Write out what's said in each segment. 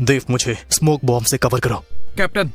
देव, मुझे smoke bomb से cover करो। कैप्टन।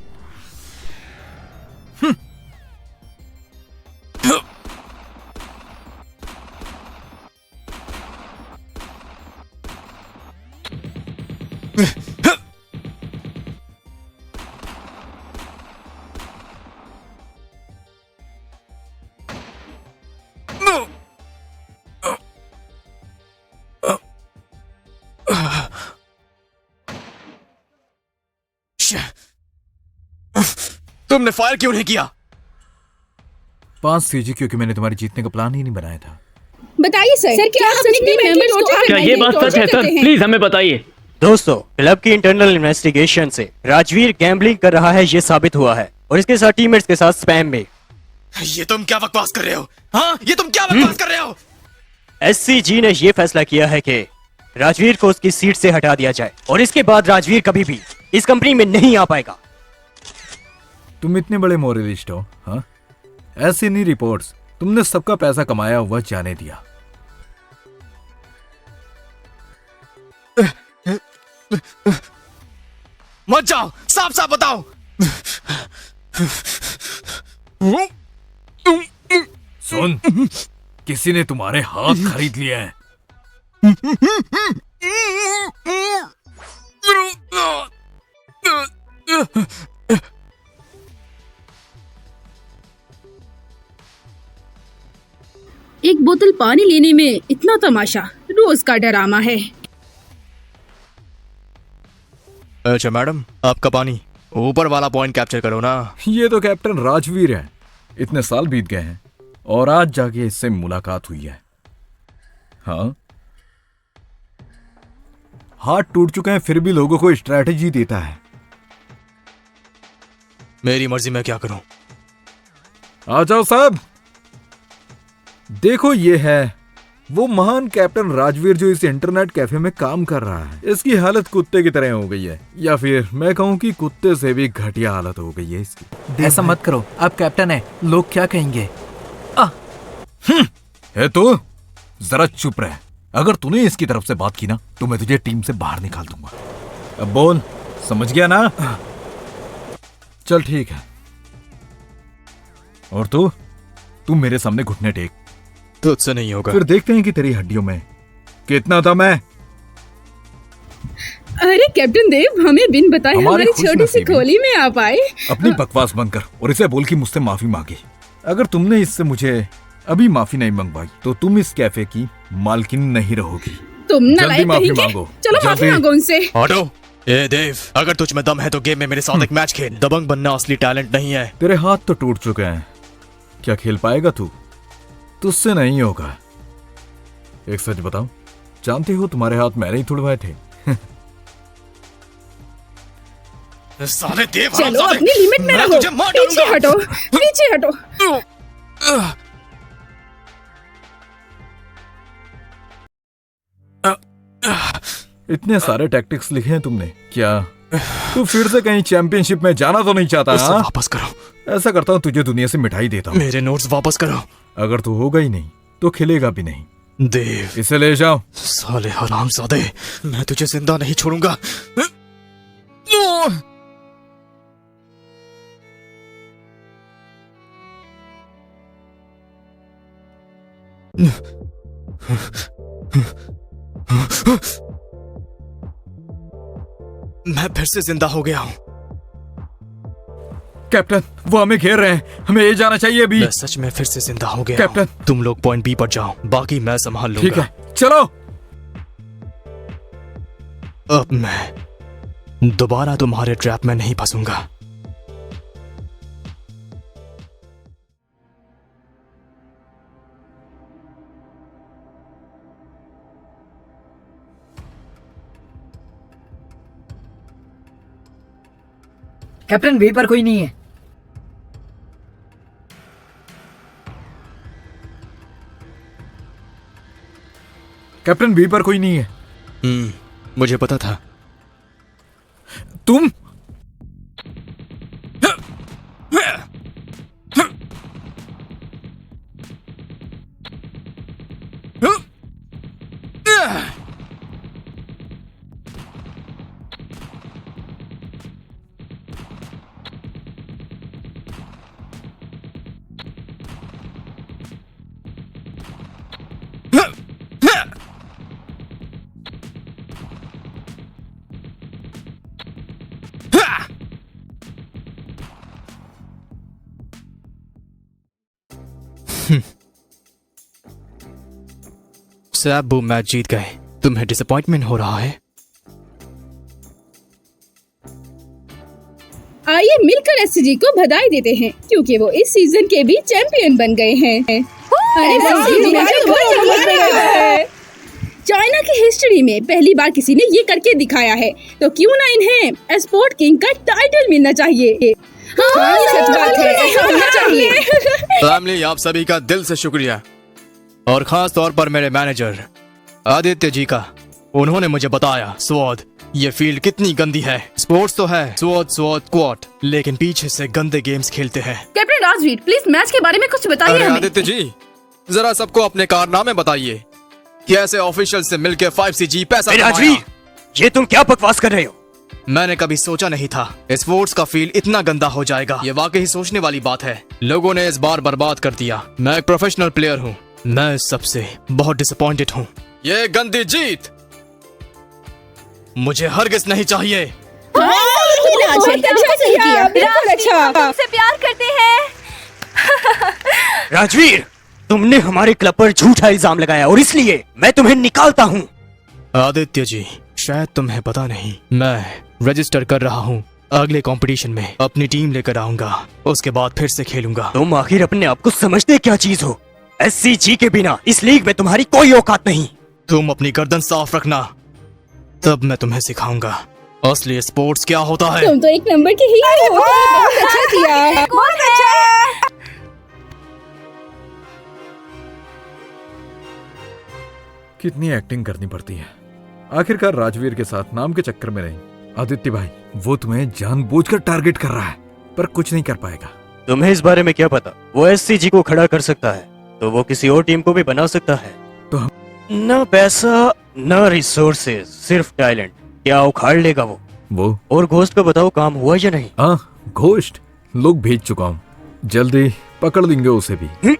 तुमने फायर क्यों नहीं किया? 5 सीजी, क्योंकि मैंने तुम्हारी जीतने का प्लान ही नहीं बनाया था। बताइए सर, क्या आप सच में मेंबर्स को क्या ये बात सच है सर? प्लीज हमें बताइए। दोस्तों, क्लब की इंटरनल इन्वेस्टिगेशन से राजवीर गैम्बलिंग कर रहा है ये साबित हुआ है, और इसके साथ टीममेट्स के साथ स्पैम में। ये तुम क्या बकवास कर रहे हो? हाँ, ये तुम क्या बकवास कर रहे हो? एससीजी ने ये फैसला किया है कि राजवीर को उसकी सीट से हटा दिया जाए, और इसके बाद राजवीर कभी भी इस कंपनी में नहीं आ पाएगा। तुम इतने बड़े मोरलिस्ट हो, हाँ? ऐसी नहीं रिपोर्ट्स, तुमने सबका पैसा कमाया हुआ जाने दिया। मत जाओ, साफ साफ बताओ। सुन, किसी ने तुम्हारे हाथ खरीद लिए हैं। एक बोतल पानी लेने में इतना तमाशा, रोज का ड्रामा है। अच्छा मैडम, आपका पानी। ऊपर वाला पॉइंट कैप्चर करो ना। ये तो कैप्टन राजवीर है। इतने साल बीत गए हैं और आज जाके इससे मुलाकात हुई है। हाँ, हाथ टूट चुके हैं फिर भी लोगों को स्ट्रैटेजी देता है। मेरी मर्जी, मैं क्या करूं? आ जाओ साहब। देखो, ये है वो महान कैप्टन राजवीर जो इस इंटरनेट कैफे में काम कर रहा है। इसकी हालत कुत्ते की तरह हो गई है, या फिर मैं कहूँ कि कुत्ते से भी घटिया हालत हो गई है इसकी। ऐसा मत करो, आप कैप्टन है, लोग क्या कहेंगे? है तो जरा चुप रह। अगर तूने इसकी तरफ से बात की ना तो मैं तुझे टीम से बाहर निकाल दूंगा। अब बोल, समझ गया ना? चल ठीक है। और तू मेरे सामने घुटने टेक। तुझसे नहीं होगा। फिर देखते हैं कि तेरी हड्डियों में कितना दम है। अरे कैप्टन देव, हमें बिन बताए हमारी छोटी सी खोली में आप आए। अपनी बकवास बंद कर और इसे बोल कि मुझसे माफी मांगी। अगर तुमने इससे मुझे अभी माफी नहीं मंगवाई तो तुम इस कैफे की मालकिन नहीं रहोगी। तुम जल्दी माफी मांगो। चलो माफी मांगो उनसे। हटो। ए देव, अगर तुझ में दम है तो गेम में मेरे साथ एक मैच खेल। दबंग बनना असली टैलेंट नहीं है। तेरे हाथ तो टूट चुके हैं, क्या खेल पाएगा तू? तुझसे नहीं होगा। एक सच बताओ, जानते हो तुम्हारे हाथ मैंने ही तुड़वाए थे। साले देव, चलो अपनी लिमिट में रहो। पीछे हटो, पीछे हटो। इतने सारे टैक्टिक्स लिखे हैं तुमने, क्या तू फिर से कहीं चैंपियनशिप में जाना तो नहीं चाहता? वापस करो। ऐसा करता हूँ, तुझे दुनिया से मिठाई देता हूँ। मेरे नोट्स वापस करो। अगर तू होगा ही नहीं तो खिलेगा भी नहीं। देव, इसे ले जाओ। साले हरामजादे, मैं तुझे जिंदा नहीं छोड़ूंगा। मैं फिर से जिंदा हो गया हूँ। कैप्टन, वो हमें घेर रहे हैं, हमें ये जाना चाहिए अभी। मैं सच में फिर से जिंदा हो गया कैप्टन, तुम लोग पॉइंट बी पर जाओ, बाकी मैं संभाल लूंगा। ठीक है, चलो। अब मैं दोबारा तुम्हारे ट्रैप में नहीं फंसूंगा। कैप्टन, वे पर कोई नहीं है। कैप्टन, वी पर कोई नहीं है। मुझे पता था। तुम साहब वो मैच जीत गए, तुम्हें डिसअपॉइंटमेंट हो रहा है? आइए मिलकर एससीजी को बधाई देते हैं क्योंकि वो इस सीजन के भी चैंपियन बन गए हैं। चाइना की हिस्ट्री में पहली बार किसी ने ये करके दिखाया है, तो क्यों ना इन्हें स्पोर्ट किंग का टाइटल मिलना चाहिए। हाँ, सच बात है, ऐसा होना चाहिए। फैमिली, आप सभी का दिल से शुक्रिया, और खास तौर पर मेरे मैनेजर आदित्य जी का। उन्होंने मुझे बताया स्वॉर्ड, ये फील्ड कितनी गंदी है। स्पोर्ट्स तो है स्वॉर्ड स्वॉर्ड क्वाड, लेकिन पीछे से गंदे गेम्स खेलते हैं। कैप्टन राजवीर, प्लीज मैच के बारे में कुछ बताइए अरे हमें। आदित्य जी, जरा सबको अपने कारनामे बताइए कि ऐसे ऑफिशियल से मिलकर 5CG पैसा राजवीर, कमाया। ये तुम क्या बकवास कर रहे हो? मैंने कभी सोचा नहीं था स्पोर्ट्स का फील्ड इतना गंदा हो जाएगा। ये वाकई सोचने वाली बात है। लोगों ने इस बार बर्बाद कर दिया। मैं एक प्रोफेशनल प्लेयर हूँ, मैं इस सबसे बहुत डिसअपॉइंटेड हूँ। ये गंदी जीत मुझे हरगिज नहीं चाहिए। तुमसे प्यार करते हैं। राजवीर, तुमने हमारे क्लब पर झूठा इल्जाम लगाया और इसलिए मैं तुम्हें निकालता हूँ। आदित्य जी, शायद तुम्हें पता नहीं, मैं रजिस्टर कर रहा हूँ। अगले कंपटीशन में अपनी टीम लेकर आऊंगा, उसके बाद फिर से खेलूंगा। तुम आखिर अपने आप को समझते क्या चीज हो? SCG के बिना इस लीग में तुम्हारी कोई औकात नहीं। तुम अपनी गर्दन साफ रखना, तब मैं तुम्हें सिखाऊंगा असली स्पोर्ट्स क्या होता है। तुम तो एक नंबर के ही हो। बहुत अच्छा किया। बहुत अच्छा। कितनी एक्टिंग करनी पड़ती है। आखिरकार राजवीर के साथ नाम के चक्कर में नहीं। आदित्य भाई, वो तुम्हें जानबूझकर टारगेट कर रहा है, पर कुछ नहीं कर पाएगा। तुम्हें इस बारे में क्या पता? वो SCG को खड़ा कर सकता है तो वो किसी और टीम को भी बना सकता है। तो हम न पैसा न रिसोर्सेज, सिर्फ टैलेंट। क्या उखाड़ लेगा वो? और घोस्ट का बताओ, काम हुआ या नहीं? हाँ, घोस्ट लोग भेज चुका हूँ, जल्दी पकड़ लेंगे उसे भी।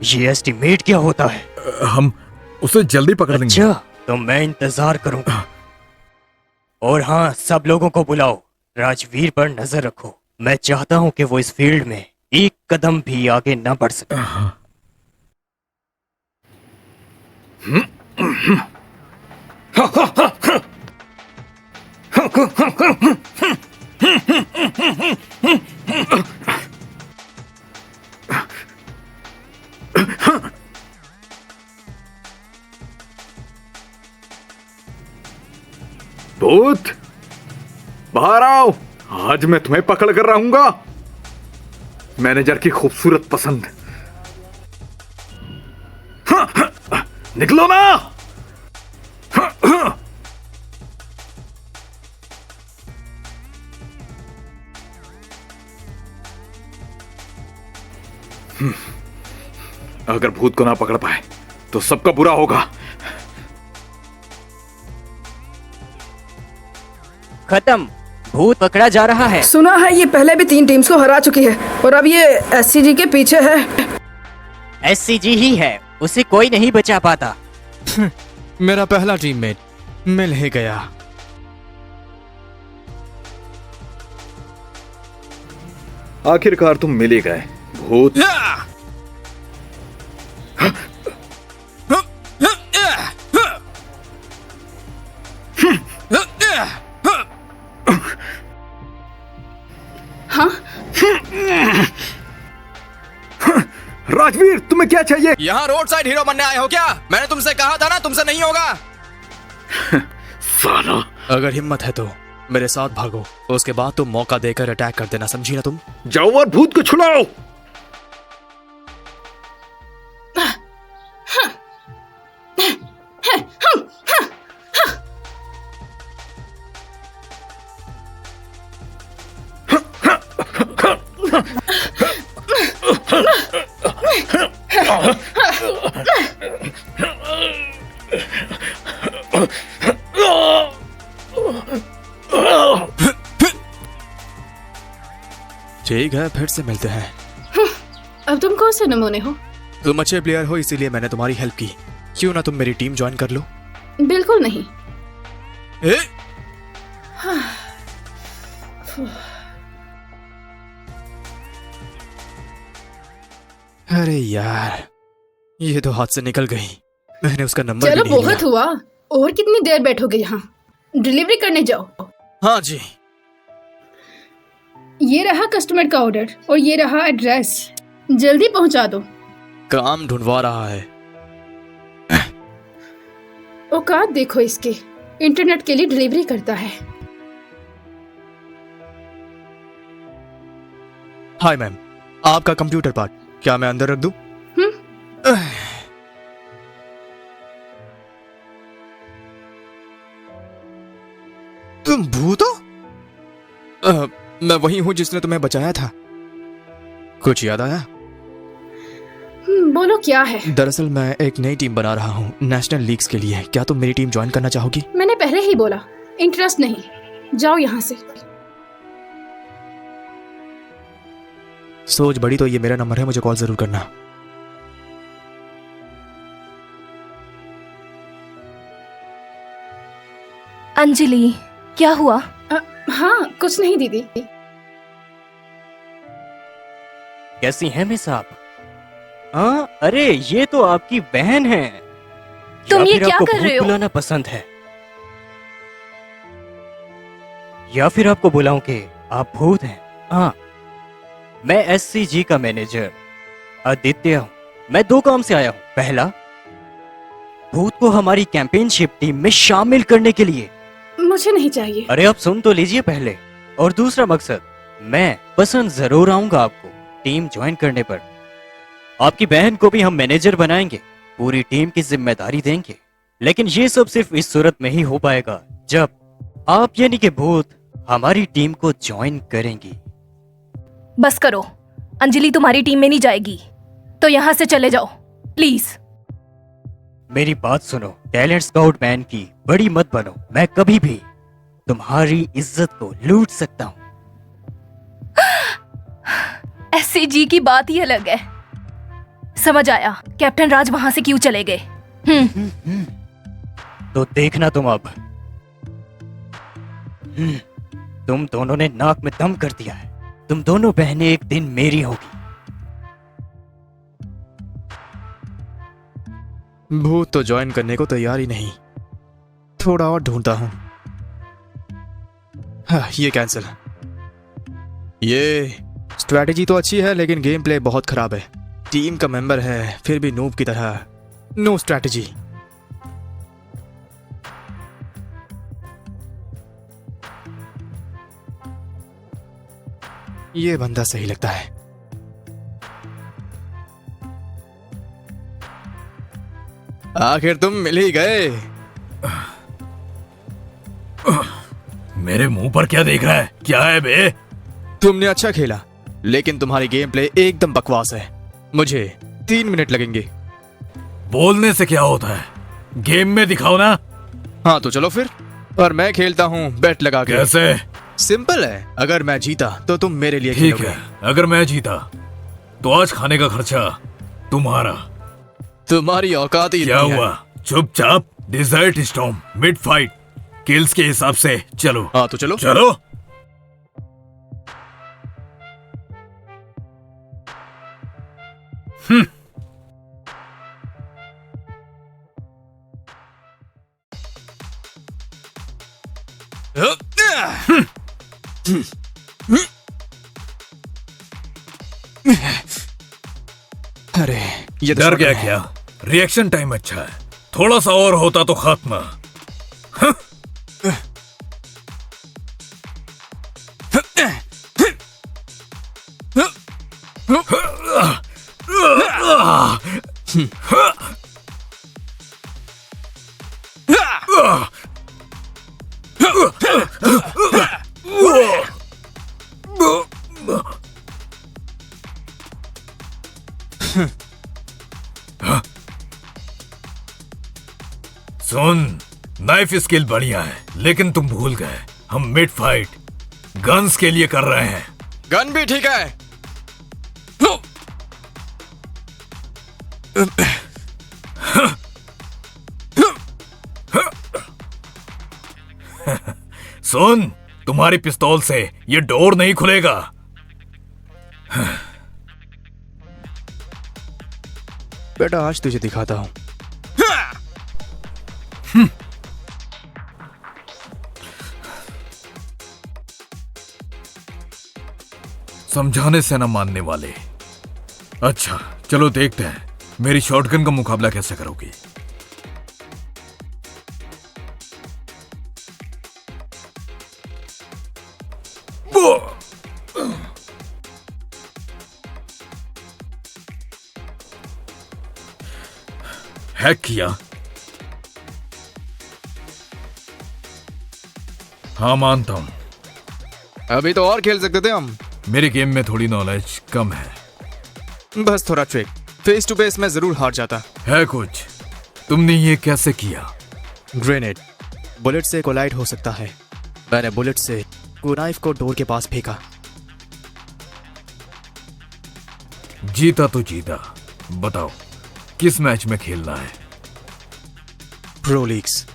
ये एस्टिमेट क्या होता है? हम उसे जल्दी पकड़ लेंगे। अच्छा, तो मैं इंतजार करूंगा। और हाँ, सब लोगों को बुलाओ, राजवीर पर नजर रखो। मैं चाहता हूँ कि वो इस फील्ड में एक कदम भी आगे न बढ़ सके। भूत, बाहर आओ, आज मैं तुम्हें पकड़ कर रहूंगा। मैनेजर की खूबसूरत पसंद। निकलो ना। अगर भूत को ना पकड़ पाए तो सबका बुरा होगा। खत्म, भूत पकड़ा जा रहा है। सुना है ये पहले भी 3 टीम्स को हरा चुकी है और अब ये SCG के पीछे है। SCG ही है, उसे कोई नहीं बचा पाता। मेरा पहला टीममेट मिल ही गया। आखिरकार तुम मिल ही गए भूत। राजवीर, तुम्हें क्या चाहिए? यहाँ रोड साइड हीरो बनने आए हो क्या? मैंने तुमसे कहा था ना, तुमसे नहीं होगा। साला, अगर हिम्मत है तो मेरे साथ भागो, उसके बाद तुम मौका देकर अटैक कर देना, समझी ना तुम? जाओ और भूत को छुड़ाओ। ठीक है, फिर से मिलते हैं। अब तुम कौन से नमूने हो? तुम अच्छे प्लेयर हो इसीलिए मैंने तुम्हारी हेल्प की। क्यों ना तुम मेरी टीम ज्वाइन कर लो? बिल्कुल नहीं। ए? अरे यार, ये तो हाथ से निकल गई। मैंने उसका नंबर चलो भी नहीं बहुत लिया। हुआ, और कितनी देर बैठोगे यहाँ? डिलीवरी करने जाओ। हाँ जी। ये रहा कस्टमर का ऑर्डर और ये रहा एड्रेस, जल्दी पहुंचा दो। काम ढूंढवा रहा है। औकात देखो इसके, इंटरनेट के लिए डिलीवरी करता है। हाय मैम, आपका कंप्यूटर पार्ट क्या मैं अंदर रख दूं? तुम भूत हो? मैं वही हूं जिसने तुम्हें बचाया था। कुछ याद आया? बोलो क्या है? दरअसल मैं एक नई टीम बना रहा हूँ नेशनल लीग्स के लिए। क्या तुम मेरी टीम ज्वाइन करना चाहोगी? मैंने पहले ही बोला, इंटरेस्ट नहीं। जाओ यहाँ से। सोच बड़ी तो ये मेरा नंबर है, मुझे कॉल जरूर करना। अंजलि, क्या हुआ? हाँ कुछ नहीं दीदी। कैसी हैं मिस आप? हाँ, अरे ये तो आपकी बहन है। तुम या ये फिर क्या आपको कर भूत रहे हो? बुलाना पसंद है, या फिर आपको बुलाऊं कि आप भूत हैं? हाँ, मैं एससीजी का मैनेजर आदित्य हूँ। मैं 2 काम से आया हूँ। पहला, भूत को हमारी कैंपेनशिप टीम में शामिल करने के लिए। मुझे नहीं चाहिए। अरे आप सुन तो लीजिए पहले। और दूसरा मकसद, मैं पसंद जरूर आऊंगा आपको टीम ज्वाइन करने पर। आपकी बहन को भी हम मैनेजर बनाएंगे, पूरी टीम की जिम्मेदारी देंगे। लेकिन ये सब सिर्फ इस सूरत में ही हो पाएगा जब आप यानी कि भूत हमारी टीम को ज्वाइन करेंगी। बस करो, अंजलि तुम्हारी टीम में नहीं जाएगी, तो यहाँ से चले जाओ प्लीज। मेरी बात सुनो, टैलेंट स्काउट मैन की बड़ी मत बनो। मैं कभी भी तुम्हारी इज्जत को लूट सकता हूँ। एससीजी की बात ही अलग है। समझ आया कैप्टन राज वहां से क्यों चले गए। तो देखना तुम अब। तुम दोनों ने नाक में दम कर दिया है। तुम दोनों बहनें एक दिन मेरी होगी। भूत तो ज्वाइन करने को तैयार ही नहीं। थोड़ा और ढूंढता हूं। हाँ, ये कैंसिल। ये स्ट्रैटेजी तो अच्छी है लेकिन गेम प्ले बहुत खराब है। टीम का मेंबर है फिर भी नूब की तरह। No strategy. ये बंदा सही लगता है। आखिर तुम मिल ही गए। मेरे मुंह पर क्या देख रहा है? क्या है बे? तुमने अच्छा खेला लेकिन तुम्हारी गेम प्ले एकदम बकवास है। मुझे 3 मिनट लगेंगे। बोलने से क्या होता है, गेम में दिखाओ ना। हाँ तो चलो फिर। और मैं खेलता हूँ बेट लगा के। कैसे? सिंपल है, अगर मैं जीता तो तुम मेरे लिए ठीक खेलोगे। है, अगर मैं जीता तो आज खाने का खर्चा तुम्हारा। तुम्हारी औकात ही क्या नहीं है। हुआ? चुपचाप desert storm mid fight kills के हिसाब से चलो। हाँ तो चलो। चलो। अरे ये तो डर छोटा गया है। क्या? रिएक्शन टाइम अच्छा है, थोड़ा सा और होता तो खात्मा। सुन, नाइफ स्किल बढ़िया है लेकिन तुम भूल गए हम मिड फाइट गन्स के लिए कर रहे हैं। गन भी ठीक है। सुन, तुम्हारी पिस्तौल से ये डोर नहीं खुलेगा। बेटा आज तुझे दिखाता हूँ। समझाने से ना मानने वाले। अच्छा चलो देखते हैं मेरी शॉटगन का मुकाबला कैसे करोगी। हैक किया? हाँ मानता हूं। अभी तो और खेल सकते थे हम। मेरे गेम में थोड़ी नॉलेज कम है। बस थोड़ा ट्रिक। फेस टू फेस में जरूर हार जाता। है कुछ? तुमने ये कैसे किया? ग्रेनेड बुलेट से कोलाइड हो सकता है। मैंने बुलेट से नाइफ को डोर के पास फेंका। जीता तो जीता। बताओ किस मैच में खेलना है? Pro leagues.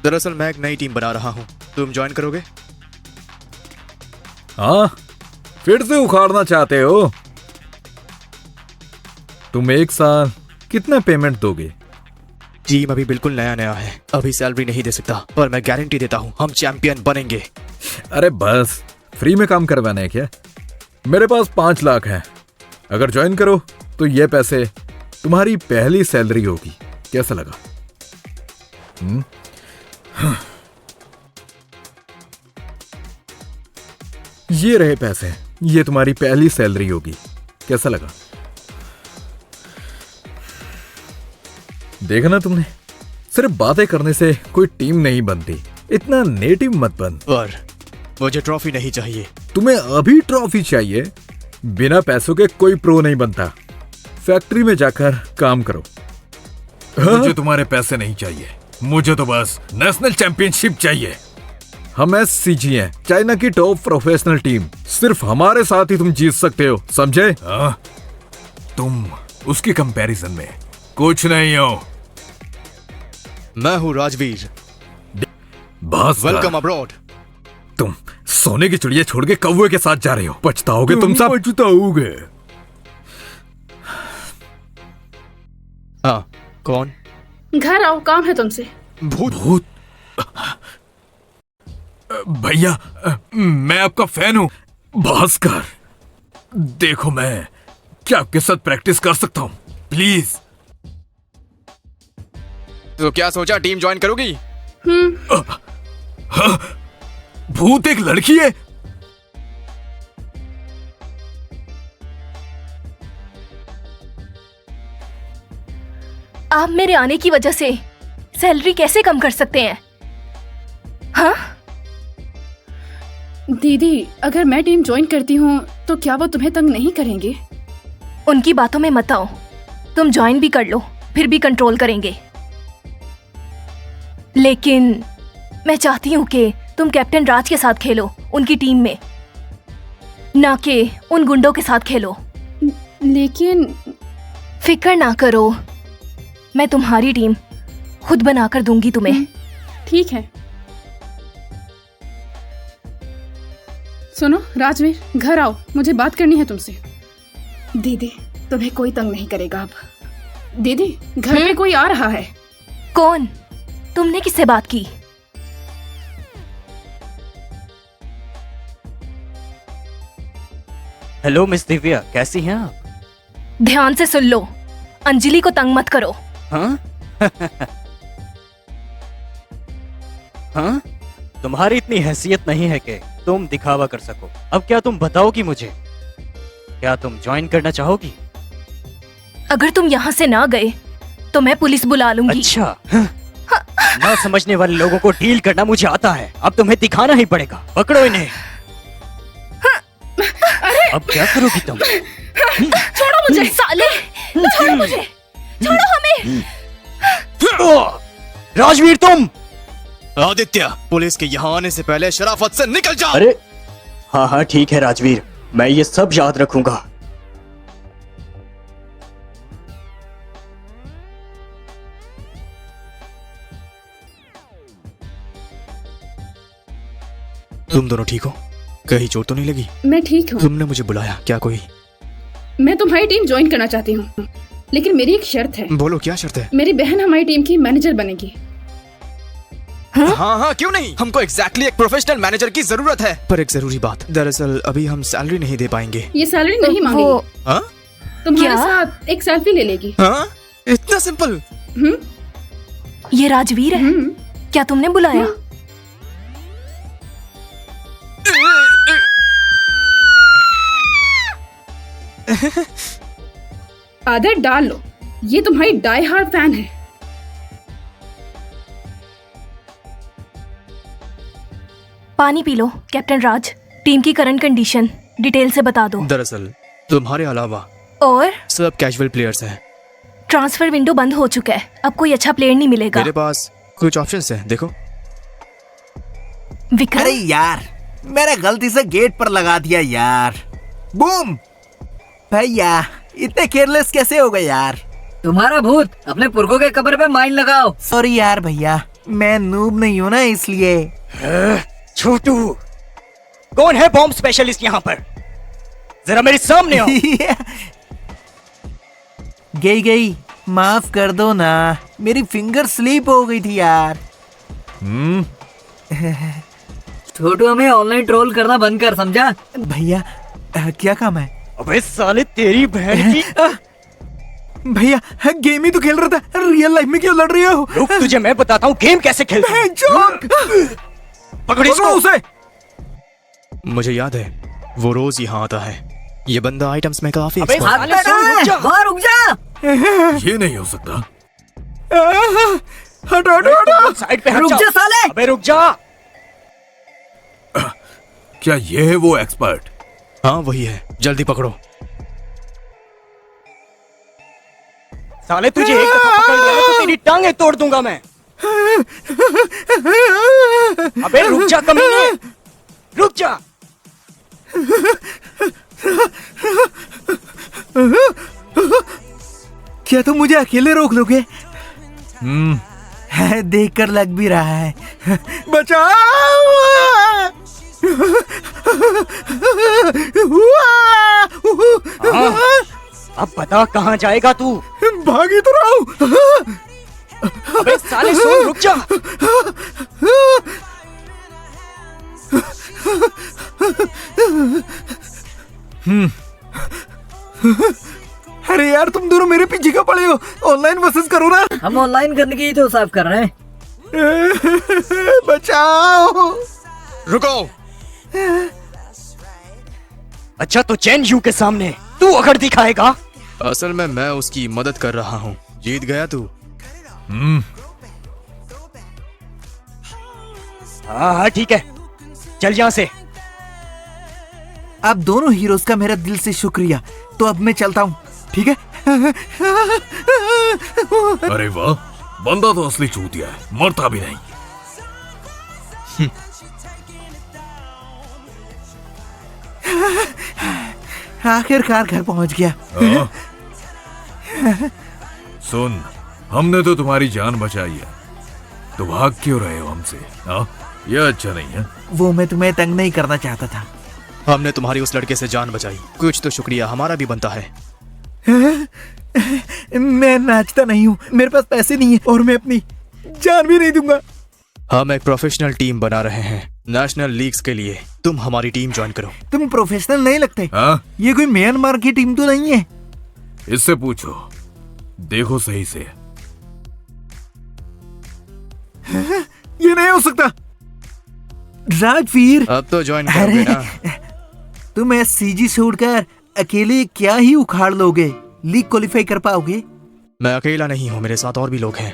दरअसल मैं एक नई टीम बना रहा हूं, तुम ज्वाइन करोगे? हाँ, फिर से उखाड़ना चाहते हो? तुम एक साल कितना पेमेंट दोगे? टीम अभी बिल्कुल नया नया है, अभी सैलरी नहीं दे सकता, पर मैं गारंटी देता हूं हम चैंपियन बनेंगे। अरे बस फ्री में काम करवाना है क्या? मेरे पास 5 लाख है। अगर ज्वाइन करो तो ये पैसे तुम्हारी पहली सैलरी होगी। कैसा लगा? ये रहे पैसे, ये तुम्हारी पहली सैलरी होगी। कैसा लगा? देखा ना तुमने, सिर्फ बातें करने से कोई टीम नहीं बनती। इतना नेटिव मत बन। पर मुझे ट्रॉफी नहीं चाहिए। तुम्हें अभी ट्रॉफी चाहिए? बिना पैसों के कोई प्रो नहीं बनता। फैक्ट्री में जाकर काम करो। मुझे तुम्हारे पैसे नहीं चाहिए, मुझे तो बस नेशनल चैंपियनशिप चाहिए। हम SCG हैं, चाइना की टॉप प्रोफेशनल टीम। सिर्फ हमारे साथ ही तुम जीत सकते हो, समझे? तुम उसकी कंपैरिजन में कुछ नहीं हो। मैं हूँ राजवीर। बस वेलकम अब्रॉड। तुम सोने की चिड़िया छोड़ के कौवे के साथ जा रहे हो। पछताओगे तुम सब। पछताओगे। हाँ, कौन? घर आओ, काम है तुमसे। भूत? भैया मैं आपका फैन हूं। भास्कर देखो, मैं क्या आपके साथ प्रैक्टिस कर सकता हूं? प्लीज। तो क्या सोचा, टीम ज्वाइन करोगी? भूत एक लड़की है? आप मेरे आने की वजह से सैलरी कैसे कम कर सकते हैं? हाँ? दीदी, अगर मैं टीम ज्वाइन करती हूँ तो क्या वो तुम्हें तंग नहीं करेंगे? उनकी बातों में मत आओ। तुम ज्वाइन भी कर लो, फिर भी कंट्रोल करेंगे। लेकिन मैं चाहती हूँ कि तुम कैप्टन राज के साथ खेलो, उनकी टीम में, ना कि उन गुंडों के साथ खेलो। लेकिन फिक्र ना करो, मैं तुम्हारी टीम खुद बनाकर दूंगी तुम्हें। ठीक है। सुनो राजवीर, घर आओ, मुझे बात करनी है तुमसे। दीदी, तुम्हें कोई तंग नहीं करेगा अब। दीदी, घर में कोई आ रहा है। कौन? तुमने किससे बात की? हेलो मिस दिव्या, कैसी हैं आप? ध्यान से सुन लो, अंजलि को तंग मत करो। हाँ? हाँ? तुम्हारी इतनी हैसियत नहीं है कि तुम दिखावा कर सको। अब क्या तुम बताओगी मुझे, क्या तुम ज्वाइन करना चाहोगी? अगर तुम यहाँ से ना गए तो मैं पुलिस बुला लूंगी। अच्छा, ना समझने वाले लोगों को डील करना मुझे आता है। अब तुम्हें दिखाना ही पड़ेगा। पकड़ो इन्हें। अब क्या करोगी तुम? छोड़ो मुझे साले, छोड़ो मुझे, छोड़ो हमें। राजवीर, तुम! आदित्य, पुलिस के यहाँ आने से पहले शराफत से निकल जाओ। अरे हाँ हाँ ठीक है राजवीर, मैं ये सब याद रखूंगा। तुम दोनों ठीक हो? कहीं चोट तो नहीं लगी? मैं ठीक हूँ। तुमने मुझे बुलाया क्या? कोई? मैं तुम्हारी टीम ज्वाइन करना चाहती हूँ, लेकिन मेरी एक शर्त है। बोलो, क्या शर्त है? मेरी बहन हमारी टीम की मैनेजर बनेगी। हाँ, क्यों नहीं? हमको एग्जैक्टली एक प्रोफेशनल मैनेजर की जरूरत है। पर एक जरूरी बात, दरअसल अभी हम सैलरी नहीं दे पाएंगे। ये सैलरी नहीं मांगेगी। हाँ? तुम्हारे क्या? साथ एक सेल्फी ले लेगी। हाँ? इतना सिंपल? ये राजवीर है। क्या तुमने बुलाया? आदत डाल लो, ये तुम्हारी डाई हार्ड फैन है। पानी पी लो कैप्टन राज। टीम की करंट कंडीशन डिटेल से बता दो। दरअसल तुम्हारे अलावा और सब कैजुअल प्लेयर्स हैं। ट्रांसफर विंडो बंद हो चुका है, अब कोई अच्छा प्लेयर नहीं मिलेगा। मेरे पास कुछ ऑप्शंस हैं, देखो। विक्रम, अरे यार, मैंने गलती से गेट पर लगा दिया यार। बूम! भैया इतने केयरलेस कैसे हो गए यार? तुम्हारा भूत अपने पुरखों के कब्र पे माइन लगाओ। सॉरी यार भैया, मैं नूब नहीं हूँ ना इसलिए। छोटू, कौन है बॉम्ब स्पेशलिस्ट यहाँ पर? जरा मेरे सामने आओ। गई माफ कर दो ना, मेरी फिंगर स्लिप हो गई थी यार। छोटू, हमें ऑनलाइन ट्रोल करना बंद कर, समझा? भैया क्या काम है? अबे साले, तेरी बहन की। भैया गेम ही तो खेल रहा था, रियल लाइफ में क्यों लड़ रही हो? रुक, तुझे मैं बताता हूँ गेम कैसे खेलते हैं। पकड़ इसको। उसे। मुझे याद है, वो रोज यहाँ आता है। ये बंदा आइटम्स में काफी अबे expert है। साले, सुन, रुक जा। हाँ, रुक जा। ये नहीं हो सकता। हटो हटो हटो। साइड पे हट रुक जा साले। अबे रुक जा। क्या ये है वो एक्सपर्ट? हाँ वही है, जल्दी पकड़ो। साले, तुझे एक दफा पकड़ लिया तो तेरी टांगे तोड़ दूंगा मैं। अबे रुक जा कमीने, रुक जा। क्या तुम मुझे अकेले रोक लोगे? देखकर लग भी रहा है। बचाओ! अब बता कहाँ जाएगा तू? भागी तो रहा हूँ। अबे साले, सुन, रुक जा। अरे यार, तुम दोनों मेरे पीछे क्यों पड़े हो? ऑनलाइन मैसेज करो ना। हम ऑनलाइन करने की तो साफ कर रहे हैं। बचाओ! रुको। अच्छा, तो चैन यू के सामने तू अगर दिखाएगा? असल में मैं उसकी मदद कर रहा हूँ। जीत गया तू। हाँ ठीक है, चल यहाँ से। अब दोनों हीरोज का मेरा दिल से शुक्रिया। तो अब मैं चलता हूँ, ठीक है? अरे वाह, बंदा तो असली चूतिया है, मरता भी नहीं। आखिरकार घर पहुंच गया। सुन, हमने तो तुम्हारी जान बचाई है, तो भाग क्यों रहे हो हमसे? हाँ, यह अच्छा नहीं है। वो मैं तुम्हें तंग नहीं करना चाहता था। हमने तुम्हारी उस लड़के से जान बचाई, कुछ तो शुक्रिया हमारा भी बनता है। मैं नाचता नहीं हूँ, मेरे पास पैसे नहीं है और मैं अपनी जान भी नहीं दूंगा। हम एक प्रोफेशनल टीम बना रहे हैं नेशनल लीग्स के लिए। तुम हमारी टीम ज्वाइन करो। तुम प्रोफेशनल नहीं लगते। हाँ? ये कोई म्यांमार की टीम तो नहीं है। इससे पूछो, देखो सही से। ये नहीं हो सकता। राजवीर, अब तो ज्वाइन करोगे ना? तुम एससीजी छोड़कर अकेले क्या ही उखाड़ लोगे? लीग क्वालिफाई कर पाओगे? मैं अकेला नहीं हूँ, मेरे साथ और भी लोग हैं।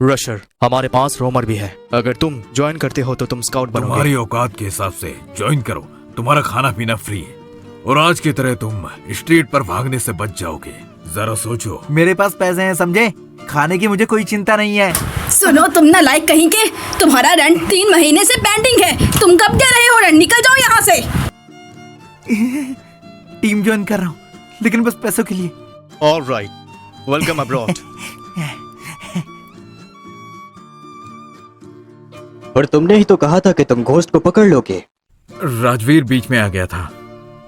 रशर, हमारे पास रोमर भी है। अगर तुम ज्वाइन करते हो तो तुम स्काउट बनोगे। तुम्हारी औकात के हिसाब से ज्वाइन करो, तुम्हारा खाना पीना फ्री है, और आज की तरह तुम स्ट्रीट पर भागने से बच जाओगे। जरा सोचो। मेरे पास पैसे हैं, समझे? खाने की मुझे कोई चिंता नहीं है। सुनो, तुम ना लाइक कहीं के, तुम्हारा रेंट 3 महीने से पेंडिंग है। तुम कब कह रहे हो रेंट? निकल जाओ यहाँ से। टीम ज्वाइन कर रहा हूँ, लेकिन बस पैसों के लिए। All right, welcome abroad. पर तुमने ही तो कहा था कि तुम घोस्ट को पकड़ लोगे। राजवीर बीच में आ गया था,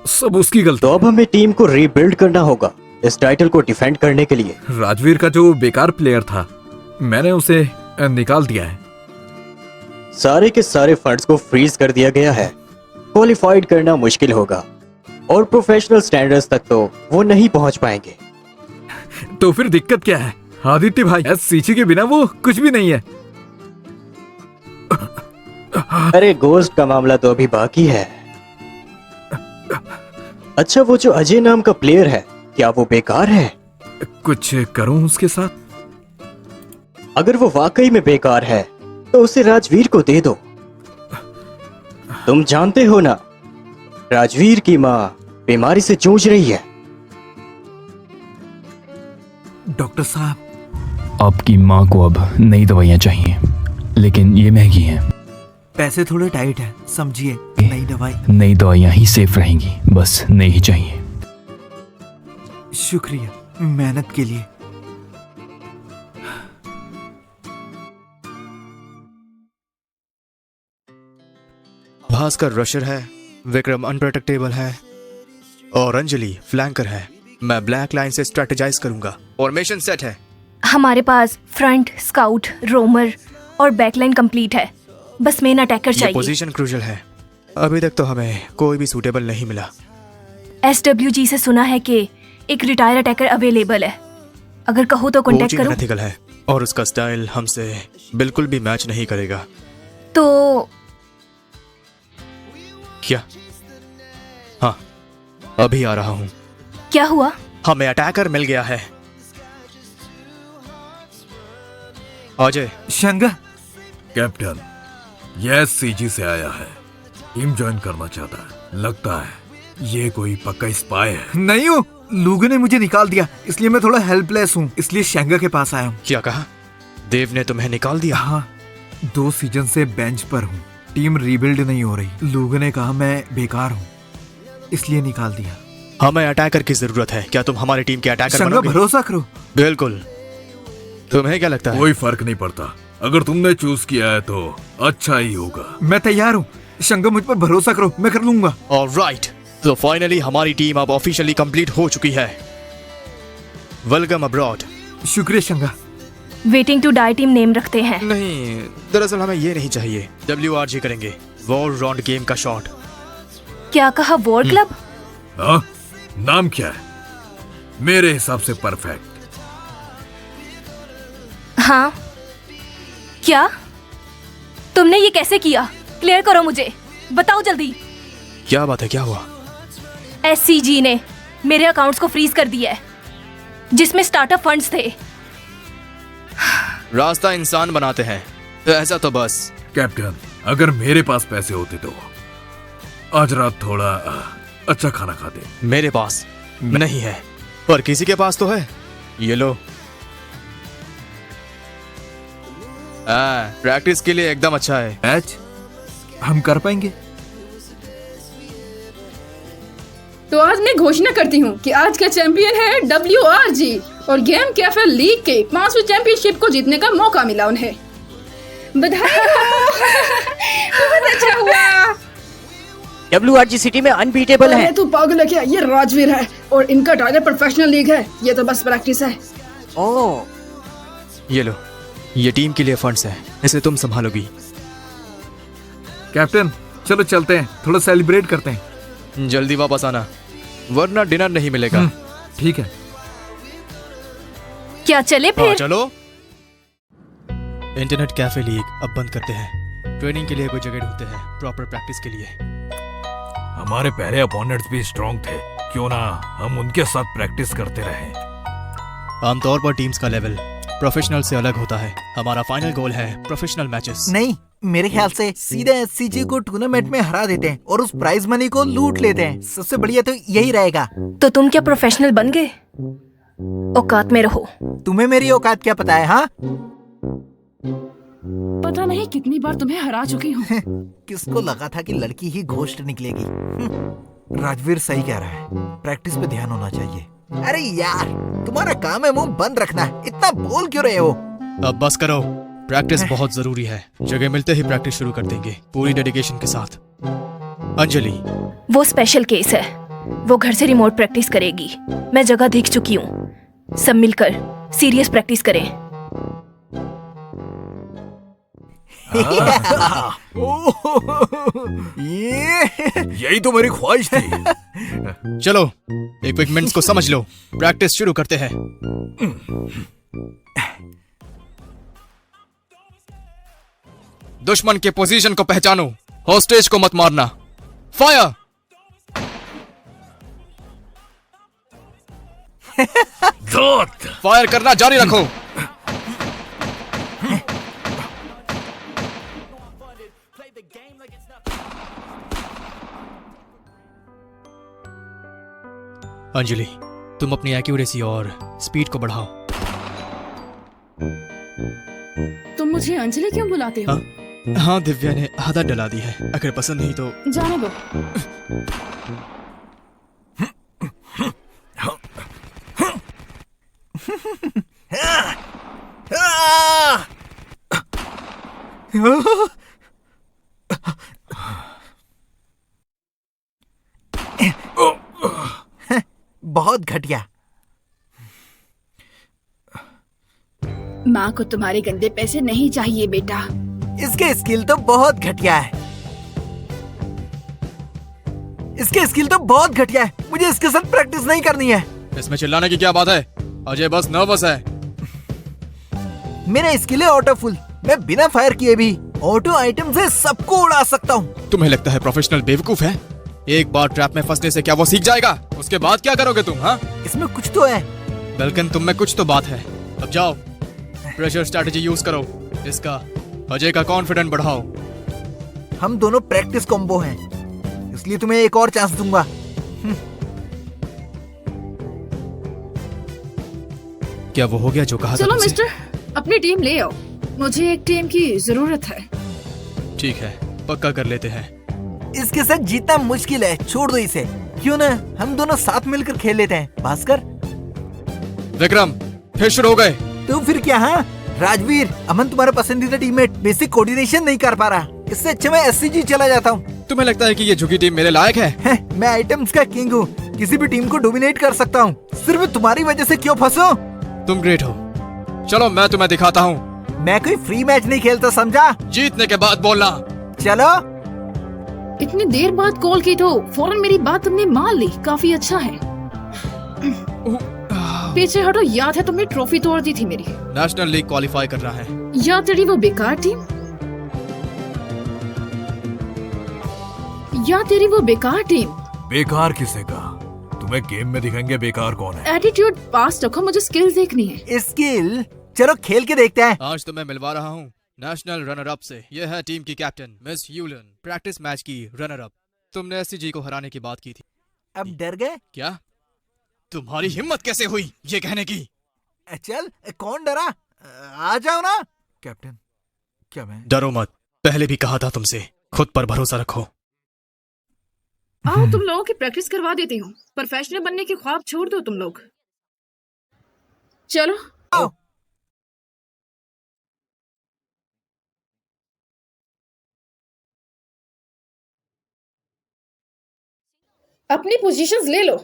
सब उसकी गलती। तो अब हमें टीम को रीबिल्ड करना होगा इस टाइटल को डिफेंड करने के लिए। राजवीर का जो बेकार प्लेयर था, मैंने उसे निकाल दिया है। सारे के सारे फंड्स को फ्रीज कर दिया गया है। क्वालिफाइड करना मुश्किल होगा और प्रोफेशनल स्टैंडर्ड्स तक तो वो नहीं पहुंच पाएंगे। तो फिर दिक्कत क्या है आदित्य भाई? एससीजी के बिना वो कुछ भी नहीं है। अरे घोस्ट का मामला तो अभी बाकी है। अच्छा, वो जो अजय नाम का प्लेयर है, क्या वो बेकार है? कुछ करूं उसके साथ? अगर वो वाकई में बेकार है तो उसे राजवीर को दे दो। तुम जानते हो ना, राजवीर की माँ बीमारी से जूझ रही है। डॉक्टर साहब, आपकी माँ को अब नई दवाइयाँ चाहिए, लेकिन ये महंगी हैं। पैसे थोड़े टाइट हैं, समझिए। नई दवाइयाँ ही सेफ रहेंगी, बस नई ही चाहिए। शुक्रिया मेहनत के लिए। भास्कर रशर है, विक्रम अनप्रोटेक्टेबल है और अंजलि फ्लैंकर है। मैं ब्लैक लाइन से स्ट्रेटेजाइज करूंगा। फॉर्मेशन सेट है। हमारे पास फ्रंट, स्काउट, रोमर और बैकलाइन कंप्लीट है। बस मेन अटैकर ये चाहिए। पोजीशन क्रूशियल है। अभी तक तो हमें कोई भी सूटेबल नहीं मिला। SWG से सुना है कि एक रिटायर अटैकर अवेलेबल है। अगर कहो तो कांटेक्ट करूं। एथिकल है और उसका स्टाइल हमसे बिल्कुल भी मैच नहीं करेगा। तो क्या? हाँ, अभी आ रहा हूँ। क्या हुआ? हमें अटैकर मिल गया है। अजय। शंगा। कैप्टन, यह एससीजी से आया है, टीम ज्वाइन करना चाहता है। लगता है ये कोई पक्का स्पाई है। नहीं हूँ, लोगों ने मुझे निकाल दिया, इसलिए मैं थोड़ा हेल्पलेस हूँ, इसलिए शंगा के पास आया हूँ। क्या कहा? देव ने तुम्हें निकाल दिया? हाँ, 2 सीजन से बेंच पर हूँ। टीम रीबिल्ड नहीं हो रही। लोगों ने कहा मैं बेकार हूँ, इसलिए निकाल दिया। हमें अटैकर की जरूरत है। क्या तुम हमारी टीम के अटैकर शंगा, बनोगे? भरोसा करो। बिल्कुल। तुम्हें क्या लगता है? कोई फर्क नहीं पड़ता, अगर तुमने चूज किया है तो अच्छा ही होगा। मैं तैयार हूँ शंगा, मुझ पर भरोसा करो, मैं कर लूंगा। ऑलराइट, तो फाइनली हमारी टीम अब ऑफिशियली कंप्लीट हो चुकी है। Welcome abroad. शुक्रिया शंगा। Waiting to die team name रखते हैं। नहीं, दरअसल हमें ये नहीं चाहिए। WRG करेंगे, वॉर राउंड गेम का शॉट। क्या कहा? War club? हाँ, नाम क्या है? मेरे हिसाब से परफेक्ट। हाँ, क्या तुमने ये कैसे किया? क्लियर करो मुझे, बताओ जल्दी। क्या बात है, क्या हुआ? SCG ने मेरे अकाउंट्स को फ्रीज कर दिया है, जिसमें स्टार्टअप फंड्स थे। रास्ता इंसान बनाते हैं, ऐसा तो बस। कैप्टन, अगर मेरे पास पैसे होते तो आज रात थोड़ा अच्छा खाना खाते। मेरे पास नहीं है, पर किसी के पास तो है। ये लो। प्रैक्टिस के लिए एकदम अच्छा है। मैच हम कर पाएंगे। तो आज मैं घोषणा करती हूँ कि आज का चैंपियन है WRG और गेम कैफे लीग के 5वीं चैंपियनशिप को जीतने का मौका मिला उन्हें। बधाई हो। बहुत अच्छा हुआ। WRG सिटी में अनबीटेबल है। तू पागल है क्या? ये राजवीर है और इनका टारगेट प्रोफेशनल लीग है। ये तो बस प्रैक्टिस है। ओह, ये लो, ये टीम के लिए फंड्स है, इसे तुम संभालोगी। कैप्टन, चलो चलते हैं, थोड़ा सेलिब्रेट करते हैं। जल्दी वापस आना, वरना डिनर नहीं मिलेगा। ठीक है। क्या चले फिर? चलो। इंटरनेट कैफे लीग अब बंद करते हैं। ट्रेनिंग के लिए कोई जगह ढूंढते हैं, प्रॉपर प्रैक्टिस के लिए। हमारे पहले अपोनेंट्स भी स्ट्रॉन्ग थे, क्यों ना हम उनके साथ प्रैक्टिस करते रहे। आमतौर पर टीम्स का लेवल प्रोफेशनल से अलग होता है। हमारा फाइनल गोल है प्रोफेशनल मैचेस। नहीं, मेरे ख्याल से सीधे SCG को टूर्नामेंट में हरा देते हैं और उस प्राइज मनी को लूट लेते हैं। सबसे बढ़िया तो यही रहेगा। तो तुम क्या प्रोफेशनल बन गए? औकात में रहो। तुम्हें मेरी औकात क्या पता है? हाँ, पता नहीं कितनी बार तुम्हें हरा चुकी हूँ। किसको लगा था कि लड़की ही घोस्ट निकलेगी। राजवीर सही कह रहा है, प्रैक्टिस पे ध्यान होना चाहिए। अरे यार, तुम्हारा काम है मुंह बंद रखना, इतना बोल क्यों रहे हो? अब बस करो, प्रैक्टिस बहुत जरूरी है। जगह मिलते ही प्रैक्टिस शुरू कर देंगे पूरी डेडिकेशन के साथ। अंजलि, वो स्पेशल केस है, वो घर से रिमोट प्रैक्टिस करेगी। मैं जगह देख चुकी हूँ। सब मिलकर सीरियस प्रैक्टिस करें। यही तो मेरी ख्वाहिश थी। चलो इक्विपमेंट्स को समझ लो, प्रैक्टिस शुरू करते हैं। दुश्मन के पोजीशन को पहचानो, हॉस्टेज को मत मारना। फायर! फायर करना जारी रखो। अंजलि, तुम अपनी एक्यूरेसी और स्पीड को बढ़ाओ। तुम मुझे अंजलि क्यों बुलाते हो? हाँ, दिव्या ने आदत डला दी है। अगर पसंद नहीं तो जाने दो। बहुत घटिया। माँ को तुम्हारे गंदे पैसे नहीं चाहिए बेटा। इसके स्किल तो बहुत घटिया है। मुझे इसके साथ प्रैक्टिस नहीं करनी है। इसमें चिल्लाने की क्या बात है? अजय बस नर्वस है। मेरा स्किल है ऑटो फुल। मैं बिना फायर किए भी ऑटो आइटम से सबको उड़ा सकता हूँ। तुम्हें लगता है प्रोफेशनल बेवकूफ है? एक बार ट्रैप में फंसने से क्या वो सीख जाएगा? उसके बाद क्या करोगे तुम? हाँ, इसमें कुछ तो है। बल्कि तुम में कुछ तो बात है। अब जाओ, प्रेशर स्ट्रैटेजी यूज करो। इसका अजय का कॉन्फिडेंस बढ़ाओ। हम दोनों प्रैक्टिस कॉम्बो हैं, इसलिए तुम्हें एक और चांस दूंगा। क्या वो हो गया जो कहा था चलो तुमसे? मिस्टर, अपनी टीम ले आओ। मुझे एक टीम की जरूरत है। ठीक है, पक्का कर लेते हैं। इसके साथ जीतना मुश्किल है, छोड़ दो इसे। क्यों ना हम दोनों साथ मिलकर खेल लेते हैं। भास्कर, विक्रम, फिर शुरू हो गए। तो फिर क्या? हाँ राजवीर, अमन तुम्हारा पसंदीदा टीममेट बेसिक कोऑर्डिनेशन नहीं कर पा रहा। इससे अच्छा मैं एससीजी चला जाता हूँ। तुम्हें लगता है कि ये झुकी टीम मेरे लायक है? मैं आइटम्स का किंग हूँ, किसी भी टीम को डोमिनेट कर सकता हूँ। सिर्फ तुम्हारी वजह से क्यों फंसो? तुम ग्रेट हो। चलो मैं तुम्हें दिखाता हूँ। मैं कोई फ्री मैच नहीं खेलता, समझा? जीतने के बाद बोलना। चलो। इतनी देर बाद कॉल की तो फौरन मेरी बात तुमने मान ली। काफी अच्छा है। पीछे हटो। याद है तुमने ट्रॉफी तोड़ दी थी मेरी। नेशनल लीग क्वालिफाई कर रहा है। या तेरी वो बेकार टीम, बेकार किसे कहा? तुम्हें गेम में दिखाएंगे बेकार कौन है। एटीट्यूड पास रखो, मुझे स्किल देखनी है। स्किल? चलो खेल के देखते हैं। आज तो मैं मिलवा रहा हूँ नेशनल रनर अप से। यह है टीम की कैप्टन मिस यूलन, प्रैक्टिस मैच की रनर अप। तुमने एससीजी को हराने की बात की थी। अब डर गए क्या? तुम्हारी हिम्मत कैसे हुई ये कहने की? चल, कौन डरा? आ जाओ ना। कैप्टन, क्या मैं? डरो मत, पहले भी कहा था तुमसे, खुद पर भरोसा रखो। आओ तुम लोगों की प्रैक्टिस करवा देती हूँ। प्रोफेशनल बनने के ख्वाब छोड़ दो तुम लोग। चलो आओ। अपनी पोजीशंस ले लो।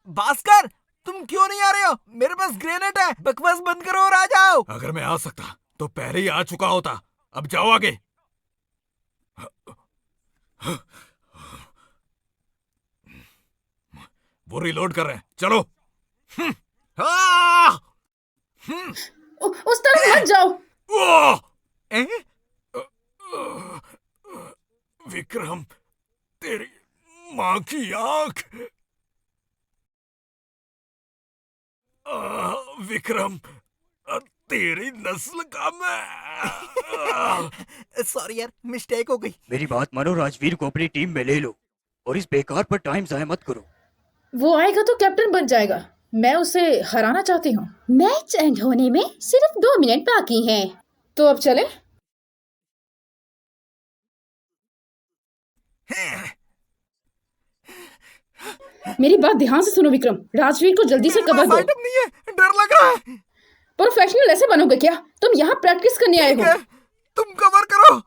भास्कर, तुम क्यों नहीं आ रहे हो? मेरे पास ग्रेनेड है। बकवास बंद करो और आ जाओ। अगर मैं आ सकता तो पहले ही आ चुका होता। अब जाओ आगे। वो रिलोड कर रहे हैं, चलो। उस तरफ मत जाओ। विक्रम, तेरी माँ की आंख। विक्रम, तेरी नस्ल का मैं। सॉरी यार, मिस्टेक हो गई। मेरी बात मानो, राजवीर को अपनी टीम में ले लो और इस बेकार पर टाइम जाया मत करो। वो आएगा तो कैप्टन बन जाएगा। मैं उसे हराना चाहती हूँ। मैच एंड होने में सिर्फ 2 मिनट बाकी हैं। तो अब चले। मेरी बात ध्यान से सुनो विक्रम। राजवीर को जल्दी से कवर दो। आइटम नहीं है, डर लग रहा है। प्रोफेशनल ऐसे बनोगे क्या? तुम यहाँ प्रैक्टिस करने आए हो। तुम कवर करो।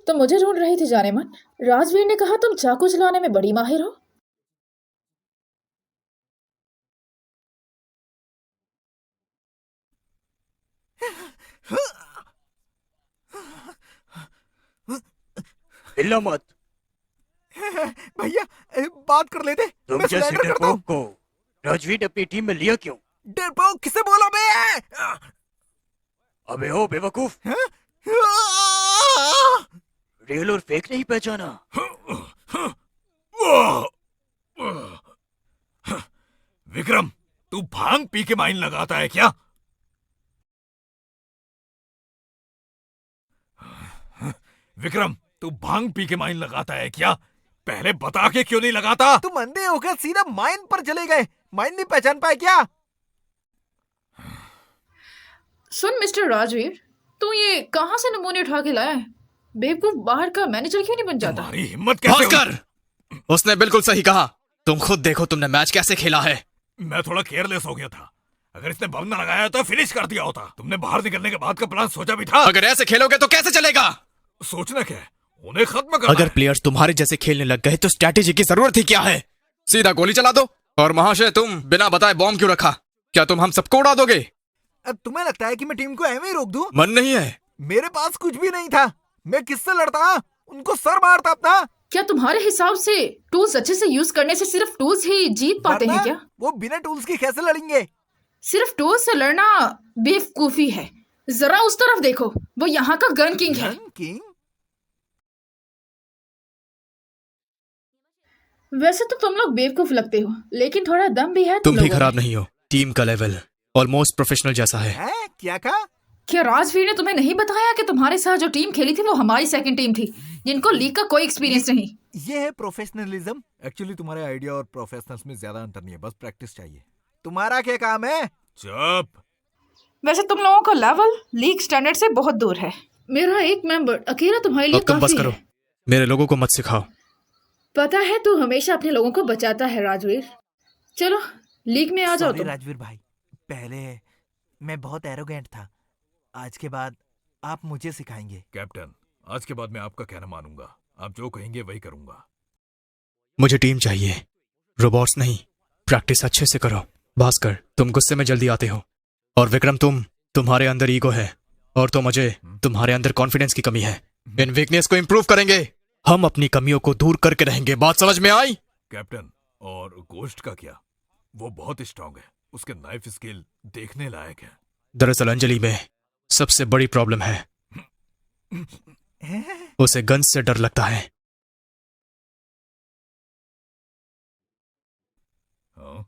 तो मुझे ढूंढ रही थी जाने मन। राजवीर ने कहा तुम चाकू चलाने में बड़ी माहिर हो। हिलना मत। भैया बात कर लेते। तुम मैं जैसे surrender करता हूँ। डरपोक को राजवीर ने अपनी टीम में लिया क्यों? डरपोक किसे बोला बे? अबे ओ बेवकूफ, रियल और फेक नहीं पहचाना? विक्रम, तू भांग पी के माइन लगाता है क्या? विक्रम, तू भांग पी के माइन लगाता है क्या? पहले बता के क्यों नहीं लगाता? तुम अंधे होकर सीधा माइन पर चले गए। माइन नहीं पहचान पाए क्या? सुन मिस्टर राजवीर, तू ये कहाँ से नमूने उठा के लाया है? बेवकूफ बाहर का मैनेजर क्यों नहीं बन जाता? तुम्हारी हिम्मत कैसे हुई? भास्कर, उसने बिल्कुल सही कहा। तुम खुद देखो तुमने मैच कैसे खेला है। मैं थोड़ा केयरलेस हो गया था। अगर इसने बम न लगाया तो फिनिश कर दिया होता। तुमने बाहर निकलने के बाद का प्लान सोचा भी था? अगर ऐसे खेलोगे तो कैसे चलेगा? सोचना क्या है, उन्हें खत्म करना अगर है। प्लेयर्स तुम्हारे जैसे खेलने लग गए तो स्ट्रैटेजी की जरूरत ही क्या है? सीधा गोली चला दो। और महाशय, तुम बिना बताए बॉम्ब क्यों रखा? क्या तुम हम सबको उड़ा दोगे? अब तुम्हें लगता है कि मैं टीम को ऐਵੇਂ ही रोक दूं? मन नहीं है। मेरे पास कुछ भी नहीं था। मैं किससे लड़ता? उनको सर मारता अपना। क्या तुम्हारे हिसाब से टूल्स अच्छे से यूज करने से सिर्फ टूल्स ही जीत पाते हैं वरना क्या? वो बिना टूल्स के कैसे लड़ेंगे? सिर्फ टूल्स से लड़ना बेवकूफी है। जरा उस तरफ देखो, वो यहाँ का गन किंग है। Gun king? वैसे तो तुम लोग बेवकूफ लगते हो, लेकिन थोड़ा दम भी है तुम भी लोगों खराब में। नहीं हो। टीम का लेवल ऑलमोस्ट प्रोफेशनल जैसा है। है क्या कहा? क्या राजवीर ने तुम्हें नहीं बताया कि तुम्हारे साथ जो टीम खेली थी वो हमारी सेकंड टीम थी, जिनको लीग का कोई एक्सपीरियंस नहीं? ये है प्रोफेशनलिज्म। एक्चुअली तुम्हारे आइडिया और प्रोफेशनल्स में ज्यादा अंतर नहीं है, बस प्रैक्टिस चाहिए। तुम्हारा क्या काम है? चुप। वैसे तुम लोगों का लेवल लीग स्टैंडर्ड से बहुत दूर है। मेरा एक मेंबर अकेला तुम्हारे लिए अब तुम बस काफी करो। है। मेरे लोगों को मत सिखाओ। पता है तू हमेशा अपने लोगों को बचाता है राजवीर। चलो लीग में आ जाओ Sorry, तुम। राजवीर भाई, पहले मैं बहुत एरोगेंट था। आज के बाद आप मुझे सिखाएंगे। कैप्टन, आज के बाद मैं आपका कहना मानूंगा। आप जो कहेंगे वही करूंगा। मुझे टीम चाहिए, रोबोट्स नहीं। प्रैक्टिस अच्छे से करो। भास्कर, तुम गुस्से में जल्दी आते हो। और विक्रम, तुम्हारे अंदर ईगो है। और तुम अजय, तुम्हारे अंदर कॉन्फिडेंस की कमी है। इन वीकनेस को इंप्रूव करेंगे। हम अपनी कमियों को दूर करके रहेंगे। बात समझ में आई? कैप्टन, और गोश्त का क्या? वो बहुत स्ट्रांग है। उसके नाइफ स्किल देखने लायक है। दरअसल अंजलि में सबसे बड़ी प्रॉब्लम है, उसे गन से डर लगता है। हाँ?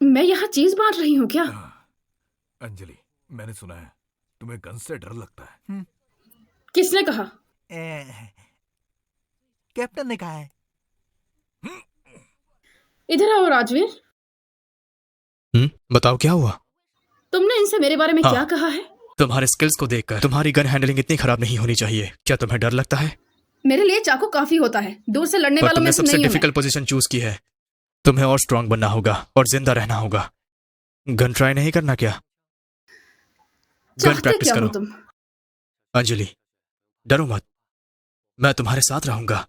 मैं यहाँ चीज बांट रही हूँ क्या? अंजलि, मैंने सुना है तुम्हें गन से डर लगता है। किसने कहा? कैप्टन ने कहा है। इधर आओ राजवीर। बताओ क्या हुआ? तुमने इनसे मेरे बारे में हाँ। क्या कहा है? तुम्हारे स्किल्स को देखकर तुम्हारी गन हैंडलिंग इतनी खराब नहीं होनी चाहिए। क्या तुम्हें डर लगता है? मेरे लिए चाकू काफी होता है। दूर से लड़ने पर वालों में तुमने से सबसे नहीं हूं मैं। डिफिकल्ट पोजीशन चूज की है। तुम्हें और स्ट्रांग बनना होगा और जिंदा रहना होगा। गन ट्राई नहीं करना क्या? गन चाहते प्रैक्टिस क्या हो करो। तुम? अंजलि, डरो मत, मैं तुम्हारे साथ रहूंगा।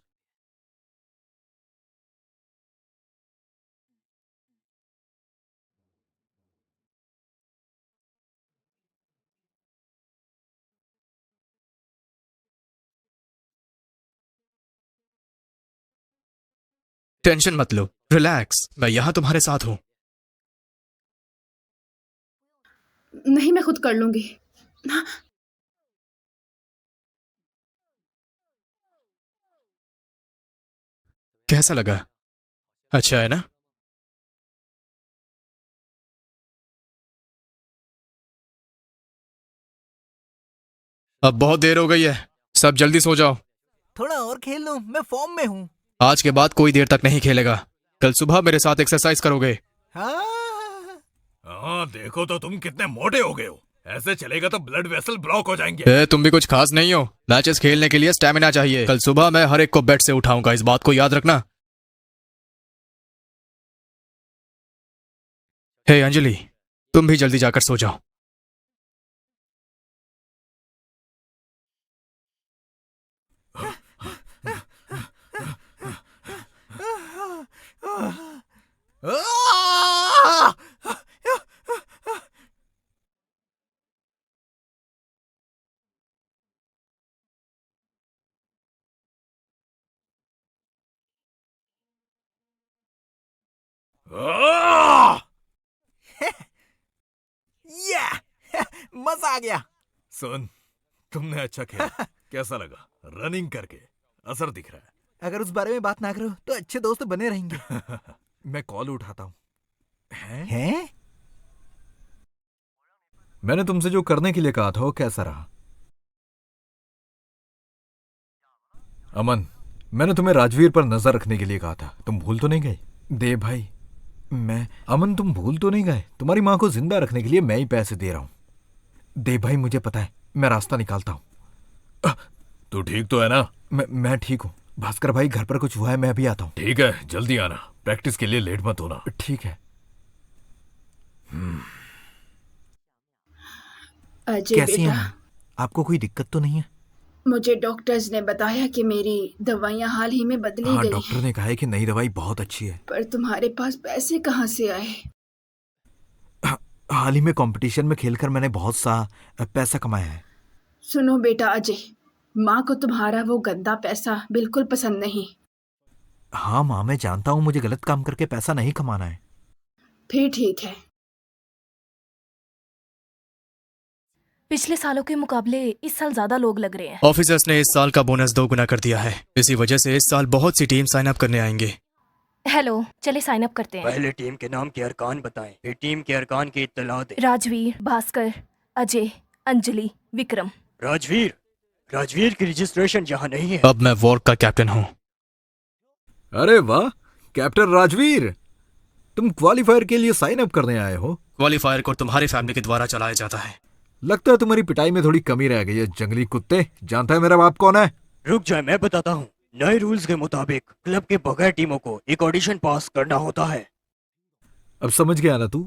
टेंशन मत लो, रिलैक्स, मैं यहां तुम्हारे साथ हूं। नहीं, मैं खुद कर लूंगी। कैसा लगा? अच्छा है ना? अब बहुत देर हो गई है, सब जल्दी सो जाओ। थोड़ा और खेल लूं, मैं फॉर्म में हूँ। आज के बाद कोई देर तक नहीं खेलेगा। कल सुबह मेरे साथ एक्सरसाइज करोगे। हाँ देखो तो तुम कितने मोटे हो गए हो। ऐसे चलेगा तो ब्लड वेसल ब्लॉक हो जाएंगे। तुम भी कुछ खास नहीं हो। मैचेस खेलने के लिए स्टेमिना चाहिए। कल सुबह मैं हर एक को बेड से उठाऊंगा, इस बात को याद रखना। हे अंजलि, तुम भी जल्दी जाकर सो जाओ। या मजा आ गया। सुन, तुमने अच्छा खेला। कैसा लगा रनिंग करके? असर दिख रहा है। अगर उस बारे में बात ना करो तो अच्छे दोस्त बने रहेंगे। मैं कॉल उठाता हूँ। हैं? मैंने तुमसे जो करने के लिए कहा था वो कैसा रहा? अमन, मैंने तुम्हें राजवीर पर नजर रखने के लिए कहा था, तुम भूल तो नहीं गए? देव भाई, अमन तुम भूल तो नहीं गए? तुम्हारी माँ को जिंदा रखने के लिए मैं ही पैसे दे रहा हूँ। देव भाई मुझे पता है, मैं रास्ता निकालता हूँ। तू ठीक तो है ना? मैं ठीक हूँ। भास्कर भाई घर पर कुछ हुआ है, मैं अभी आता हूँ। ठीक है, जल्दी आना। प्रैक्टिस के लिए लेट मत होना। ठीक है। अजय कैसी बेटा, हैं? आपको कोई दिक्कत तो नहीं है? मुझे डॉक्टर्स ने बताया कि मेरी दवाइयाँ हाल ही में बदली हाँ, गई डॉक्टर हैं। ने कहा है कि नई दवाई बहुत अच्छी है। पर तुम्हारे पास पैसे कहाँ से आए? हाल ही में कंपटीशन में खेलकर मैंने बहुत सा पैसा कमाया है। सुनो बेटा अजय, माँ को तुम्हारा वो गंदा पैसा बिल्कुल पसंद नहीं। हाँ माँ, मैं जानता हूँ मुझे गलत काम करके पैसा नहीं कमाना है। फिर ठीक है। पिछले सालों के मुकाबले इस साल ज्यादा लोग लग रहे हैं। ऑफिसर्स ने इस साल का बोनस 2 गुना कर दिया है। इसी वजह से इस साल बहुत सी टीम साइन अप करने आएंगे। हेलो, चले साइन अप करते हैं। पहले टीम के नाम के अरकान बताएं, फिर टीम के अरकान की इत्तला दें। राजवीर, भास्कर, अजय, अंजलि, विक्रम। राजवीर की रजिस्ट्रेशन यहाँ नहीं है। अब मैं वॉर्क का कैप्टन हूँ। अरे वाह, कैप्टन राजवीर, तुम क्वालिफायर के लिए साइन अप करने आए हो? क्वालिफायर को तुम्हारी फैमिली के द्वारा चलाया जाता है। लगता है तुम्हारी पिटाई में थोड़ी कमी रह गई है, जंगली कुत्ते। जानता है मेरा बाप कौन है? रुक जाए, मैं बताता हूँ। नए रूल्स के मुताबिक क्लब के बगैर टीमों को एक ऑडिशन पास करना होता है। अब समझ गया ना तू?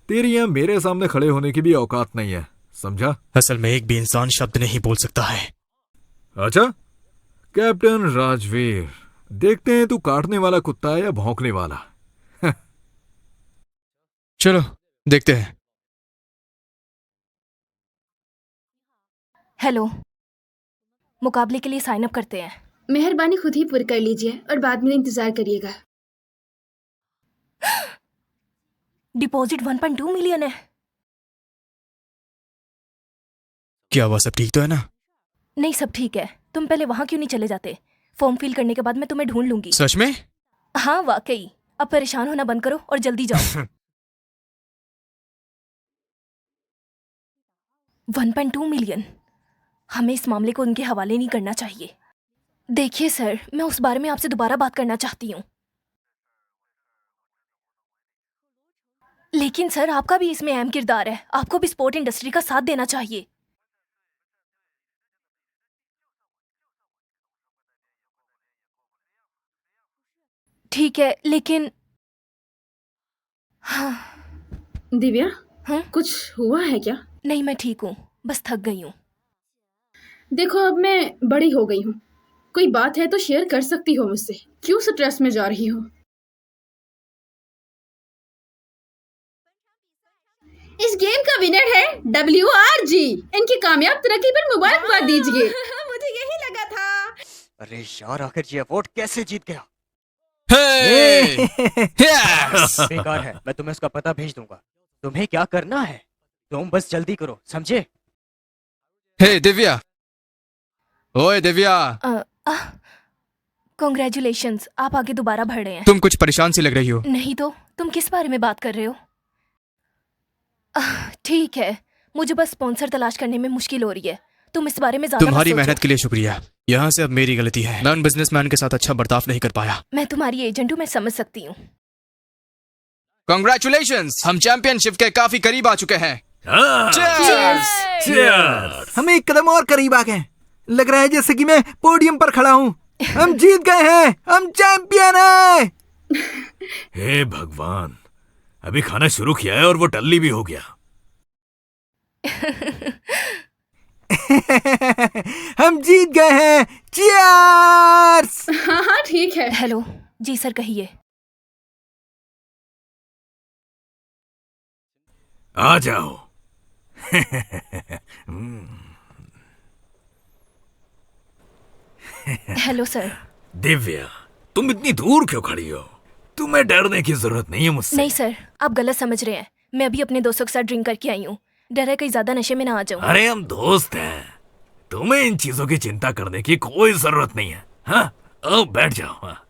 तेरी यहाँ मेरे सामने खड़े होने की भी औकात नहीं है, समझा? असल में एक भी इंसान शब्द नहीं बोल सकता है। अच्छा, कैप्टन राजवीर, देखते हैं तू काटने वाला कुत्ता है या भौंकने वाला। चलो देखते हैं। हेलो, मुकाबले के लिए साइन अप करते हैं। मेहरबानी खुद ही पूरी कर लीजिए और बाद में इंतजार करिएगा। डिपॉजिट 1.2 मिलियन है। क्या हुआ, सब ठीक तो है ना? नहीं, सब ठीक है। तुम पहले वहां क्यों नहीं चले जाते? फॉर्म फिल करने के बाद मैं तुम्हें ढूंढ लूंगी। सच में? हाँ वाकई। अब परेशान होना बंद करो और जल्दी जाओ। 1.2 मिलियन। हमें इस मामले को उनके हवाले नहीं करना चाहिए। देखिए सर, मैं उस बारे में आपसे दोबारा बात करना चाहती हूँ। लेकिन सर, आपका भी इसमें अहम किरदार है। आपको भी स्पोर्ट इंडस्ट्री का साथ देना चाहिए। ठीक है, लेकिन हाँ। दिव्या, हाँ? कुछ हुआ है क्या? नहीं, मैं ठीक हूँ, बस थक गई हूँ। देखो, अब मैं बड़ी हो गई हूँ। कोई बात है तो शेयर कर सकती हो मुझसे। क्यों स्ट्रेस में जा रही हो? इस गेम का विनर है WRG। इनकी कामयाब तरक्की पर मुबारकबाद दीजिए। मुझे यही लगा था। अरे यार, आखिर ये अवार्ड कैसे जीत गया? Hey! Yes! बेकार है, मैं तुम्हें उसका पता भेज दूंगा। तुम्हें क्या करना है, तुम बस जल्दी करो, समझे? हे दिव्या, ओए दिव्या। कॉन्ग्रेचुलेशंस, आप आगे दोबारा बढ़ रहे हैं। तुम कुछ परेशान सी लग रही हो। नहीं तो, तुम किस बारे में बात कर रहे हो? ठीक है, मुझे बस स्पॉन्सर तलाश करने में मुश्किल हो रही है। तुम इस बारे में ज्यादा तुम्हारी मत सोचो। मेहनत के लिए शुक्रिया। यहाँ से अब मेरी गलती है, मैं उन बिजनेसमैन के साथ अच्छा बर्ताव नहीं कर पाया। मैं तुम्हारी एजेंट हूँ, मैं समझ सकती हूँ। कॉन्ग्रेचुलेशंस, हम चैंपियनशिप के काफी करीब आ चुके हैं। हम एक कदम और करीब आ गए। लग रहा है जैसे कि मैं पोडियम पर खड़ा हूँ। हम जीत गए हैं, हम चैंपियन हैं। हे भगवान, अभी खाना शुरू किया है और वो टल्ली भी हो गया। हम जीत गए हैं। चीयर्स। हाँ हाँ ठीक है। हेलो जी सर, कहिए। आ जाओ। Hello sir. दिव्या, तुम इतनी दूर क्यों खड़ी हो? तुम्हें डरने की जरूरत नहीं है मुझसे। नहीं सर, आप गलत समझ रहे हैं। मैं अभी अपने दोस्तों के साथ ड्रिंक करके आई हूँ। डर है कहीं ज्यादा नशे में ना आ जाऊं। अरे हम दोस्त हैं, तुम्हें इन चीजों की चिंता करने की कोई जरूरत नहीं है। हाँ, अब बैठ जाओ। हाँ।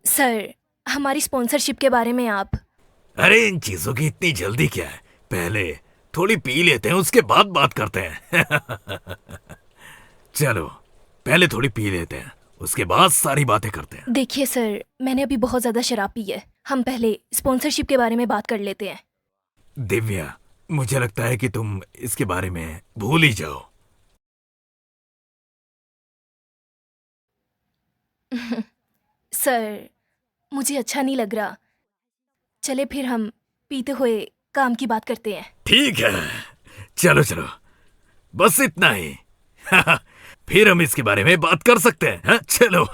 सर, हमारी स्पॉन्सरशिप के बारे में आप। अरे इन चीजों की इतनी जल्दी क्या है? पहले थोड़ी पी लेते हैं, उसके बाद बात करते हैं। चलो, पहले थोड़ी पी लेते हैं, उसके बाद सारी बातें करते हैं। देखिए सर, मैंने अभी बहुत ज्यादा शराब पी है। हम पहले स्पॉन्सरशिप के बारे में बात कर लेते हैं। दिव्या, मुझे लगता है कि तुम इसके बारे में भूल ही जाओ। सर, मुझे अच्छा नहीं लग रहा। चले फिर हम पीते हुए काम की बात करते हैं। ठीक है, चलो चलो, बस इतना ही। फिर हम इसके बारे में बात कर सकते हैं। हाँ? चलो।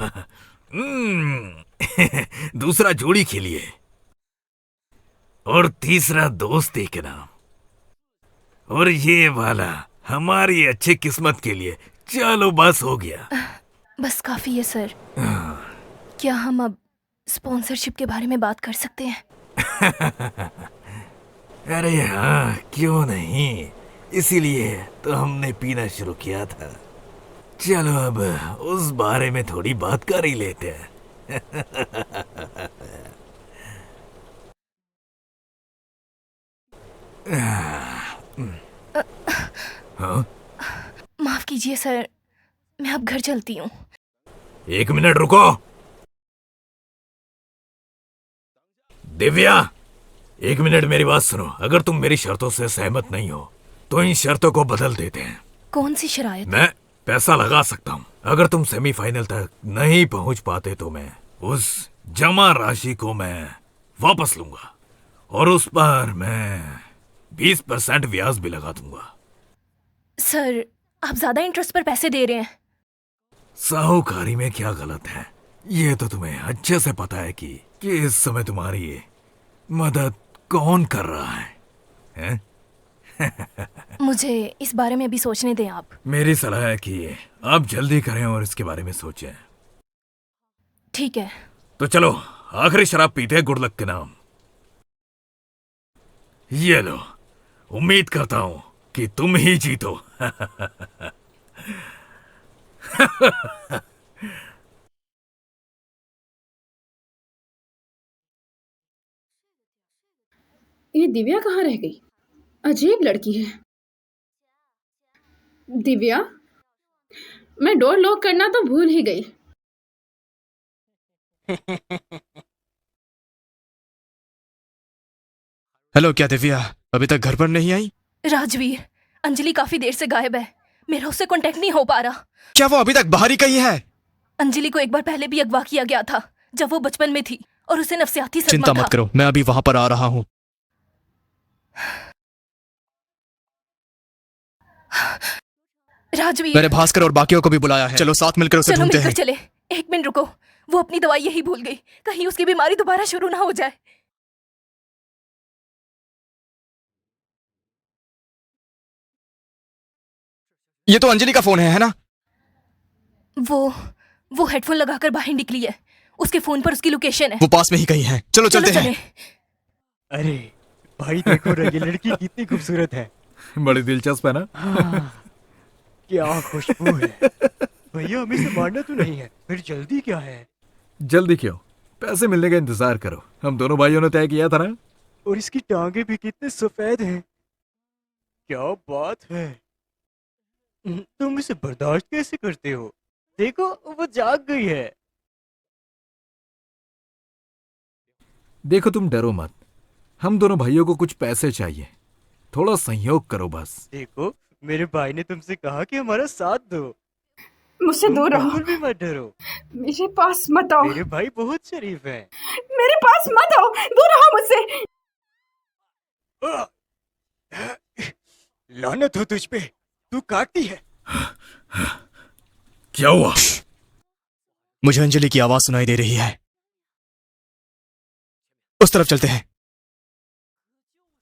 दूसरा जोड़ी खेलिए और तीसरा दोस्ती के नाम, और ये वाला हमारी अच्छी किस्मत के लिए। चलो बस हो गया। बस काफी है सर। क्या हम अब स्पॉन्सरशिप के बारे में बात कर सकते हैं? अरे हाँ, क्यों नहीं, इसीलिए तो हमने पीना शुरू किया था। चलो अब उस बारे में थोड़ी बात कर ही लेते हैं। हाँ? माफ कीजिए सर, मैं अब घर चलती हूँ। 1 मिनट रुको। दिव्या, 1 मिनट मेरी बात सुनो। अगर तुम मेरी शर्तों से सहमत नहीं हो तो इन शर्तों को बदल देते हैं। कौन सी शरायत? मैं पैसा लगा सकता हूँ। अगर तुम सेमीफाइनल तक नहीं पहुंच पाते तो मैं उस जमा राशि को मैं वापस लूंगा, और उस पर मैं 20% ब्याज भी लगा दूंगा। सर, आप ज्यादा इंटरेस्ट पर पैसे दे रहे हैं। साहूकारी में क्या गलत है? ये तो तुम्हें अच्छे से पता है कि इस समय तुम्हारी मदद कौन कर रहा है, हैं? मुझे इस बारे में अभी सोचने दें आप। मेरी सलाह है कि आप जल्दी करें और इसके बारे में सोचें। ठीक है। तो चलो, आखिरी शराब पीते हैं गुड लक के नाम। ये लो, उम्मीद करता हूं कि तुम ही जीतो। ये दिव्या कहाँ रह गई? अजीब लड़की है। दिव्या, मैं डोर लॉक करना तो भूल ही गई। हेलो, क्या दिव्या अभी तक घर पर नहीं आई? राजवीर, अंजलि काफी देर से गायब है। मेरा उससे कांटेक्ट नहीं हो पा रहा। क्या वो अभी तक बाहर ही कहीं है? अंजलि को एक बार पहले भी अगवा किया गया था, जब वो बचपन में थी, और उसे नफसियाती सदमा चिंता था। मत करो, मैं अभी वहां पर आ रहा हूँ। राजवीर, मैंने भास्कर और बाकियों को भी बुलाया है। चलो साथ मिलकर उसे चलो ढूंढते मिलकर हैं। चले। 1 मिनट रुको, वो अपनी दवाई यही भूल गई। कहीं उसकी बीमारी दोबारा शुरू ना हो जाए। ये तो अंजलि का फोन है ना? वो हेडफोन लगाकर बाहर निकली है। उसके फोन पर उसकी लोकेशन है। वो पास में ही कहीं है। चलो चलते हैं। अरे भाई, देखो रे, ये लड़की कितनी खूबसूरत है। बड़ी दिलचस्प है ना? क्या खुशबू है। भैया हमें से मारना तो नहीं है, फिर जल्दी क्या है? जल्दी क्यों? पैसे मिलने का इंतजार करो, हम दोनों भाइयों ने तय किया था ना। और इसकी टांगे भी कितने सफेद हैं। क्या बात है। तुम इसे बर्दाश्त कैसे करते हो? देखो वो जाग गई है। देखो तुम डरो मत, हम दोनों भाइयों को कुछ पैसे चाहिए, थोड़ा सहयोग करो बस। देखो मेरे भाई ने तुमसे कहा कि हमारा साथ दो। मुझसे दूर रहो, बिल्कुल भी मत डरो। मेरे पास मत आओ, मेरे भाई बहुत शरीफ हैं। मेरे पास मत आओ, दूर रहो मुझसे। लानत हो तुझ पे, तू काटती है। क्या हुआ? मुझे अंजलि की आवाज सुनाई दे रही है, उस तरफ चलते हैं।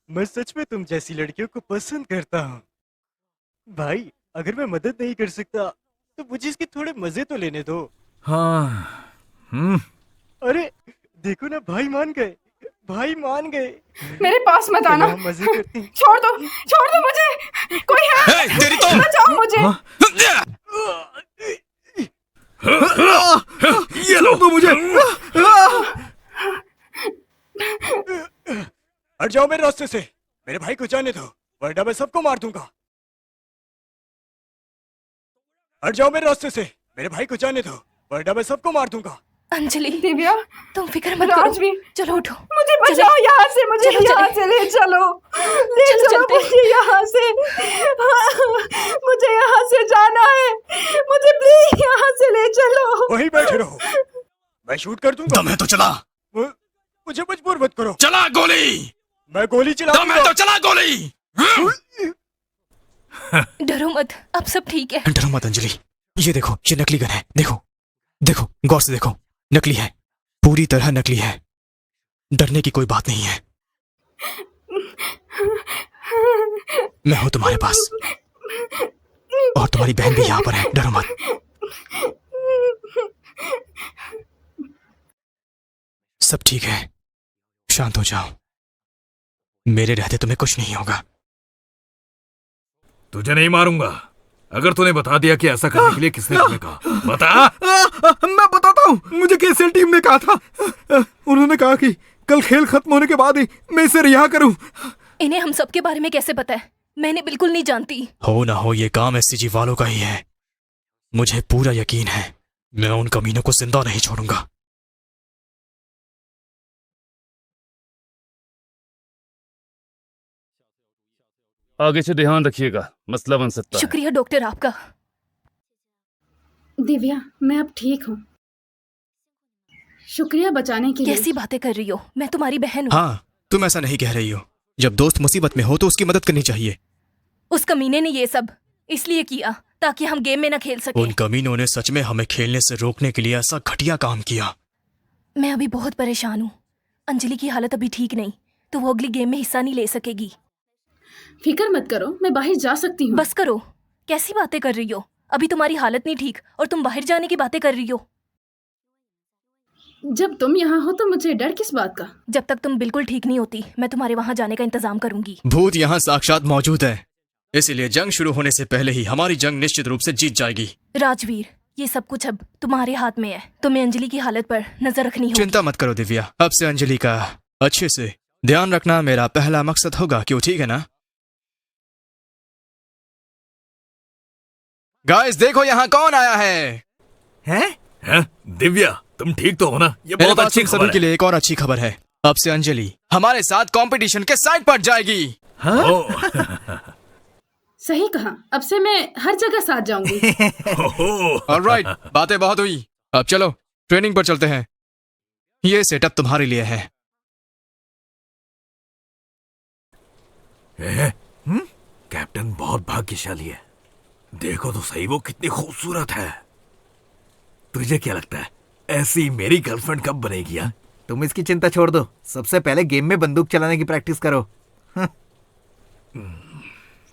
मैं सच में तुम जैसी लड़कियों को पसंद करता हूँ। भाई अगर मैं मदद नहीं कर सकता तो मुझे इसके थोड़े मजे तो लेने दो। हाँ। अरे देखो ना, भाई मान गए, भाई मान गए। मेरे पास मत आना, चलो, हम मजे करते हैं। छोड़ दो मुझे, कोई है? तेरी तो बचाओ मुझे। ये लो तो मुझे। हट जाओ मेरे रास्ते से, मेरे भाई को जाने दो वरना मैं सबको मार दूंगा। हट जाओ मेरे रास्ते से, मेरे भाई को जाने दो वरना मैं सबको मार दूंगा। अंजलि, दिव्या, तुम फिक्र मत करो। राजवीर, चलो उठो, मुझे बचाओ यहाँ से, मुझे चलो, यहाँ चले। से ले चलो, चलते। मुझे यहाँ से, मुझे यहाँ से जाना है, मुझे प्लीज यहाँ से ले चलो। वहीं बैठे रहो, मैं शूट कर दूंगा। दम है तो चला। मुझे मजबूर मत करो। चला गोली। मैं गोली चला दम है तो चला गोली। डरो मत, अब सब ठीक है। डरो मत अंजलि, ये देखो, ये नकली गन है। देखो देखो, गौर से देखो, नकली है, पूरी तरह नकली है। डरने की कोई बात नहीं है, मैं हूं तुम्हारे पास, और तुम्हारी बहन भी यहाँ पर है। डरो मत। सब ठीक है, शांत हो जाओ, मेरे रहते तुम्हें कुछ नहीं होगा। तुझे नहीं मारूंगा अगर तूने बता दिया कि ऐसा करने के लिए किसने तुम्हें कहा। बता। मैं बताता हूँ, मुझे केसीएल टीम ने कहा था। उन्होंने कहा कि कल खेल खत्म होने के बाद ही मैं इसे रिहा करूं। इन्हें हम सबके बारे में कैसे पता है? मैंने बिल्कुल नहीं जानती। हो ना हो, ये काम एससीजी वालों का ही है। मुझे पूरा यकीन है, मैं उन कमीनों को जिंदा नहीं छोड़ूंगा। आगे से ध्यान रखिएगा, मसला बन सकता है। शुक्रिया डॉक्टर आपका। दिव्या, मैं अब ठीक हूँ, शुक्रिया बचाने के लिए। कैसी बातें कर रही हो? मैं तुम्हारी बहन हूँ। हाँ, तुम ऐसा नहीं कह रही हो। जब दोस्त मुसीबत में हो तो उसकी मदद करनी चाहिए। उस कमीने ने ये सब इसलिए किया ताकि हम गेम में न खेल सके। उन कमीनों ने सच में हमें खेलने से रोकने के लिए ऐसा घटिया काम किया। मैं अभी बहुत परेशान हूँ। अंजलि की हालत अभी ठीक नहीं, तो वो अगली गेम में हिस्सा नहीं ले सकेगी। फिक्र मत करो, मैं बाहर जा सकती हूँ। बस करो, कैसी बातें कर रही हो? अभी तुम्हारी हालत नहीं ठीक और तुम बाहर जाने की बातें कर रही हो। जब तुम यहाँ हो तो मुझे डर किस बात का? जब तक तुम बिल्कुल ठीक नहीं होती, मैं तुम्हारे वहाँ जाने का इंतजाम करूंगी। भूत यहाँ साक्षात मौजूद है, इसीलिए जंग शुरू होने से पहले ही हमारी जंग निश्चित रूप से जीत जाएगी। राजवीर, ये सब कुछ अब तुम्हारे हाथ में है। तुम्हें अंजलि की हालत पर नजर रखनी होगी। चिंता मत करो दिव्या, अब से अंजलि का अच्छे से ध्यान रखना मेरा पहला मकसद होगा। क्यों, ठीक है ना? गाइस देखो यहाँ कौन आया है। हैं? दिव्या, तुम ठीक तो हो ना? ये मेरे बहुत पास अच्छी तुम खबर सभी है। के लिए एक और अच्छी खबर है। अब से अंजलि हमारे साथ कंपटीशन के साइड पर जाएगी। सही कहा, अब से मैं हर जगह साथ जाऊंगी। ऑलराइट, बातें बहुत हुई, अब चलो ट्रेनिंग पर चलते हैं। ये सेटअप तुम्हारे लिए है। कैप्टन बहुत भाग्यशाली है। देखो तो सही, वो कितनी खूबसूरत है। तुझे क्या लगता है ऐसी मेरी गर्लफ्रेंड कब बनेगी? हाँ, तुम इसकी चिंता छोड़ दो, सबसे पहले गेम में बंदूक चलाने की प्रैक्टिस करो।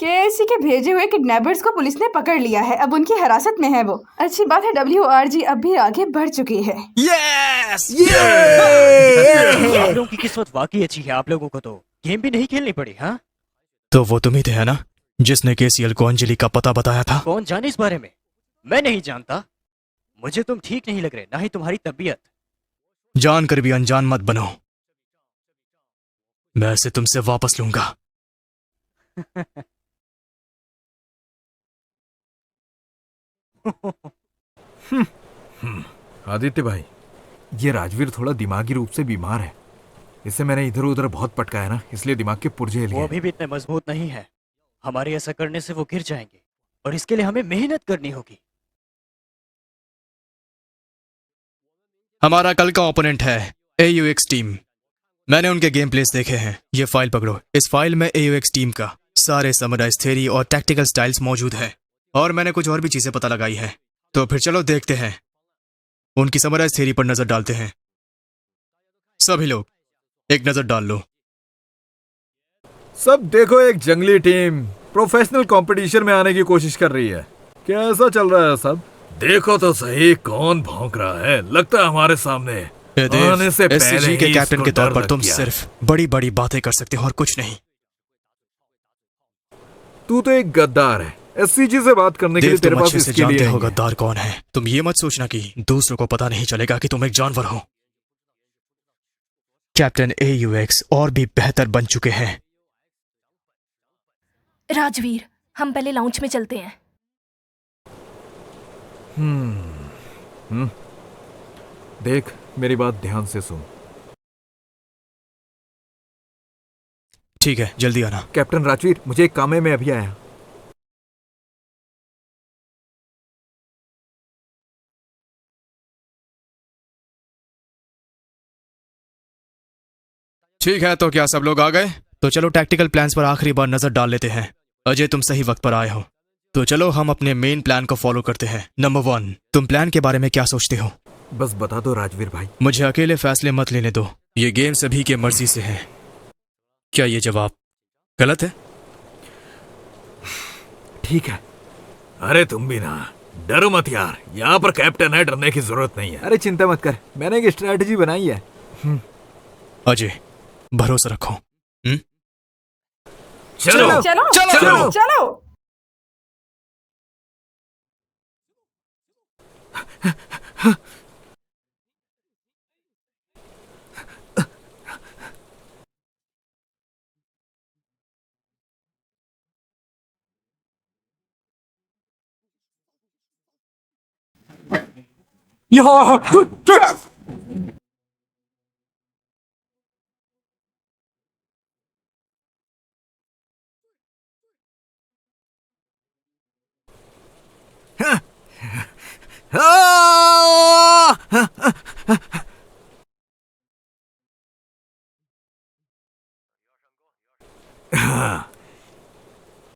केएससी के भेजे हुए किडनैपर्स को पुलिस ने पकड़ लिया है, अब उनकी हिरासत में है वो। अच्छी बात है, WRG अब भी आगे बढ़ चुकी है। यस! आप लोगों की किस्मत वाकई अच्छी है। आप लोगों को तो गेम भी नहीं खेलनी पड़ी। हाँ, तो वो तुम ही थे, है ना? जिसने केसीएल को अंजलि का पता बताया था। कौन जाने इस बारे में? मैं नहीं जानता। मुझे तुम ठीक नहीं लग रहे, ना ही तुम्हारी तबीयत। जानकर भी अनजान मत बनो, मैं इसे तुमसे वापस लूंगा। आदित्य भाई, ये राजवीर थोड़ा दिमागी रूप से बीमार है। इसे मैंने इधर उधर बहुत पटकाया ना, इसलिए दिमाग के पुर्जे हिल वो गए। अभी भी इतने मजबूत नहीं है। हमारे ऐसा करने से वो गिर जाएंगे और इसके लिए हमें मेहनत करनी होगी। हमारा कल का ओपोनेंट है AUX टीम। मैंने उनके गेम प्लेस देखे हैं। ये फाइल पकड़ो। इस फाइल में AUX टीम का सारे समराइज थ्योरी और टैक्टिकल स्टाइल्स मौजूद है, और मैंने कुछ और भी चीजें पता लगाई है। तो फिर चलो देखते हैं, उनकी समराइज थ्योरी पर नजर डालते हैं। सभी लोग एक नजर डाल लो। सब देखो, एक जंगली टीम प्रोफेशनल कंपटीशन में आने की कोशिश कर रही है। कैसा चल रहा है सब? देखो तो सही, कौन भौंक रहा है? लगता है हमारे सामने आने से पहले SCG के ही कैप्टन इसको के तौर डर पर लग तुम गया। सिर्फ बड़ी बड़ी बातें कर सकते हो और कुछ नहीं। तू तो एक गद्दार है। SCG से बात करने के लिए देव, तेरे तुम पास अच्छे से इसके लिए जानते हो नहीं है। गद्दार कौन है। तुम ये मत सोचना कि दूसरों को पता नहीं चलेगा कि तुम एक जानवर हो। कैप्टन AUX और भी बेहतर बन चुके हैं। राजवीर, हम पहले लाउंज में चलते हैं। देख, मेरी बात ध्यान से सुन। ठीक है, जल्दी आना। कैप्टन राजवीर, मुझे एक काम है, मैं अभी आया। ठीक है, तो क्या सब लोग आ गए? तो चलो टैक्टिकल प्लान्स पर आखिरी बार नजर डाल लेते हैं। अजय, तुम सही वक्त पर आए हो, तो चलो हम अपने मेन प्लान को फॉलो करते हैं। नंबर 1, तुम प्लान के बारे में क्या सोचते हो? बस बता दो राजवीर भाई। मुझे अकेले फैसले मत लेने दो। ये गेम सभी के मर्जी से है। क्या ये जवाब गलत है? ठीक है। अरे तुम भी ना डरो मत यार, यहाँ पर कैप्टन है, डरने की जरूरत नहीं है। अरे चिंता मत कर, मैंने एक स्ट्रेटजी बनाई है। अजय, भरोसा रखो। चलो चलो चलो, चलो चलो।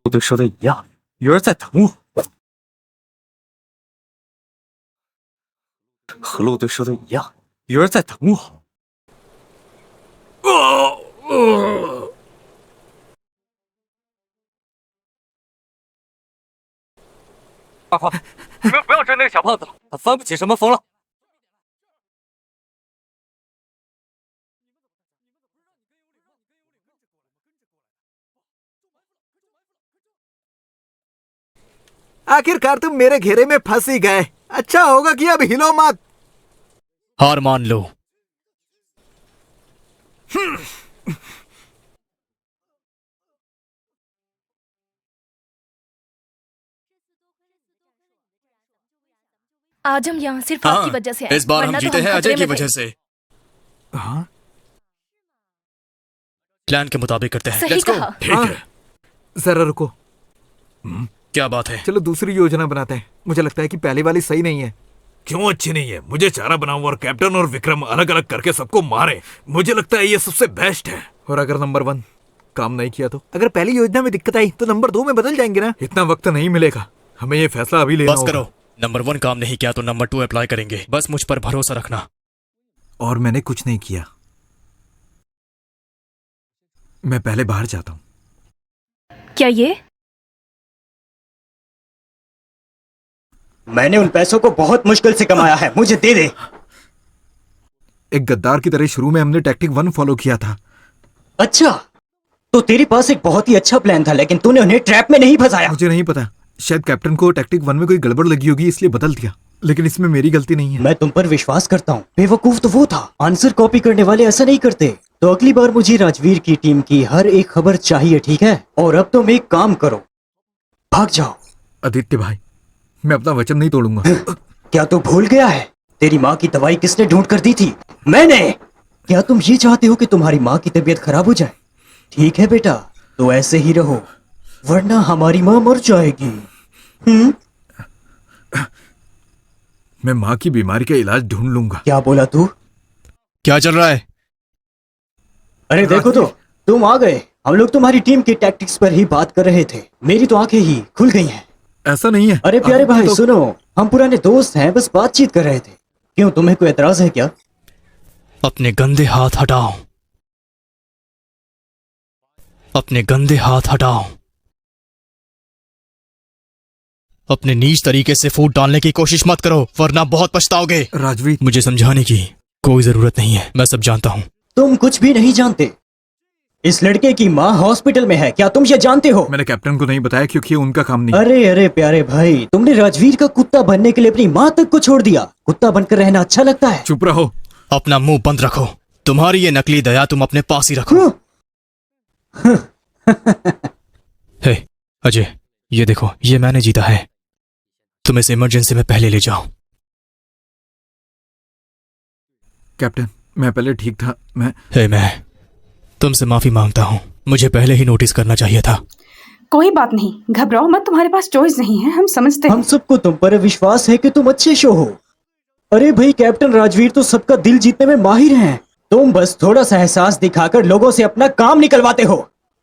对说的一样，鱼儿在等我。和陆队说的一样，鱼儿在等我。二胖，你们不要追那个小胖子了，他翻不起什么风浪。 आखिरकार तुम मेरे घेरे में फंस ही गए। अच्छा होगा कि अब हिलो मत। हार मान लो। आज हम यहाँ सिर्फ आपकी वजह से आए, इस बार हम वरना तो जीते हैं खतरे अजय की में थे। वजह से। हाँ? प्लान के मुताबिक करते हैं। सही Let's go। कहा। ठीक है, जरा रुको। क्या बात है? चलो दूसरी योजना बनाते हैं। मुझे लगता है कि पहले वाली सही नहीं है। क्यों अच्छी नहीं है? मुझे चारा बनाऊं और कैप्टन और विक्रम अलग अलग करके सबको मारे। मुझे लगता है ये सबसे बेस्ट है। और अगर नंबर 1 काम नहीं किया तो? अगर पहली योजना में दिक्कत आई तो नंबर 2 में बदल जाएंगे ना। इतना वक्त नहीं मिलेगा, हमें ये फैसला अभी लेना बस होगा। करो। नंबर 1 काम नहीं किया तो नंबर 2 अप्लाई करेंगे। बस मुझ पर भरोसा रखना। और मैंने कुछ नहीं किया। मैं पहले बाहर जाता हूँ। क्या ये? मैंने उन पैसों को बहुत मुश्किल से कमाया है, मुझे दे दे। एक गद्दार की तरह शुरू में हमने टैक्टिक 1 फॉलो किया था। अच्छा, तो तेरे पास एक बहुत ही अच्छा प्लान था, लेकिन तूने उन्हें ट्रैप में नहीं फंसाया। मुझे नहीं पता, शायद कैप्टन को टैक्टिक 1 में कोई गड़बड़ लगी होगी इसलिए बदल दिया, लेकिन इसमें मेरी गलती नहीं है। मैं तुम पर विश्वास करता हूँ। बेवकूफ तो वो था, आंसर कॉपी करने वाले ऐसा नहीं करते। तो अगली बार मुझे राजवीर की टीम की हर एक खबर चाहिए, ठीक है? और अब तुम एक काम करो, भाग जाओ। आदित्य भाई, मैं अपना वचन नहीं तोड़ूंगा। क्या तू भूल गया है तेरी माँ की दवाई किसने ढूंढ कर दी थी? मैंने। क्या तुम ये चाहते हो कि तुम्हारी माँ की तबीयत खराब हो जाए? ठीक है बेटा, तो ऐसे ही रहो, वरना हमारी माँ मर जाएगी। मैं माँ की बीमारी का इलाज ढूंढ लूंगा। क्या बोला तू? क्या चल रहा है? अरे देखो तो, तुम आ गए। हम लोग तुम्हारी टीम के टैक्टिक्स पर ही बात कर रहे थे। मेरी तो आंखें ही खुल गई हैं। ऐसा नहीं है। अरे प्यारे भाई सुनो, हम पुराने दोस्त हैं, बस बातचीत कर रहे थे। क्यों, तुम्हें कोई एतराज है क्या? अपने गंदे हाथ हटाओ, अपने गंदे हाथ हटाओ। अपने नीच तरीके से फूट डालने की कोशिश मत करो, वरना बहुत पछताओगे। राजवीर, मुझे समझाने की कोई जरूरत नहीं है, मैं सब जानता हूं। तुम कुछ भी नहीं जानते। इस लड़के की माँ हॉस्पिटल में है, क्या तुम ये जानते हो? मैंने कैप्टन को नहीं बताया क्योंकि ये उनका काम नहीं। अरे अरे प्यारे भाई, तुमने राजवीर का कुत्ता बनने के लिए अपनी माँ तक को छोड़ दिया। कुत्ता बनकर रहना अच्छा लगता है? चुप रहो। अपना मुंह बंद रखो। तुम्हारी ये नकली दया तुम अपने पास ही रखो। हे अजय, ये देखो, ये मैंने जीता है। तुम इसे इमरजेंसी में पहले ले जाओ। कैप्टन, मैं पहले ठीक था। मैं तुमसे माफी मांगता हूं, मुझे पहले ही नोटिस करना चाहिए था। कोई बात नहीं, घबराओ मत, तुम्हारे पास चॉइस नहीं है, हम समझते हैं। हम सबको तुम पर विश्वास है कि तुम अच्छे शो हो। अरे भाई, कैप्टन राजवीर तो सबका दिल जीतने में माहिर हैं। तुम बस थोड़ा सा एहसास दिखाकर लोगों से अपना काम निकलवाते हो।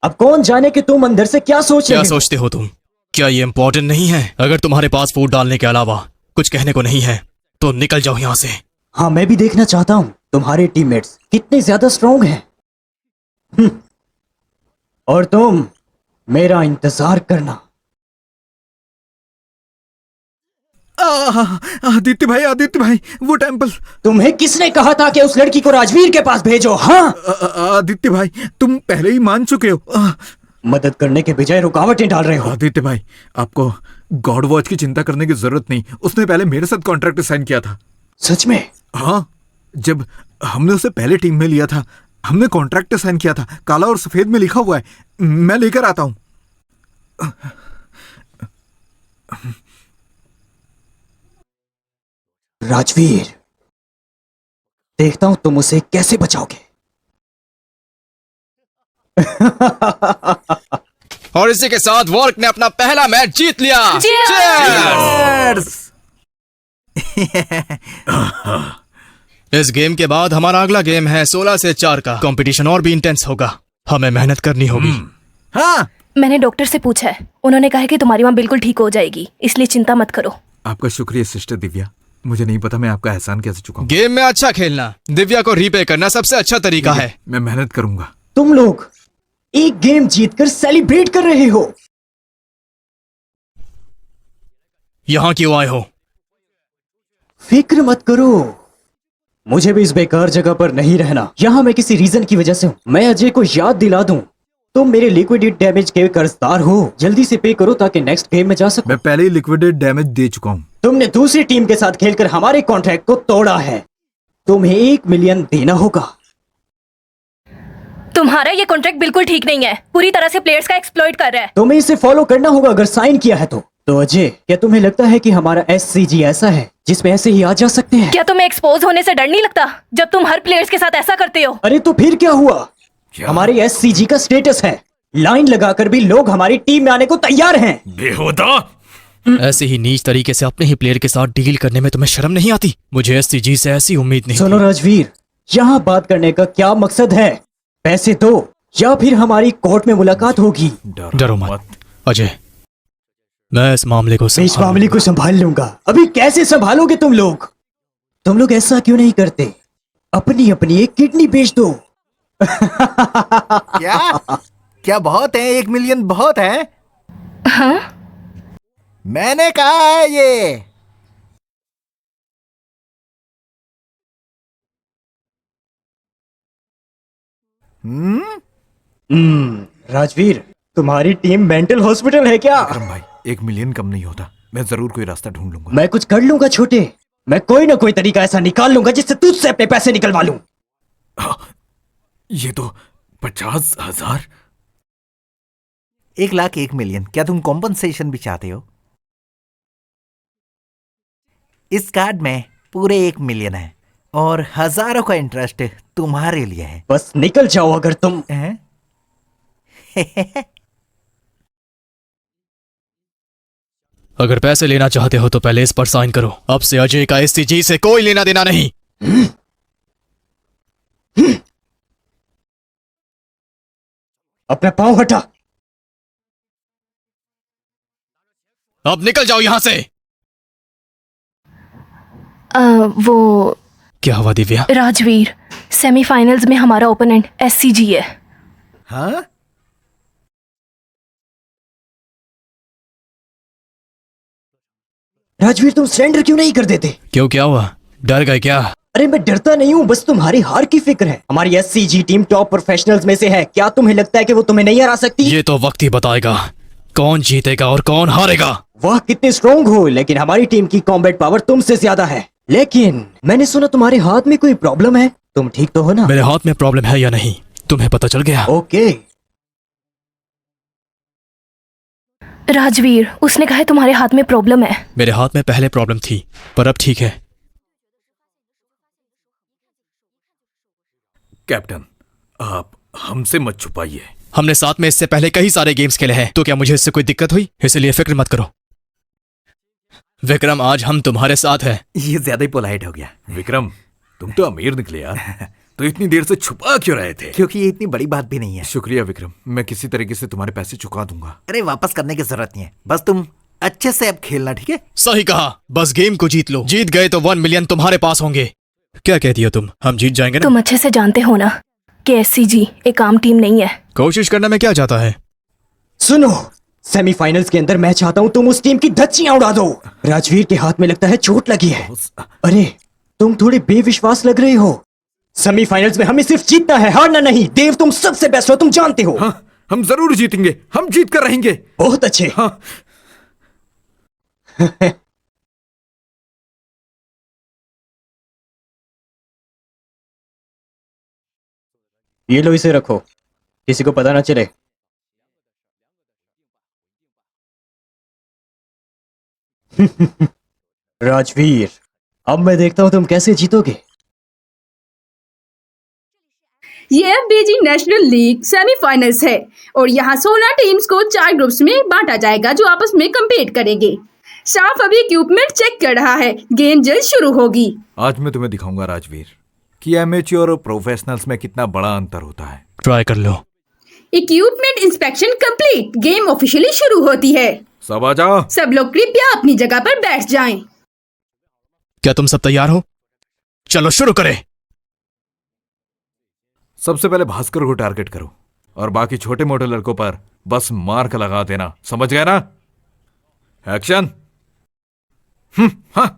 अब कौन जाने कि तुम अंदर से क्या सोच रहे हो? क्या सोचते हो तुम? क्या ये इम्पोर्टेंट नहीं है? अगर तुम्हारे पास फूट डालने के अलावा कुछ कहने को नहीं है तो निकल जाओ यहाँ से। हाँ, मैं भी देखना चाहता हूँ तुम्हारे टीममेट्स कितने ज्यादा स्ट्रांग हैं। और तुम मेरा इंतजार करना। आदित्य भाई, वो टेम्पल। तुम्हें किसने कहा था कि उस लड़की को राजवीर के पास भेजो? हाँ आदित्य भाई, तुम पहले ही मान चुके हो। मदद करने के बजाय रुकावटें डाल रहे हो। आदित्य भाई, आपको गॉड वॉच की चिंता करने की जरूरत नहीं। उसने पहले मेरे साथ कॉन्ट्रैक्ट साइन किया था। सच में? हाँ, जब हमने उसे पहले टीम में लिया था, हमने कॉन्ट्रैक्ट साइन किया था। काला और सफेद में लिखा हुआ है, मैं लेकर आता हूं। राजवीर, देखता हूं तुम उसे कैसे बचाओगे। और इसी के साथ वॉर्क ने अपना पहला मैच जीत लिया। इस गेम के बाद हमारा अगला गेम है 16 से 4 का। कंपटीशन और भी इंटेंस होगा, हमें मेहनत करनी होगी। हाँ, मैंने डॉक्टर से पूछा है, उन्होंने कहा है कि तुम्हारी माँ बिल्कुल ठीक हो जाएगी, इसलिए चिंता मत करो। आपका शुक्रिया सिस्टर दिव्या, मुझे नहीं पता मैं आपका एहसान कैसे चुकाऊं। गेम में अच्छा खेलना, दिव्या को रीपे करना सबसे अच्छा तरीका है। मैं मेहनत करूंगा। तुम लोग एक गेम जीतकर सेलिब्रेट कर रहे हो। यहां क्यों आए हो? फिक्र मत करो, मुझे भी इस बेकार जगह पर नहीं रहना। यहाँ मैं किसी रीजन की वजह से हूँ। मैं अजय को याद दिला दूं, तुम मेरे लिक्विडेट डैमेज के कर्जदार हो। जल्दी से पे करो ताकि नेक्स्ट गेम में जा सको। मैं पहले ही लिक्विडेट डैमेज दे चुका हूँ। तुमने दूसरी टीम के साथ खेलकर हमारे कॉन्ट्रैक्ट को तोड़ा है। तुम्हें 1 मिलियन देना होगा। तुम्हारा ये कॉन्ट्रैक्ट बिल्कुल ठीक नहीं है, पूरी तरह से प्लेयर्स का एक्सप्लॉइट कर रहा है। तुम्हें इसे फॉलो करना होगा अगर साइन किया है तो अजय, क्या तुम्हें लगता है कि हमारा SCG ऐसा है जिसमें ऐसे ही आ जा सकते हैं? क्या तुम्हें एक्सपोज होने से डर नहीं लगता जब तुम हर प्लेयर्स के साथ ऐसा करते हो? अरे तो फिर क्या हुआ? हमारे SCG का स्टेटस है, लाइन लगाकर भी लोग हमारी टीम में आने को तैयार हैं। बेहुदा! ऐसे ही नीच तरीके से अपने ही प्लेयर के साथ डील करने में तुम्हें शर्म नहीं आती? मुझे SCG से ऐसी उम्मीद नहीं। सुनो राजवीर, यहाँ बात करने का क्या मकसद है? पैसे दो या फिर हमारी कोर्ट में मुलाकात होगी। डरो मत अजय, मैं इस मामले को संभाल लूंगा। अभी कैसे संभालोगे तुम लोग? तुम लोग ऐसा क्यों नहीं करते? अपनी अपनी एक किडनी बेच दो। क्या बहुत है? 1 मिलियन बहुत है? हाँ? मैंने कहा है ये। राजवीर, तुम्हारी टीम मेंटल हॉस्पिटल है क्या? विक्रम भाई, 1 मिलियन कम नहीं होता। मैं जरूर कोई रास्ता ढूंढ लूंगा। मैं कुछ कर लूंगा छोटे। मैं कोई ना कोई तरीका ऐसा निकाल लूंगा जिससे तुझसे अपने पैसे निकलवा लूं। ये तो 50,000। 1 लाख 1 मिलियन। क्या तुम कॉम्पनसेशन भी चाहते हो? इस कार्ड में पूरे 1 मिलियन है और हजारों का इंटरेस्ट तुम्हारे लिए है। बस निकल जाओ अगर तुम। अगर पैसे लेना चाहते हो तो पहले इस पर साइन करो। अब से अजय का SCG से कोई लेना देना नहीं। अपना पांव हटा। अब निकल जाओ यहां से। वो क्या हुआ दिव्या? राजवीर, सेमीफाइनल्स में हमारा ओपोनेंट SCG है। हाँ? राजवीर, तुम सरेंडर क्यों नहीं कर देते? क्यों, क्या हुआ? डर गए क्या? अरे मैं डरता नहीं हूँ, बस तुम्हारी हार की फिक्र है। हमारी SCG टीम टॉप प्रोफेशनल्स में से है। क्या तुम्हें लगता है कि वो तुम्हें नहीं हरा सकती? ये तो वक्त ही बताएगा कौन जीतेगा और कौन हारेगा। वह कितने स्ट्रॉन्ग हो, लेकिन हमारी टीम की कॉम्बैट पावर तुमसे ज्यादा है। लेकिन मैंने सुना तुम्हारे हाथ में कोई प्रॉब्लम है। तुम ठीक तो हो ना? मेरे हाथ में प्रॉब्लम है या नहीं तुम्हें पता चल गया? ओके। राजवीर, उसने कहा है तुम्हारे हाथ में प्रॉब्लम है। मेरे हाथ में पहले प्रॉब्लम थी पर अब ठीक है। कैप्टन, आप हमसे मत छुपाइए। हमने साथ में इससे पहले कई सारे गेम्स खेले हैं, तो क्या मुझे इससे कोई दिक्कत हुई? इसलिए फिक्र मत करो। विक्रम, आज हम तुम्हारे साथ हैं। ये ज्यादा ही पोलाइट हो गया। विक्रम, तुम तो अमीर निकले यार। तो इतनी देर से छुपा क्यों रहे थे? क्योंकि ये इतनी बड़ी बात भी नहीं है। शुक्रिया विक्रम, मैं किसी तरीके से तुम्हारे पैसे चुका दूंगा। अरे वापस करने की जरूरत नहीं है, बस तुम अच्छे से अब खेलना, ठीक है? सही कहा, बस गेम को जीत लो। जीत गए तो 1 मिलियन तुम्हारे पास होंगे। क्या कहती हो तुम? हम जीत जाएंगे ना? तुम अच्छे से जानते हो ना कि SCG एक आम टीम नहीं है। कोशिश करने में क्या जाता है? सुनो, सेमीफाइनल्स के अंदर मैं चाहता हूं तुम उस टीम की धज्जियां उड़ा दो। राजवीर के हाथ में लगता है चोट लगी है। अरे तुम थोड़े बेविश्वास लग रहे हो। सेमीफाइनल्स में हमें सिर्फ जीतना है, हारना नहीं। देव, तुम सबसे बेस्ट हो, तुम जानते हो। हाँ, हम जरूर जीतेंगे। हम जीत कर रहेंगे। बहुत अच्छे। हाँ। ये लो, इसे रखो, किसी को पता ना चले। राजवीर, अब मैं देखता हूं तुम कैसे जीतोगे। ये FBG नेशनल लीग सेमीफाइनल्स है और यहाँ 16 टीम्स को 4 ग्रुप्स में बांटा जाएगा जो आपस में कम्पीट करेंगे। स्टाफ अभी इक्विपमेंट चेक कर रहा है। गेम जल्द शुरू होगी। आज मैं तुम्हें दिखाऊंगा राजवीर कि एमेच्योर और प्रोफेशनल्स में कितना बड़ा अंतर होता है। ट्राई कर लो। Equipment inspection complete. Game officially शुरू होती है। सब आ जाओ। सब लोग कृपया अपनी जगह पर बैठ जाएं। क्या तुम सब तैयार हो? चलो शुरू करें। सबसे पहले भास्कर को टारगेट करो और बाकी छोटे मोटे लड़कों पर बस मार्क लगा देना, समझ गए ना? एक्शन। हाँ।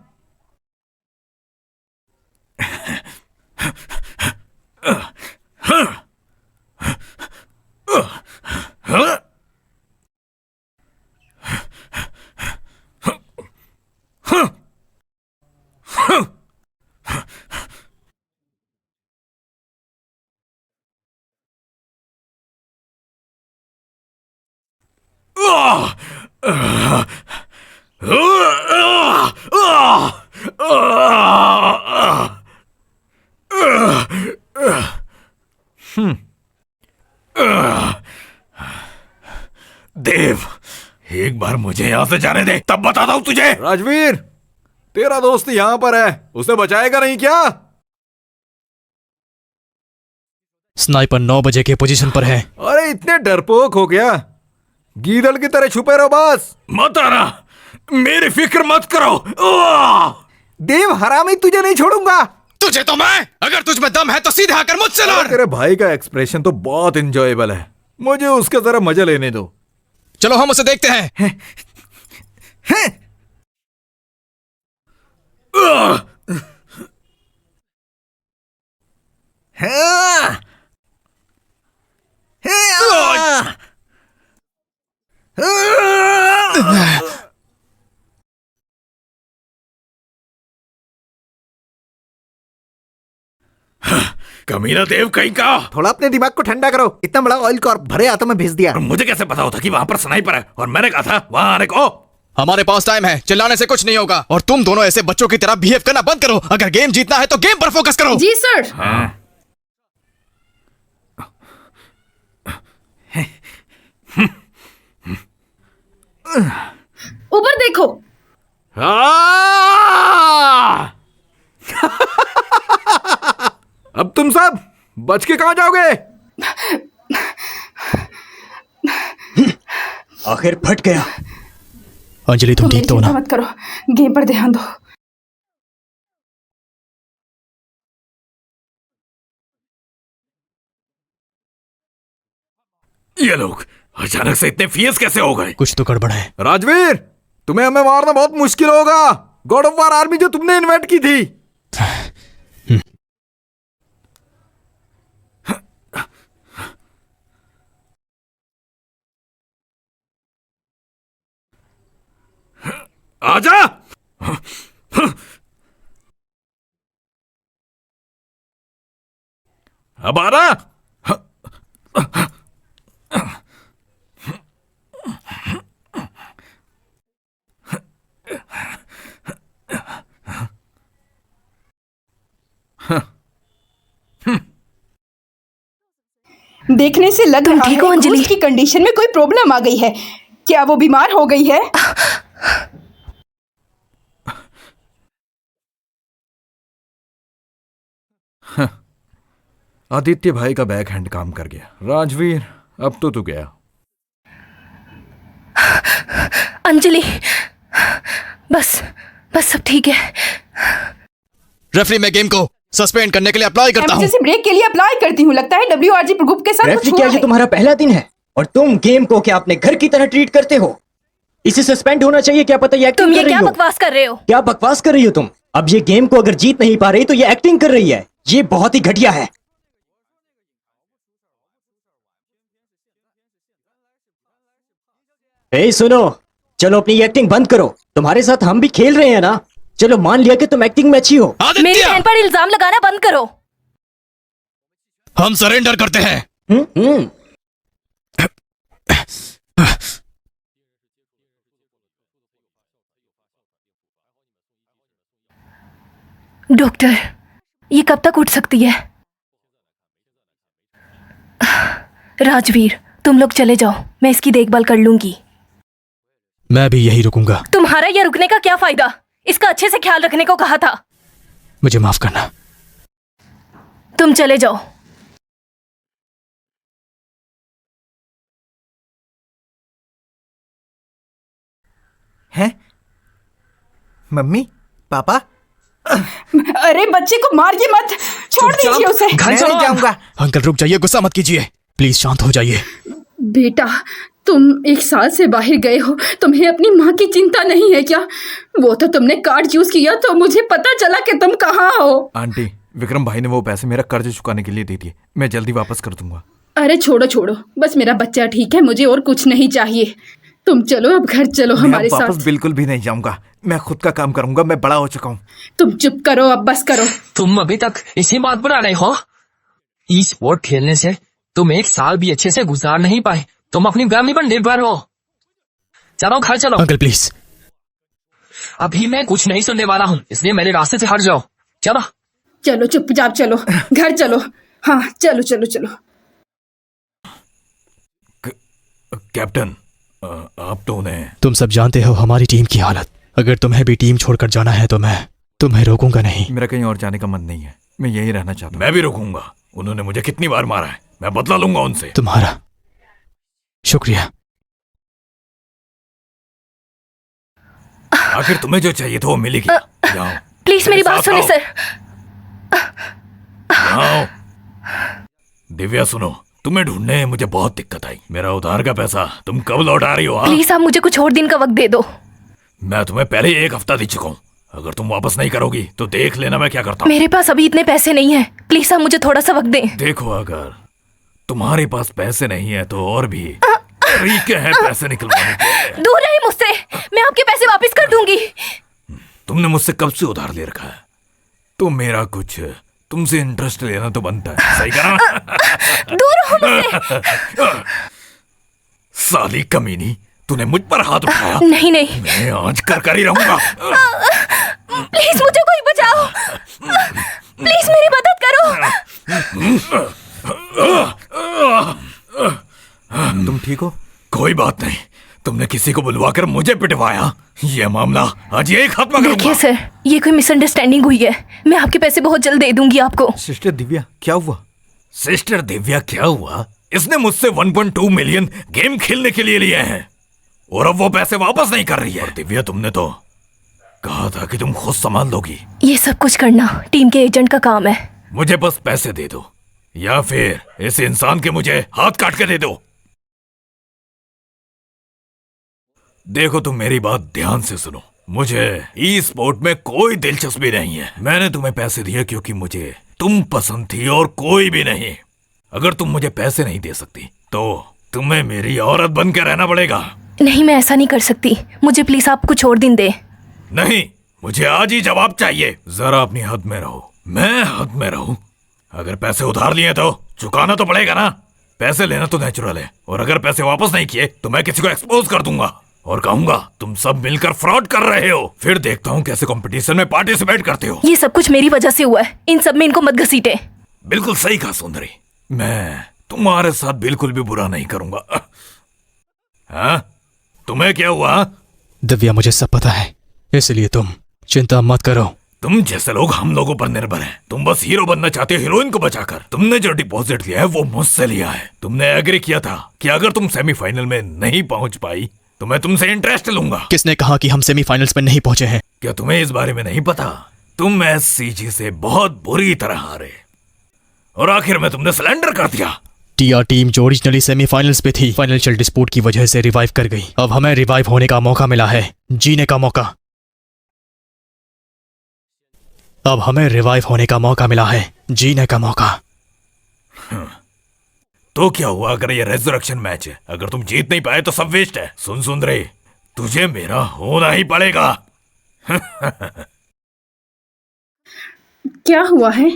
देव, एक बार मुझे यहां से जाने दे, तब बताता हूं तुझे। राजवीर, तेरा दोस्त यहां पर है, उसे बचाएगा नहीं क्या? स्नाइपर 9 बजे के पोजीशन पर है। अरे इतने डरपोक हो गया, गीदड़ की तरह छुपे रहो बस। मत आना, मेरी फिक्र मत करो। देव हरामी, तुझे नहीं छोड़ूंगा। तुझे तो मैं, अगर तुझ में दम है तो सीधे आकर मुझसे लड़। तेरे भाई का एक्सप्रेशन तो बहुत एंजॉयबल है, मुझे उसका जरा मजा लेने दो। चलो हम उसे देखते हैं। हाँ। कमीना देव कहीं का। थोड़ा अपने दिमाग को ठंडा करो। इतना बड़ा ऑयल कॉर्प भरे हाथों में भेज दिया। मुझे कैसे पता होता कि वहाँ पर स्नाइपर है और मैंने कहा था वहाँ आने को। हमारे पास टाइम है, चिल्लाने से कुछ नहीं होगा। और तुम दोनों ऐसे बच्चों की तरह बिहेव करना बंद करो। अगर गेम जीतना है तो गेम पर फोकस करो। जी सर। हाँ। ऊपर देखो। अब तुम सब बच के कहाँ जाओगे? आखिर फट गया। अंजलि तुम ठीक तो हो ना? मत करो, गेम पर ध्यान दो। ये लोग अचानक से इतने फियस कैसे हो गए? कुछ तो गड़बड़ है। राजवीर, तुम्हें हमें मारना बहुत मुश्किल होगा। गॉड ऑफ वार आर्मी जो तुमने इन्वेंट की थी। आजा। अब आ रहा। देखने से लग रहा ठीक हो है अंजलि? उसकी कंडीशन में कोई प्रॉब्लम आ गई है। क्या वो बीमार हो गई है? आदित्य भाई का बैक हैंड काम कर गया। राजवीर, अब तो तू गया। अंजलि, बस बस सब ठीक है। रेफरी, मैं गेम को सस्पेंड करने के लिए अप्लाई करता हूँ। इमरजेंसी ब्रेक के लिए अप्लाई करती हूँ। लगता है WRG ग्रुप के साथ कुछ हुआ क्या है। ये तुम्हारा पहला दिन है और तुम गेम को क्या अपने घर की तरह ट्रीट करते हो? इसे सस्पेंड होना चाहिए। क्या पता ये एक्टिंग तुम कर ये रही क्या हो। बकवास कर रहे हो? क्या बकवास कर रही हो तुम? अब ये गेम को अगर जीत नहीं पा रही तो ये एक्टिंग कर रही है। ये बहुत ही घटिया है। ए सुनो, चलो अपनी एक्टिंग बंद करो। तुम्हारे साथ हम भी खेल रहे हैं ना। चलो मान लिया कि तुम एक्टिंग में अच्छी हो। मेरी बहन पर इल्जाम लगाना बंद करो। हम सरेंडर करते हैं। डॉक्टर, ये कब तक उठ सकती है? राजवीर, तुम लोग चले जाओ, मैं इसकी देखभाल कर लूंगी। मैं भी यही रुकूंगा। तुम्हारा ये रुकने का क्या फायदा? इसका अच्छे से ख्याल रखने को कहा था। मुझे माफ करना। तुम चले जाओ। हैं? मम्मी, पापा? अरे बच्चे को मारिए मत, छोड़ दीजिए उसे। मैं नहीं जाऊंगा। अंकल रुक जाइए, गुस्सा मत कीजिए, प्लीज शांत हो जाइए। बेटा, तुम 1 साल से बाहर गए हो, तुम्हें अपनी माँ की चिंता नहीं है क्या? वो तो तुमने कार्ड यूज किया तो मुझे पता चला कि तुम कहाँ हो। आंटी, विक्रम भाई ने वो पैसे मेरा कर्ज चुकाने के लिए दे दिए। मैं जल्दी वापस कर दूंगा। अरे छोड़ो छोड़ो, बस मेरा बच्चा ठीक है, मुझे और कुछ नहीं चाहिए। तुम चलो, अब घर चलो हमारे मैं वापस साथ। बिल्कुल भी नहीं जाऊंगा। मैं खुद का काम करूंगा। मैं बड़ा हो चुका हूँ। तुम चुप करो, अब बस करो। तुम अभी तक इसी बात पर आ रहे हो? ई स्पोर्ट खेलने से तुम 1 साल भी अच्छे से गुजार नहीं पाए। तुम अपनी फैमिली पर निर्भर हो। चलो घर चलो। Uncle please. अभी मैं कुछ नहीं सुनने वाला हूँ, इसलिए मेरे रास्ते से हट जाओ। चलो चलो चुपचाप चलो, घर चलो। हाँ चलो चलो चलो। कैप्टन, आप तो उन्हें। तुम सब जानते हो हमारी टीम की हालत। अगर तुम्हें भी टीम छोड़कर जाना है तो मैं तुम्हें रोकूंगा नहीं। मेरा कहीं और जाने का मन नहीं है। मैं यही रहना चाहता हूँ। मैं भी रोकूंगा। उन्होंने मुझे कितनी बार मारा है, मैं बदला लूंगा उनसे। तुम्हारा शुक्रिया। आखिर तुम्हें जो चाहिए था वो मिलेगी। जाओ प्लीज मेरी बात सुनिए सर। जाओ। दिव्या सुनो, तुम्हें ढूंढने में मुझे बहुत दिक्कत आई। मेरा उधार का पैसा तुम कब लौटा रही हो? प्लीज आप मुझे कुछ और दिन का वक्त दे दो। मैं तुम्हें पहले ही 1 हफ्ता दे चुका हूँ। अगर तुम वापस नहीं करोगी तो देख लेना मैं क्या करता हूँ। मेरे पास अभी इतने पैसे नहीं है, प्लीज आप मुझे थोड़ा सा वक्त दें। देखो, अगर तुम्हारे पास पैसे नहीं है तो और भी तरीके हैं पैसे निकलवाने के। दूर रहिए मुझसे, मैं आपके पैसे वापस कर दूंगी। तुमने मुझसे कब से उधार ले रखा है? तुम मेरा कुछ तुमसे इंटरेस्ट लेना तो बनता है, सही कहा? दूर रहो मुझसे। साली कमीनी, तूने मुझ पर हाथ उठाया। नहीं नहीं, मैं आज कर ही रहूंगा। प्लीज मुझे कोई बचाओ, प्लीज मेरी मदद करो। तुम ठीक हो? कोई बात नहीं, तुमने किसी को बुलवाकर मुझे पिटवाया। ये मामला आज एक खत्म करूंगा। देखिए सर, ये कोई मिसअंडरस्टैंडिंग हुई है। मैं आपके पैसे बहुत जल्द दे दूंगी आपको। सिस्टर दिव्या, क्या हुआ? सिस्टर दिव्या क्या हुआ? इसने मुझसे 1.2 मिलियन गेम खेलने के लिए लिए हैं और अब वो पैसे वापस नहीं कर रही है। और दिव्या, तुमने तो कहा था कि तुम खुद संभाल लोगी। ये सब कुछ करना टीम के एजेंट का काम है। मुझे बस पैसे दे दो या फिर इस इंसान के मुझे हाथ काट के दे दो। देखो, तुम मेरी बात ध्यान से सुनो। मुझे ई स्पोर्ट में कोई दिलचस्पी नहीं है। मैंने तुम्हें पैसे दिए क्योंकि मुझे तुम पसंद थी और कोई भी नहीं। अगर तुम मुझे पैसे नहीं दे सकती तो तुम्हें मेरी औरत बन के रहना पड़ेगा। नहीं, मैं ऐसा नहीं कर सकती। मुझे प्लीज आप कुछ और दिन दे। नहीं, मुझे आज ही जवाब चाहिए। जरा अपनी हद में रहो। मैं हद में रहूं? अगर पैसे उधार लिए तो चुकाना तो पड़ेगा ना। पैसे लेना तो नेचुरल है, और अगर पैसे वापस नहीं किए तो मैं किसी को एक्सपोज कर दूंगा और कहूंगा तुम सब मिलकर फ्रॉड कर रहे हो। फिर देखता हूँ कैसे कंपटीशन में पार्टिसिपेट करते हो। ये सब कुछ मेरी वजह से हुआ है। इन सब में इनको मत घसीटे। बिल्कुल सही कहा सुंदरी, मैं तुम्हारे साथ बिल्कुल भी बुरा नहीं करूंगा। हाँ, तुम्हें क्या हुआ? दिव्या, मुझे सब पता है, इसलिए तुम चिंता मत करो। तुम जैसे लोग हम लोगों पर निर्भर हैं। तुम बस हीरो बनना चाहते हो, हीरोइन को बचाकर। तुमने जो डिपॉजिट लिया है वो मुझसे लिया है। तुमने एग्री किया था कि अगर तुम सेमीफाइनल में नहीं पहुंच पाई तो मैं तुमसे इंटरेस्ट लूंगा। किसने कहा कि हम सेमीफाइनल्स में नहीं पहुंचे हैं? क्या तुम्हें इस बारे में नहीं पता? तुम SCG से बहुत बुरी तरह हारे और आखिर में तुमने सरेंडर कर दिया। टीआर टीम जो ओरिजिनली सेमीफाइनल्स पे थी, फाइनेंशियल डिस्प्यूट की वजह से रिवाइव कर गई। अब हमें रिवाइव होने का मौका मिला है, जीने का मौका। अब हमें रिवाइव होने का मौका मिला है, जीने का मौका। तो क्या हुआ अगर ये रेजरेक्शन मैच है? अगर तुम जीत नहीं पाए तो सब वेस्ट है। सुन सुंदरी, तुझे मेरा होना ही पड़ेगा। क्या हुआ है?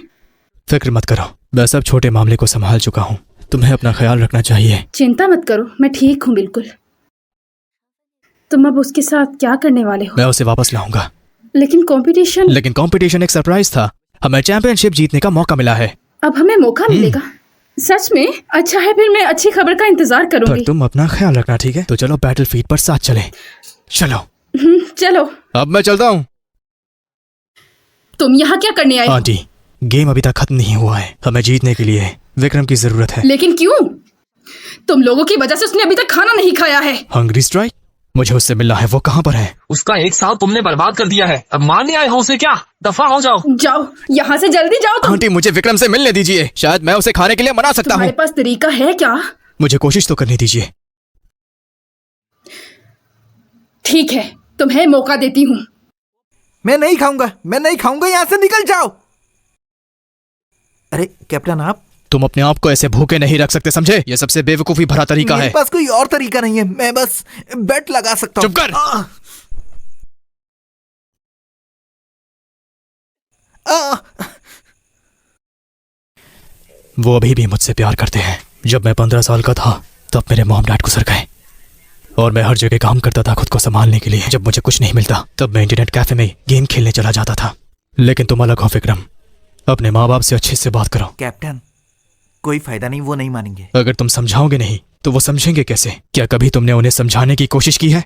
फिक्र मत करो, मैं सब छोटे मामले को संभाल चुका हूँ। तुम्हें अपना ख्याल रखना चाहिए। चिंता मत करो, मैं ठीक हूँ बिल्कुल। तुम अब उसके साथ क्या करने वाले हो? मैं उसे वापस लाऊंगा। लेकिन कंपटीशन एक सरप्राइज था। हमें चैंपियनशिप जीतने का मौका मिला है। अब हमें मौका मिलेगा? सच में? अच्छा है, फिर मैं अच्छी खबर का इंतजार करूंगी। पर तुम अपना ख्याल रखना, ठीक है? तो चलो बैटलफील्ड पर साथ चलें। चलो। चलो। अब मैं चलता हूँ। तुम यहाँ क्या करने आए हो? आंटी, गेम अभी तक खत्म नहीं हुआ है। हमें जीतने के लिए विक्रम की जरूरत है। लेकिन क्यों? तुम लोगों की वजह से उसने अभी तक खाना नहीं खाया है। Hungry strike? मुझे उससे मिलना है। वो कहाँ पर है? उसका एक साल तुमने बर्बाद कर दिया है। अब मारने आए हो उसे क्या? दफा हो जाओ। जाओ यहाँ से, जल्दी जाओ तुम। आंटी, मुझे विक्रम से मिलने दीजिए। शायद मैं उसे खाने के लिए मना सकता हूँ। तुम्हारे पास तरीका है क्या? मुझे कोशिश तो करने दीजिए। ठीक है, तुम्हें मौका देती हूँ। मैं नहीं खाऊंगा, यहाँ से निकल जाओ। अरे कैप्टन, आप? तुम अपने आप को ऐसे भूखे नहीं रख सकते, समझे? ये सबसे बेवकूफी भरा तरीका है। मेरे पास कोई और तरीका नहीं है। मैं बस बेट लगा सकता हूँ। चुप कर। वो अभी भी मुझसे प्यार करते हैं। जब मैं 15 साल का था तब मेरे मॉम डैड गुजर गए और मैं हर जगह काम करता था खुद को संभालने के लिए। जब मुझे कुछ नहीं मिलता तब मैं इंटरनेट कैफे में गेम खेलने चला जाता था। लेकिन तुम अलग हो विक्रम। अपने माँ बाप से अच्छे से बात करो। कैप्टन, कोई फायदा नहीं, वो नहीं मानेंगे। अगर तुम समझाओगे नहीं तो वो समझेंगे कैसे? क्या कभी तुमने उन्हें समझाने की कोशिश की है?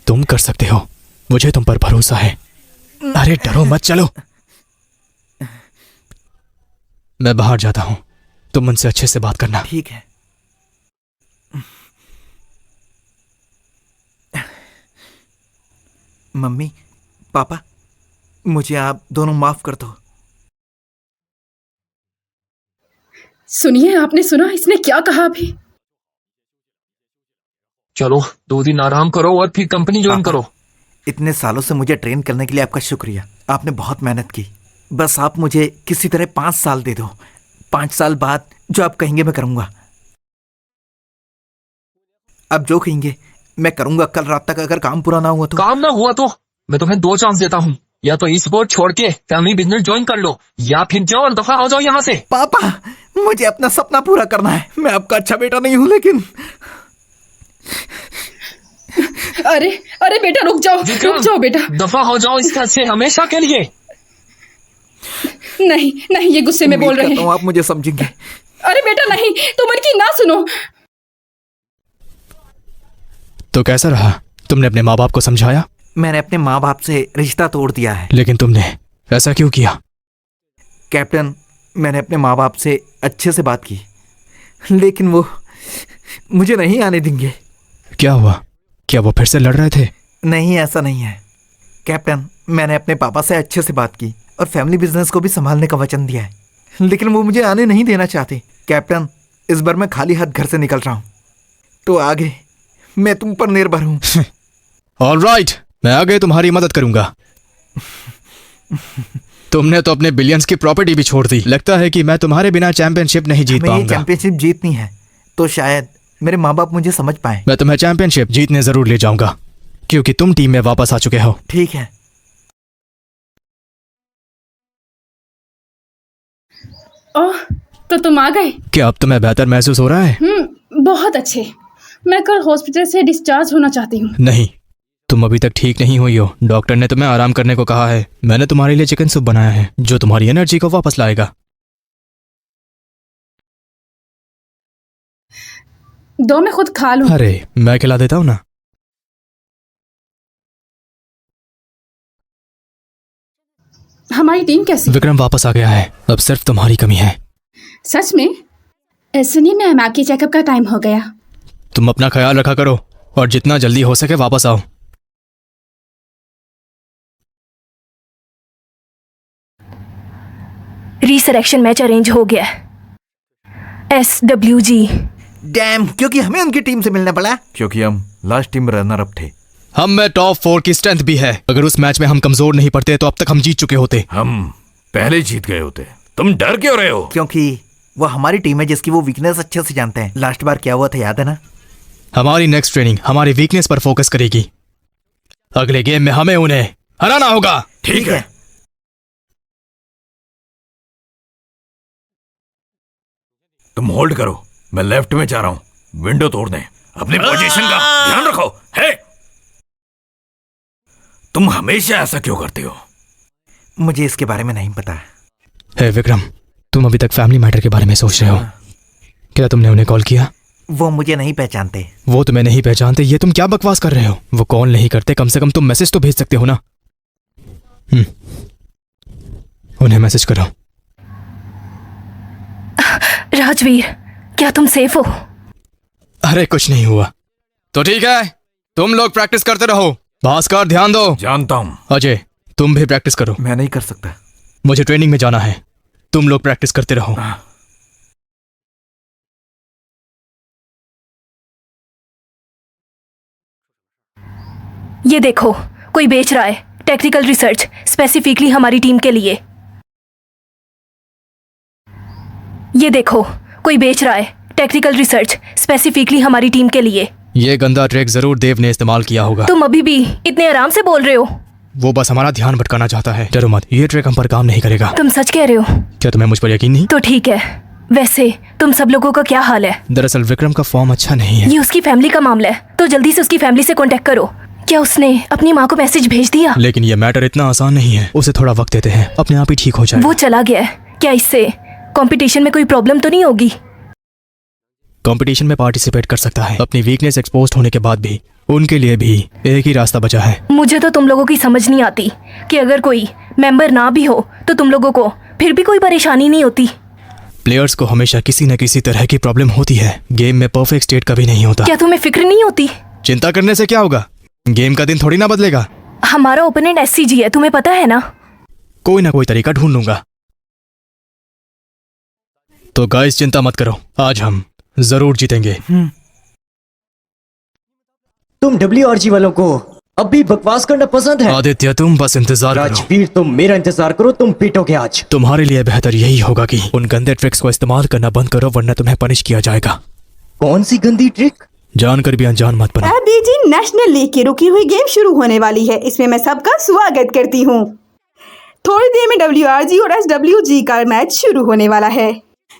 तुम कर सकते हो, मुझे तुम पर भरोसा है। अरे डरो मत, चलो। मैं बाहर जाता हूँ, तुम उनसे अच्छे से बात करना। ठीक है। मम्मी, पापा, मुझे आप दोनों माफ कर दो। सुनिए, आपने सुना इसने क्या कहा अभी? चलो 2 दिन आराम करो और फिर कंपनी ज्वाइन करो। इतने सालों से मुझे ट्रेन करने के लिए आपका शुक्रिया। आपने बहुत मेहनत की। बस आप मुझे किसी तरह 5 साल दे दो। 5 साल बाद जो आप कहेंगे मैं करूंगा। आप जो कहेंगे मैं करूंगा। कल रात तक अगर काम पूरा ना हुआ तो? काम ना हुआ तो मैं तुम्हें 2 चांस देता हूँ। या तो ई स्पोर्ट छोड़ के फैमिली बिजनेस ज्वाइन कर लो, या फिर जाओ और दफा हो जाओ यहाँ से। पापा, मुझे अपना सपना पूरा करना है। मैं आपका अच्छा बेटा नहीं हूँ, लेकिन अरे अरे बेटा रुक जाओ बेटा। दफा हो जाओ इस घर से हमेशा के लिए। नहीं नहीं, ये गुस्से में बोल रहे हैं। आप मुझे समझेंगे। अरे बेटा नहीं, तुम उनकी ना सुनो। तो कैसा रहा? तुमने अपने माँ बाप को समझाया? मैंने अपने माँ बाप से रिश्ता तोड़ दिया है। लेकिन तुमने ऐसा क्यों किया? कैप्टन, मैंने अपने माँ बाप से अच्छे से बात की, लेकिन वो मुझे नहीं आने देंगे। क्या हुआ? क्या वो फिर से लड़ रहे थे? नहीं, ऐसा नहीं है कैप्टन। मैंने अपने पापा से अच्छे से बात की और फैमिली बिजनेस को भी संभालने का वचन दिया है, लेकिन वो मुझे आने नहीं देना चाहते। कैप्टन, इस बार मैं खाली हाथ घर से निकल रहा हूँ, तो आगे मैं तुम पर निर्भर हूँ। ऑलराइट, मैं आगे तुम्हारी मदद करूंगा। तुमने तो अपने बिलियंस की प्रॉपर्टी भी छोड़ दी। लगता है कि मैं तुम्हारे बिना चैंपियनशिप नहीं जीत पाऊंगा। चैंपियनशिप जीतनी है तो शायद मेरे माँ बाप मुझे समझ पाए। मैं तुम्हें चैंपियनशिप जीतने जरूर ले जाऊंगा, क्योंकि तुम टीम में वापस आ चुके हो। ठीक है। ओह, तो तुम आ गए। क्या अब तुम्हें बेहतर महसूस हो रहा है? बहुत अच्छे। मैं कल हॉस्पिटल से डिस्चार्ज होना चाहती हूँ। नहीं, तुम अभी तक ठीक नहीं हुई हो। डॉक्टर ने तुम्हें आराम करने को कहा है। मैंने तुम्हारे लिए चिकन सूप बनाया है जो तुम्हारी एनर्जी को वापस लाएगा। दो मैं खुद खा लूं। अरे मैं खिला देता हूँ ना। हमारी टीम कैसी? विक्रम वापस आ गया है, अब सिर्फ तुम्हारी कमी है। सच में? सुनिए मैम, आपके चेकअप का टाइम हो गया। तुम अपना ख्याल रखा करो और जितना जल्दी हो सके वापस आओ। रीसरेक्शन मैच अरेंज हो गया। SWG। डैम, क्योंकि हमें उनकी टीम से मिलना पड़ा। क्योंकि हम लास्ट टीम रनर अप थे। हम में टॉप 4 की स्ट्रेंथ भी है। अगर उस मैच में हम कमजोर नहीं पड़ते तो अब तक हम जीत चुके होते। हम पहले जीत गए होते। तुम डर क्यों रहे हो? क्योंकि वो हमारी टीम है जिसकी वो वीकनेस अच्छे से जानते हैं। लास्ट बार क्या हुआ था याद है ना? हमारी नेक्स्ट ट्रेनिंग हमारी वीकनेस पर फोकस करेगी। अगले गेम में हमें उन्हें हराना होगा। ठीक है। तुम होल्ड करो, मैं लेफ्ट में जा रहा हूं। विंडो तोड़ दें। अपनी पोजीशन का ध्यान रखो। है, तुम हमेशा ऐसा क्यों करते हो? मुझे इसके बारे में नहीं पता। हे विक्रम, तुम अभी तक फैमिली मैटर के बारे में सोच रहे हो। क्या तुमने उन्हें कॉल किया? वो मुझे नहीं पहचानते। वो तुम्हें नहीं पहचानते? ये तुम क्या बकवास कर रहे हो? वो कॉल नहीं करते, कम से कम तुम मैसेज तो भेज सकते हो ना। उन्हें मैसेज करो। राजवीर, क्या तुम सेफ हो? अरे कुछ नहीं हुआ। तो ठीक है, तुम लोग प्रैक्टिस करते रहो। भास्कर ध्यान दो। जानता हूं। अजय, तुम भी प्रैक्टिस करो। मैं नहीं कर सकता। मुझे ट्रेनिंग में जाना है। तुम लोग प्रैक्टिस करते रहो। ये देखो, कोई बेच रहा है टेक्निकल रिसर्च स्पेसिफिकली हमारी टीम के लिए। ये देखो, कोई बेच रहा है टेक्निकल रिसर्च स्पेसिफिकली हमारी टीम के लिए। ये गंदा ट्रैक जरूर देव ने इस्तेमाल किया होगा। तुम अभी भी इतने आराम से बोल रहे हो। वो बस हमारा ध्यान भटकाना चाहता है। डरो मत, ये ट्रैक हम पर काम नहीं करेगा। तुम सच कह रहे हो? क्या तुम्हें मुझ पर यकीन नहीं? तो ठीक है। वैसे तुम सब लोगों का क्या हाल है? दरअसल विक्रम का फॉर्म अच्छा नहीं है। ये उसकी फैमिली का मामला है, तो जल्दी से उसकी फैमिली से कांटेक्ट करो। क्या उसने अपनी माँ को मैसेज भेज दिया? लेकिन ये मैटर इतना आसान नहीं है। उसे थोड़ा वक्त देते हैं, अपने आप ही ठीक हो जाएगा। वो चला गया है। क्या इससे कंपटीशन में कोई प्रॉब्लम तो नहीं होगी? कंपटीशन में पार्टिसिपेट कर सकता है। अपनी वीकनेस एक्सपोज होने के बाद भी उनके लिए भी एक ही रास्ता बचा है। मुझे तो तुम लोगों की समझ नहीं आती कि अगर कोई मेंबर ना भी हो तो तुम लोगों को फिर भी कोई परेशानी नहीं होती। प्लेयर्स को हमेशा किसी न किसी तरह की प्रॉब्लम होती है। गेम में परफेक्ट स्टेट कभी नहीं होता। क्या तुम्हें फिक्र नहीं होती? चिंता करने से क्या होगा? गेम का दिन थोड़ी ना बदलेगा। हमारा ओपोनेंट SCG है, तुम्हें पता है ना? कोई ना कोई तरीका ढूंढ लूंगा। तो गाइस, चिंता मत करो, आज हम जरूर जीतेंगे। तुम WRG वालों को अब भी बकवास करना पसंद है? आदित्य, तुम बस इंतजार करो। राजवीर, तुम मेरा इंतजार करो, तुम पीटोगे आज। तुम्हारे लिए बेहतर यही होगा कि उन गंदे ट्रिक्स को इस्तेमाल करना बंद करो, वरना तुम्हें पनिश किया जाएगा। कौन सी गंदी ट्रिक? जानकर भी अनजान मत बनो। ABG नेशनल लीग की रुकी हुई गेम शुरू होने वाली है। इसमें मैं सबका स्वागत करती हूँ। थोड़ी देर में WRG और SWG का मैच शुरू होने वाला है।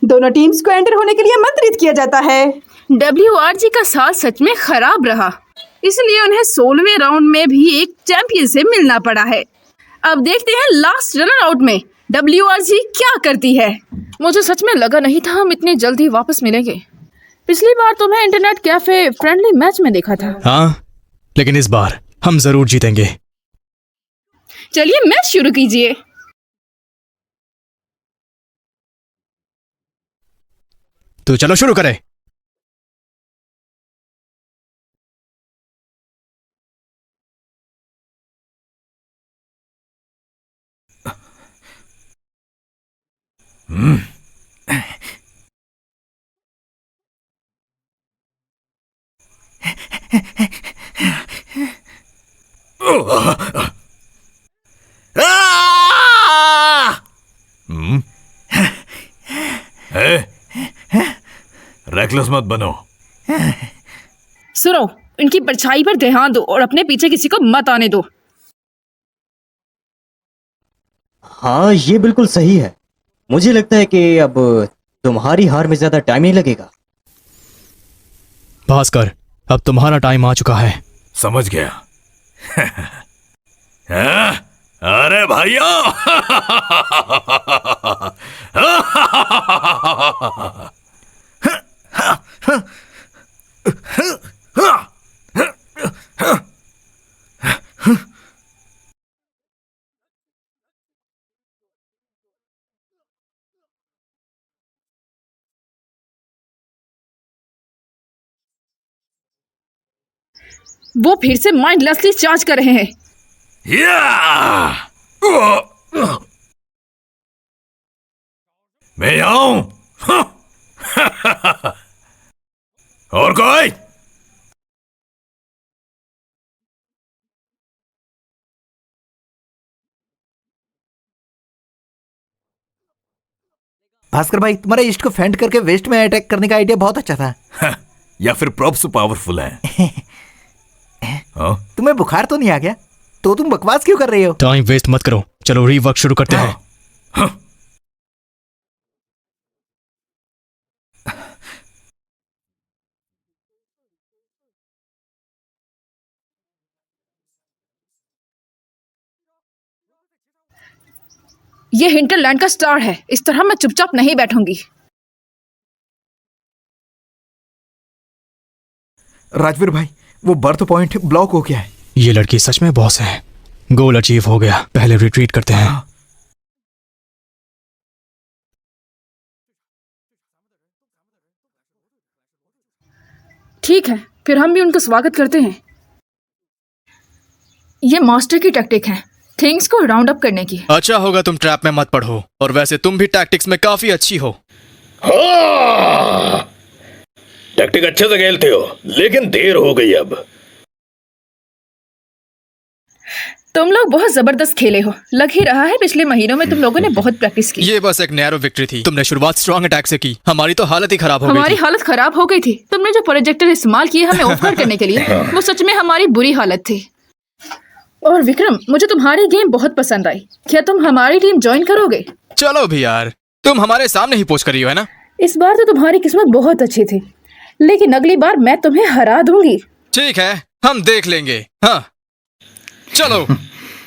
दोनों टीम्स को एंटर होने के लिए आमंत्रित किया जाता है। WRG का साल सच में खराब रहा, इसलिए उन्हें 16वें राउंड में भी एक चैंपियन से मिलना पड़ा है। अब देखते हैं लास्ट रनर आउट में WRG क्या करती है। मुझे सच में लगा नहीं था हम इतनी जल्दी वापस मिलेंगे। पिछली बार तुम्हें इंटरनेट कैफे फ्रेंडली मैच में देखा था। हाँ, लेकिन इस बार हम जरूर जीतेंगे। चलिए मैच शुरू कीजिए। तो चलो शुरू करें। रेकलेस मत बनो। सुनो, इनकी परछाई पर ध्यान दो और अपने पीछे किसी को मत आने दो। हाँ, ये बिल्कुल सही है। मुझे लगता है कि अब तुम्हारी हार में ज्यादा टाइम नहीं लगेगा। भास्कर, अब तुम्हारा टाइम आ चुका है। समझ गया। अरे भाइयों, वो फिर से माइंडलेसली चार्ज कर रहे हैं। मैं आऊं। और कोई? भास्कर भाई, तुम्हारे ईस्ट को फेंट करके वेस्ट में अटैक करने का आइडिया बहुत अच्छा था। या फिर प्रॉप्स पावरफुल हैं। तुम्हें बुखार तो नहीं आ गया? तो तुम बकवास क्यों कर रहे हो? टाइम वेस्ट मत करो, चलो रीवर्क शुरू करते हैं। ये हिंटरलैंड का स्टार है, इस तरह मैं चुपचाप नहीं बैठूंगी। राजवीर भाई, वो बर्थ पॉइंट ब्लॉक हो गया है। ये लड़की सच में बॉस है। गोल अचीव हो गया, पहले रिट्रीट करते हैं। ठीक है, फिर हम भी उनका स्वागत करते हैं। ये मास्टर की टैक्टिक है, थिंग्स को राउंड अप करने की। अच्छा होगा तुम ट्रैप में मत पढ़ो, और वैसे तुम भी टैक्टिक्स में काफी अच्छी हो। टैक्टिक अच्छे से खेलते हो, लेकिन देर हो गई अब। तुम लोग बहुत जबरदस्त खेले हो। लग ही रहा है पिछले महीनों में तुम लोगों ने बहुत प्रैक्टिस की। ये बस एक नैरो विक्ट्री थी। तुमने शुरुआत स्ट्रॉन्ग अटैक से की, हमारी तो हालत ही खराब हो गई थी। हमारी हालत खराब हो गई थी। तुमने जो प्रोजेक्टर इस्तेमाल किए हमें ऑफर करने के लिए, वो सच में हमारी बुरी हालत थी। और विक्रम, मुझे तुम्हारी गेम बहुत पसंद आई। क्या तुम हमारी टीम ज्वाइन करोगे? चलो भी यार, तुम हमारे सामने ही पोस्ट करी हो, है ना? इस बार तो तुम्हारी किस्मत बहुत अच्छी थी, लेकिन अगली बार मैं तुम्हें हरा दूंगी। ठीक है, हम देख लेंगे। हाँ चलो।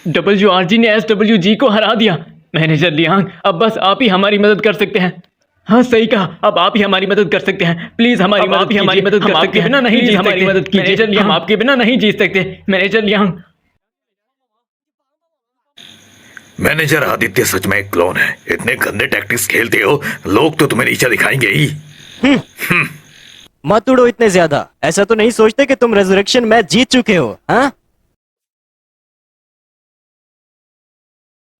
WRG ने SWG को हरा दिया। मैनेजर लियांग, अब बस आप ही हमारी मदद कर सकते हैं। हाँ सही कहा, अब आप ही हमारी मदद कर सकते हैं। प्लीज हमारी मदद कीजिए। हमारी मदद कर सकते हैं। बिना नहीं जी हमारी मदद कीजिए। मैनेजर लियांग, हम आपके बिना नहीं जी सकते। Manager Liang. मैनेजर आदित्य सच में एक क्लोन है। इतने गंदे टैक्टिक्स खेलते हो, लोग तो तुम्हें नीचा दिखाएंगे ही। मत उड़ो इतने ज्यादा। ऐसा तो नहीं सोचते कि तुम रेजरेक्शन मैच जीत चुके हो। हाँ,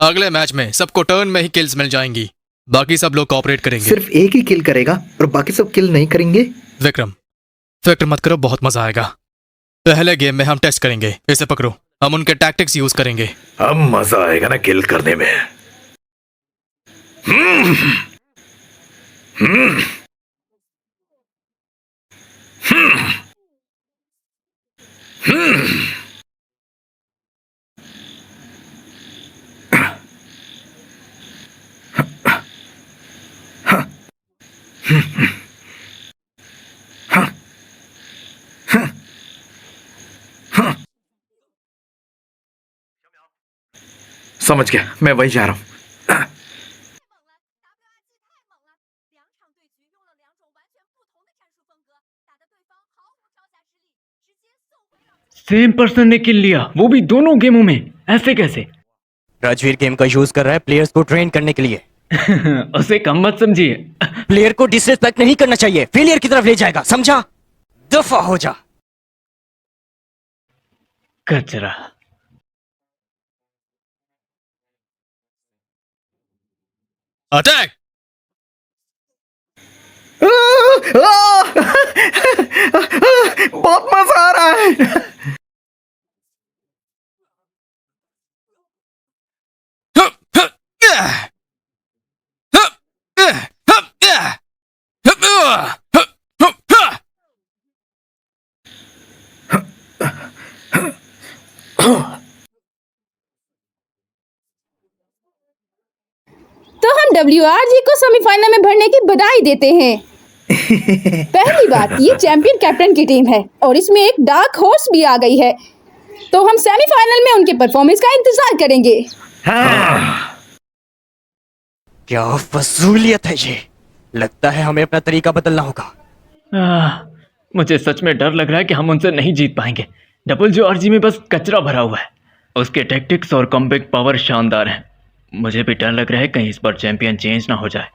अगले मैच में सबको टर्न में ही किल्स मिल जाएंगी, बाकी सब लोग कोऑपरेट करेंगे। सिर्फ एक ही किल करेगा और बाकी सब किल नहीं करेंगे। विक्रम, फिक्र मत करो, बहुत मजा आएगा। पहले गेम में हम टेस्ट करेंगे। इसे पकड़ो, हम उनके टैक्टिक्स यूज करेंगे। अब मजा आएगा ना किल करने में। समझ गया, मैं वही जा रहा हूं। सेम पर्सन ने किल लिया, वो भी दोनों गेमों में। ऐसे कैसे? राजवीर गेम का यूज कर रहा है प्लेयर्स को ट्रेन करने के लिए। उसे कम मत समझिए। प्लेयर को डिसरिस्पेक्ट नहीं करना चाहिए, फेलियर की तरफ ले जाएगा, समझा? दफा हो जा। कचरा। अटैक! बहुत मजा आ रहा है। तो हम WRG को सेमीफाइनल में भरने की बधाई देते हैं। पहली बात, ये चैंपियन कैप्टन की टीम है और इसमें एक डार्क हॉर्स भी आ गई है, तो हम सेमीफाइनल में उनके परफॉर्मेंस का इंतजार करेंगे। क्या फजूलियत है ये। लगता है हमें अपना तरीका बदलना होगा। मुझे सच में डर लग रहा है कि हम उनसे नहीं जीत पाएंगे। WRG में बस कचरा भरा हुआ है। उसके टैक्टिक्स और कॉम्बैट पावर शानदार है। मुझे भी डर लग रहा है कहीं इस बार चैंपियन चेंज ना हो जाए।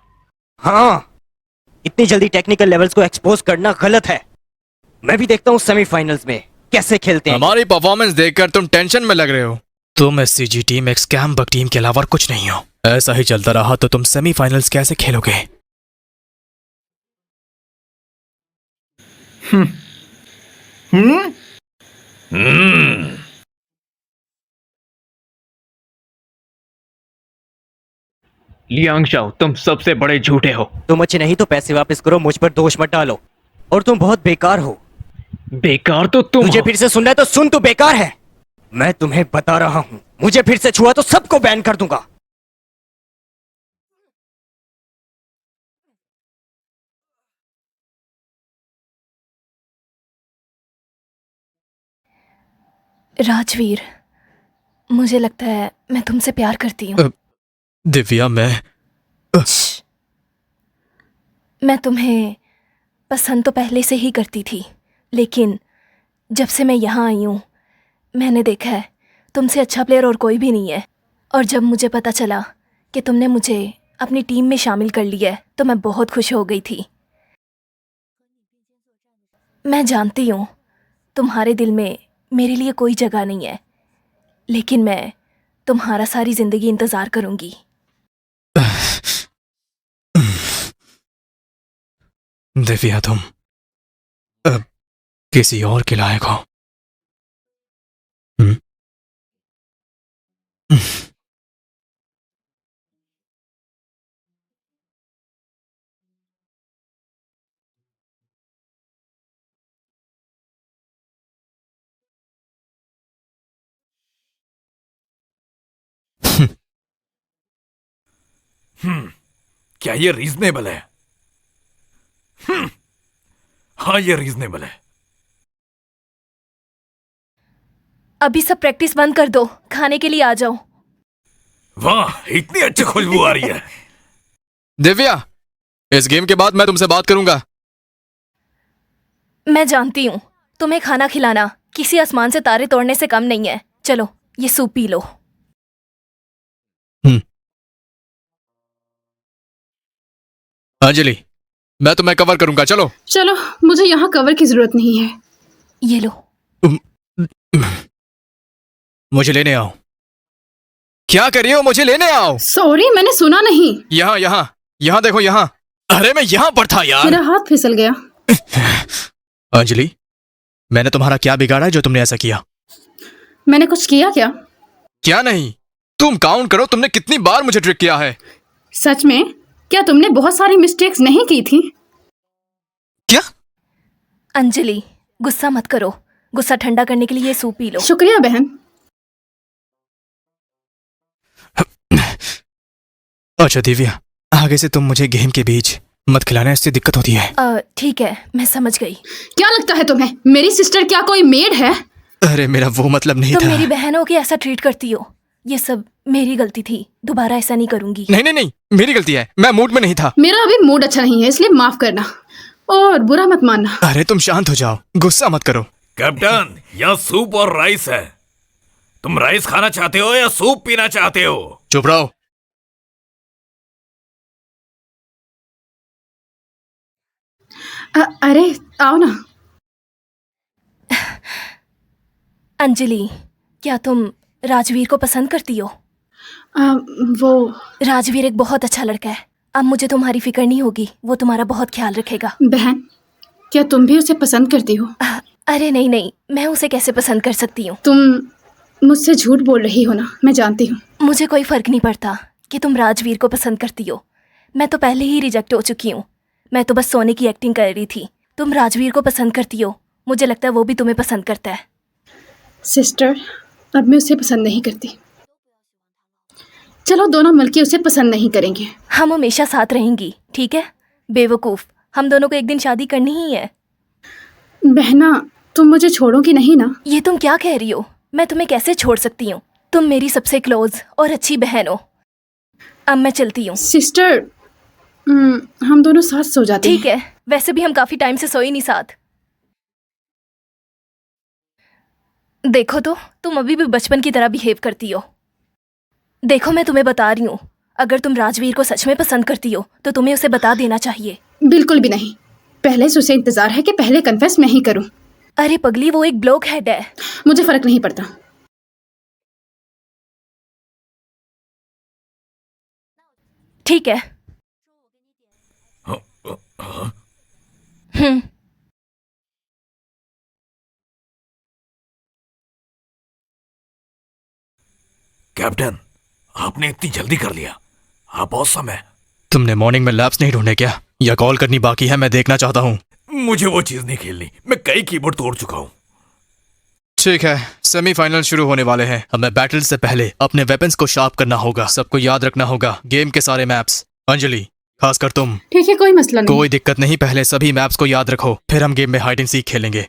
हाँ, इतनी जल्दी टेक्निकल लेवल्स को एक्सपोज करना गलत है। मैं भी देखता हूँ सेमीफाइनल्स में कैसे खेलते हैं। हमारी परफॉर्मेंस देखकर तुम टेंशन में लग रहे हो। तुम SCG टीम एक स्कैम बग टीम के अलावा कुछ नहीं हो। ऐसा ही चलता रहा तो तुम सेमीफाइनल्स कैसे खेलोगे? लियांग शाओ, तुम सबसे बड़े झूठे हो। तुम अच्छे नहीं तो पैसे वापस करो, मुझ पर दोष मत डालो। और तुम बहुत बेकार हो। बेकार तो तुम मुझे हो। फिर से सुनना है तो सुन, तू बेकार है। मैं तुम्हें बता रहा हूं, मुझे फिर से छुआ तो सबको बैन कर दूंगा। राजवीर, मुझे लगता है मैं तुमसे प्यार करती हूँ। दिव्या, मैं तुम्हें पसंद तो पहले से ही करती थी, लेकिन जब से मैं यहाँ आई हूँ मैंने देखा है तुमसे अच्छा प्लेयर और कोई भी नहीं है। और जब मुझे पता चला कि तुमने मुझे अपनी टीम में शामिल कर लिया है तो मैं बहुत खुश हो गई थी। मैं जानती हूँ तुम्हारे दिल में मेरे लिए कोई जगह नहीं है, लेकिन मैं तुम्हारा सारी जिंदगी इंतज़ार करूँगी। दिव्या, तुम अब किसी और के लायक हो। क्या ये रीजनेबल है? हाँ, ये रीजनेबल है। अभी सब प्रैक्टिस बंद कर दो, खाने के लिए आ जाओ। वाह, इतनी अच्छी खुशबू आ रही है। दिव्या, इस गेम के बाद मैं तुमसे बात करूंगा। मैं जानती हूँ तुम्हें खाना खिलाना किसी आसमान से तारे तोड़ने से कम नहीं है। चलो ये सूप पी लो। अंजलि, मैं तुम्हें कवर करूंगा। चलो चलो, मुझे यहाँ कवर की जरूरत नहीं है। ये लो। मुझे लेने आओ। क्या कर रही हो? मुझे लेने आओ। सॉरी, मैंने सुना नहीं। यहाँ यहाँ यहाँ देखो, यहाँ। अरे मैं यहाँ पर था यार। मेरा हाथ फिसल गया। अंजलि, मैंने तुम्हारा क्या बिगाड़ा है जो तुमने ऐसा किया? मैंने कुछ किया क्या? क्या नहीं? तुम काउंट करो, तुमने कितनी बार मुझे ट्रिक किया है। सच में? क्या तुमने बहुत सारी मिस्टेक्स नहीं की थी? क्या? अंजलि, गुस्सा मत करो। गुस्सा ठंडा करने के लिए ये सूप पी लो। शुक्रिया बहन। अच्छा दिव्या, आगे से तुम मुझे गेम के बीच मत खिलाना, इससे दिक्कत होती है। ठीक है, मैं समझ गई। क्या लगता है तुम्हें मेरी सिस्टर क्या कोई मेड है? अरे मेरा वो मतलब नहीं तुम था। मेरी बहनों की ऐसा ट्रीट करती हो, ये सब मेरी गलती थी। दोबारा ऐसा नहीं करूंगी। नहीं नहीं नहीं, मेरी गलती है, मैं मूड में नहीं था। मेरा अभी मूड अच्छा नहीं है, इसलिए माफ करना और बुरा मत मानना। अरे तुम शांत हो जाओ, गुस्सा मत करो। कैप्टन, यहाँ सूप और राइस है। तुम राइस खाना चाहते हो या सूप पीना चाहते हो? चुप रहो। अरे आओ ना। अंजलि, क्या तुम राजवीर को पसंद करती हो? वो राजवीर एक बहुत अच्छा लड़का है। अब मुझे तुम्हारी फिक्र नहीं होगी, वो तुम्हारा बहुत ख्याल रखेगा। बहन, क्या तुम भी उसे पसंद करती हो? अरे नहीं नहीं, मैं उसे कैसे पसंद कर सकती हूँ? तुम मुझसे झूठ बोल रही हो ना, मैं जानती हूँ। मुझे कोई फर्क नहीं पड़ता कि तुम राजवीर को पसंद करती हो। मैं तो पहले ही रिजेक्ट हो चुकी हूँ। मैं तो बस सोने की एक्टिंग कर रही थी। तुम राजवीर को पसंद करती हो, मुझे लगता है वो भी तुम्हें पसंद करता है। सिस्टर, अब मैं उसे पसंद नहीं करती। चलो दोनों मिलकर उसे पसंद नहीं करेंगे। हम हमेशा साथ रहेंगी, ठीक है? बेवकूफ, हम दोनों को एक दिन शादी करनी ही है। बहना, तुम मुझे छोड़ोगी नहीं ना? ये तुम क्या कह रही हो? मैं तुम्हें कैसे छोड़ सकती हूँ? तुम मेरी सबसे क्लोज और अच्छी बहन हो। अब मैं चलती हूँ। सिस्टर, हम दोनों साथ सो जाते हैं। ठीक है, वैसे भी हम काफी टाइम से सोए नहीं साथ। देखो तो, तुम अभी भी बचपन की तरह बिहेव करती हो। देखो, मैं तुम्हें बता रही हूँ, अगर तुम राजवीर को सच में पसंद करती हो तो तुम्हें उसे बता देना चाहिए। बिल्कुल भी नहीं। पहले से उसे इंतजार है कि पहले कन्फेस मैं ही करूं। अरे पगली, वो एक ब्लॉक हेड है। मुझे फर्क नहीं पड़ता। ठीक है। कैप्टन, आपने इतनी जल्दी कर लिया। आप औसम है। तुमने मॉर्निंग में लैब्स नहीं ढूंढे क्या? या कॉल करनी बाकी है? मैं देखना चाहता हूँ। मुझे वो चीज नहीं खेलनी। मैं कई कीबोर्ड तोड़ चुका हूँ। ठीक है, सेमीफाइनल शुरू होने वाले हैं। हमें बैटल से पहले अपने वेपन्स को शार्प करना होगा। सबको याद रखना होगा गेम के सारे मैप्स। अंजलि, खासकर तुम। ठीक है, कोई मसला नहीं। कोई दिक्कत नहीं, पहले सभी मैप्स को याद रखो, फिर हम गेम में हाइड एंड सीक खेलेंगे।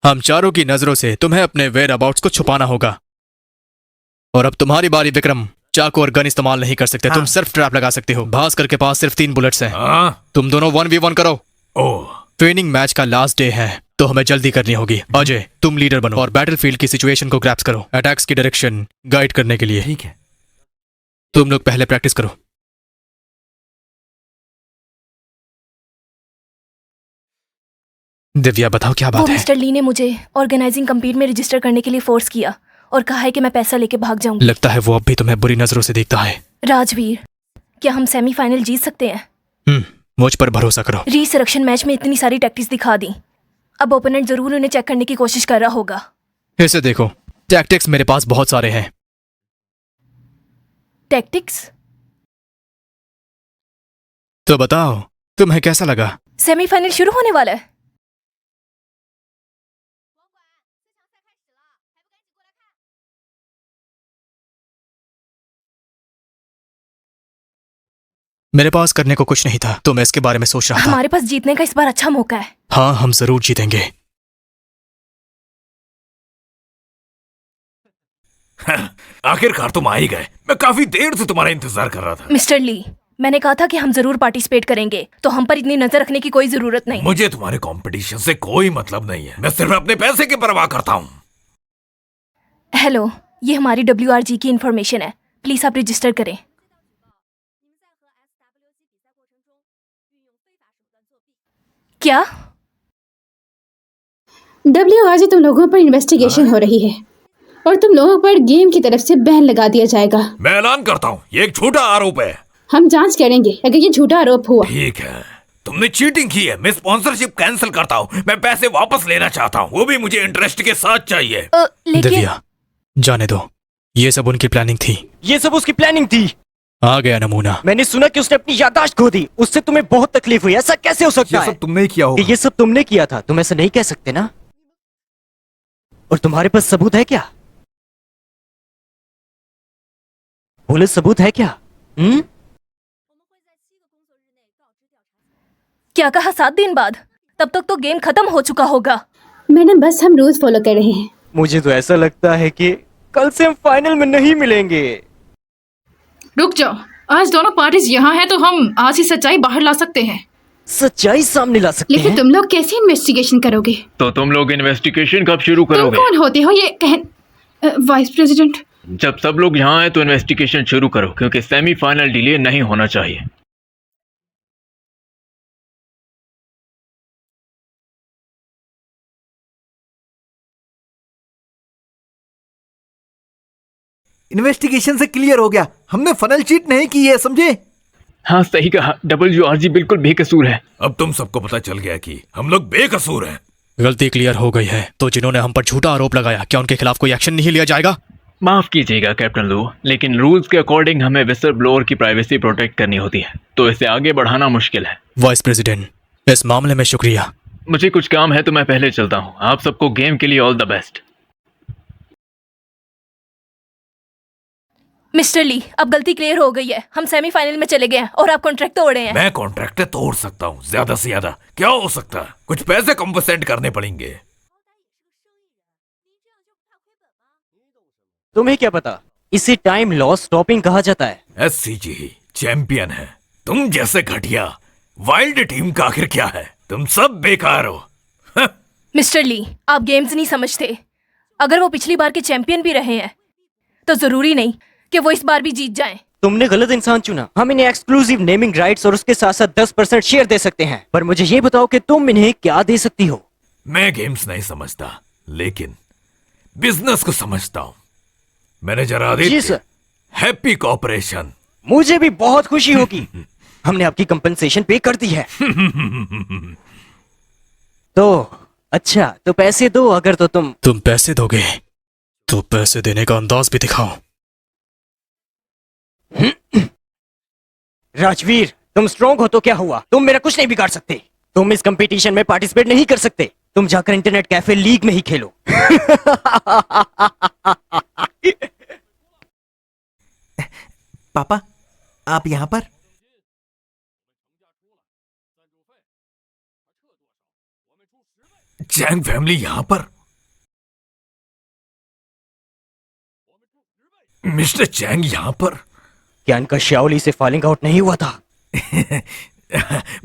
हम चारों की नजरों से तुम्हें अपने वेयर अबाउट्स को छुपाना होगा। और अब तुम्हारी बारी विक्रम। चाकू और गन इस्तेमाल नहीं कर सकते। तुम सिर्फ ट्रैप लगा सकते हो। भास्कर के पास सिर्फ 3 बुलेट्स हैं। तुम दोनों 1v1 करो। ट्रेनिंग मैच का लास्ट डे है, तो हमें जल्दी करनी होगी। अजय, तुम लीडर बनो और बैटलफील्ड की सिचुएशन को ग्रैप्स करो, अटैक्स की डायरेक्शन गाइड करने के लिए। ठीक है। तुम लोग पहले प्रैक्टिस करो। दिव्या, बताओ क्या बात है? मिस्टर ली ने मुझे ऑर्गेनाइजिंग कम्पीट में रजिस्टर करने के लिए फोर्स किया और कहा है कि मैं पैसा लेके भाग जाऊंगी। लगता है वो अब भी तुम्हें बुरी नजरों से देखता है। राजवीर, क्या हम सेमीफाइनल जीत सकते हैं? मुझ पर भरोसा करो। रीसिलेक्शन मैच में इतनी सारी टैक्टिक्स दिखा दी, अब ओपोनेंट जरूर उन्हें चेक करने की कोशिश कर रहा होगा। इसे देखो, टैक्टिक्स मेरे पास बहुत सारे हैं। टैक्टिक्स? तो बताओ, तुम्हें कैसा लगा? सेमीफाइनल शुरू होने वाला है। मेरे पास करने को कुछ नहीं था, तो मैं इसके बारे में सोच रहा था। हमारे पास जीतने का इस बार अच्छा मौका है। हाँ, हम जरूर जीतेंगे। आखिरकार तुम आ ही गए। मैं काफी देर से तुम्हारा इंतजार कर रहा था। मिस्टर ली, मैंने कहा था कि हम जरूर पार्टिसिपेट करेंगे, तो हम पर इतनी नजर रखने की कोई जरूरत नहीं। मुझे तुम्हारे कंपटीशन से कोई मतलब नहीं है। मैं सिर्फ अपने पैसे की परवाह करता हूँ। हेलो, ये हमारी WRG की इंफॉर्मेशन है, प्लीज आप रजिस्टर करें। क्या? WRG तुम लोगों पर इन्वेस्टिगेशन हो रही है और तुम लोगों पर गेम की तरफ से बैन लगा दिया जाएगा। मैं ऐलान करता हूँ, ये एक झूठा आरोप है। हम जांच करेंगे अगर ये झूठा आरोप हुआ। ठीक है, तुमने चीटिंग की है। मैं स्पॉन्सरशिप कैंसिल करता हूँ। मैं पैसे वापस लेना चाहता हूँ, वो भी मुझे इंटरेस्ट के साथ चाहिए। दिव्या, जाने दो, ये सब उनकी प्लानिंग थी। ये सब उसकी प्लानिंग थी। आ गया नमूना। मैंने सुना कि उसने अपनी याददाश्त खो दी, उससे तुम्हें बहुत तकलीफ हुई। ऐसा कैसे हो सकता है? ये सब तुमने ही किया होगा। ये सब तुमने किया था, तुम ऐसा नहीं कह सकते ना। और तुम्हारे पास सबूत है क्या? बोले, सबूत है क्या? क्या कहा 7 दिन बाद? तब तक तो गेम खत्म हो चुका होगा। मैडम बस हम रूल्स फॉलो कर रहे हैं। मुझे तो ऐसा लगता है कि कल से हम फाइनल में नहीं मिलेंगे। रुक जाओ, आज दोनों पार्टीज यहाँ हैं तो हम आज ही सच्चाई बाहर ला सकते हैं। सच्चाई सामने ला सकते लेकिन हैं? तुम लोग कैसे इन्वेस्टिगेशन करोगे? तो तुम लोग इन्वेस्टिगेशन कब शुरू तुम करोगे? कौन होते हो ये वाइस प्रेसिडेंट? जब सब लोग यहाँ आए तो इन्वेस्टिगेशन शुरू करो, क्योंकि सेमीफाइनल डिले नहीं होना चाहिए। इन्वेस्टिगेशन से क्लियर हो गया, हमने फनल चीट नहीं की है, समझे? हाँ सही कहा, WRG बिल्कुल बेकसूर है। अब तुम सबको पता चल गया कि हम लोग बेकसूर हैं। गलती क्लियर हो गई है, तो जिन्होंने हम पर झूठा आरोप लगाया, क्या उनके खिलाफ कोई एक्शन नहीं लिया जाएगा? माफ कीजिएगा कैप्टन लू, लेकिन रूल्स के अकॉर्डिंग हमें विसल ब्लोअर की प्राइवेसी प्रोटेक्ट करनी होती है, तो इसे आगे बढ़ाना मुश्किल है। वाइस प्रेसिडेंट, इस मामले में शुक्रिया। मुझे कुछ काम है तो मैं पहले चलता हूँ। आप सबको गेम के लिए ऑल द बेस्ट। मिस्टर ली, अब गलती क्लियर हो गई है। हम सेमीफाइनल में चले गए हैं और आप कॉन्ट्रैक्ट तोड़ रहे हैं। मैं कॉन्ट्रैक्ट तोड़ सकता हूँ, ज्यादा से ज्यादा क्या हो सकता है? कुछ पैसे कंपनसेट करने पड़ेंगे। तुम्हें क्या पता, इसे टाइम लॉस स्टॉपिंग कहा जाता है। SCG चैंपियन है, तुम जैसे घटिया वाइल्ड टीम का आखिर क्या है? तुम सब बेकार हो। मिस्टर ली, आप गेम्स नहीं समझते। अगर वो पिछली बार के चैंपियन भी रहे हैं तो जरूरी नहीं कि वो इस बार भी जीत जाएं। तुमने गलत इंसान चुना। हम इन्हें एक्सक्लूसिव नेमिंग राइट्स और उसके साथ साथ 10% शेयर दे सकते हैं, पर मुझे ये बताओ कि तुम इन्हें क्या दे सकती हो? मैं गेम्स नहीं समझता, लेकिन बिजनेस को समझता हूँ। Manager ji Aditya, sir. Happy cooperation. मुझे भी बहुत खुशी होगी। हमने आपकी कंपनसेशन पे कर दी है। तो अच्छा, तो पैसे दो। अगर तो तुम पैसे दोगे तो पैसे देने का अंदाज भी दिखाओ। राजवीर, तुम स्ट्रॉन्ग हो तो क्या हुआ, तुम मेरा कुछ नहीं बिगाड़ सकते। तुम इस कंपटीशन में पार्टिसिपेट नहीं कर सकते। तुम जाकर इंटरनेट कैफे लीग में ही खेलो। पापा, आप यहाँ पर? चैंग फैमिली यहाँ पर? मिस्टर चैंग यहाँ पर? क्या इनका श्याओली से फॉलिंग आउट नहीं हुआ था?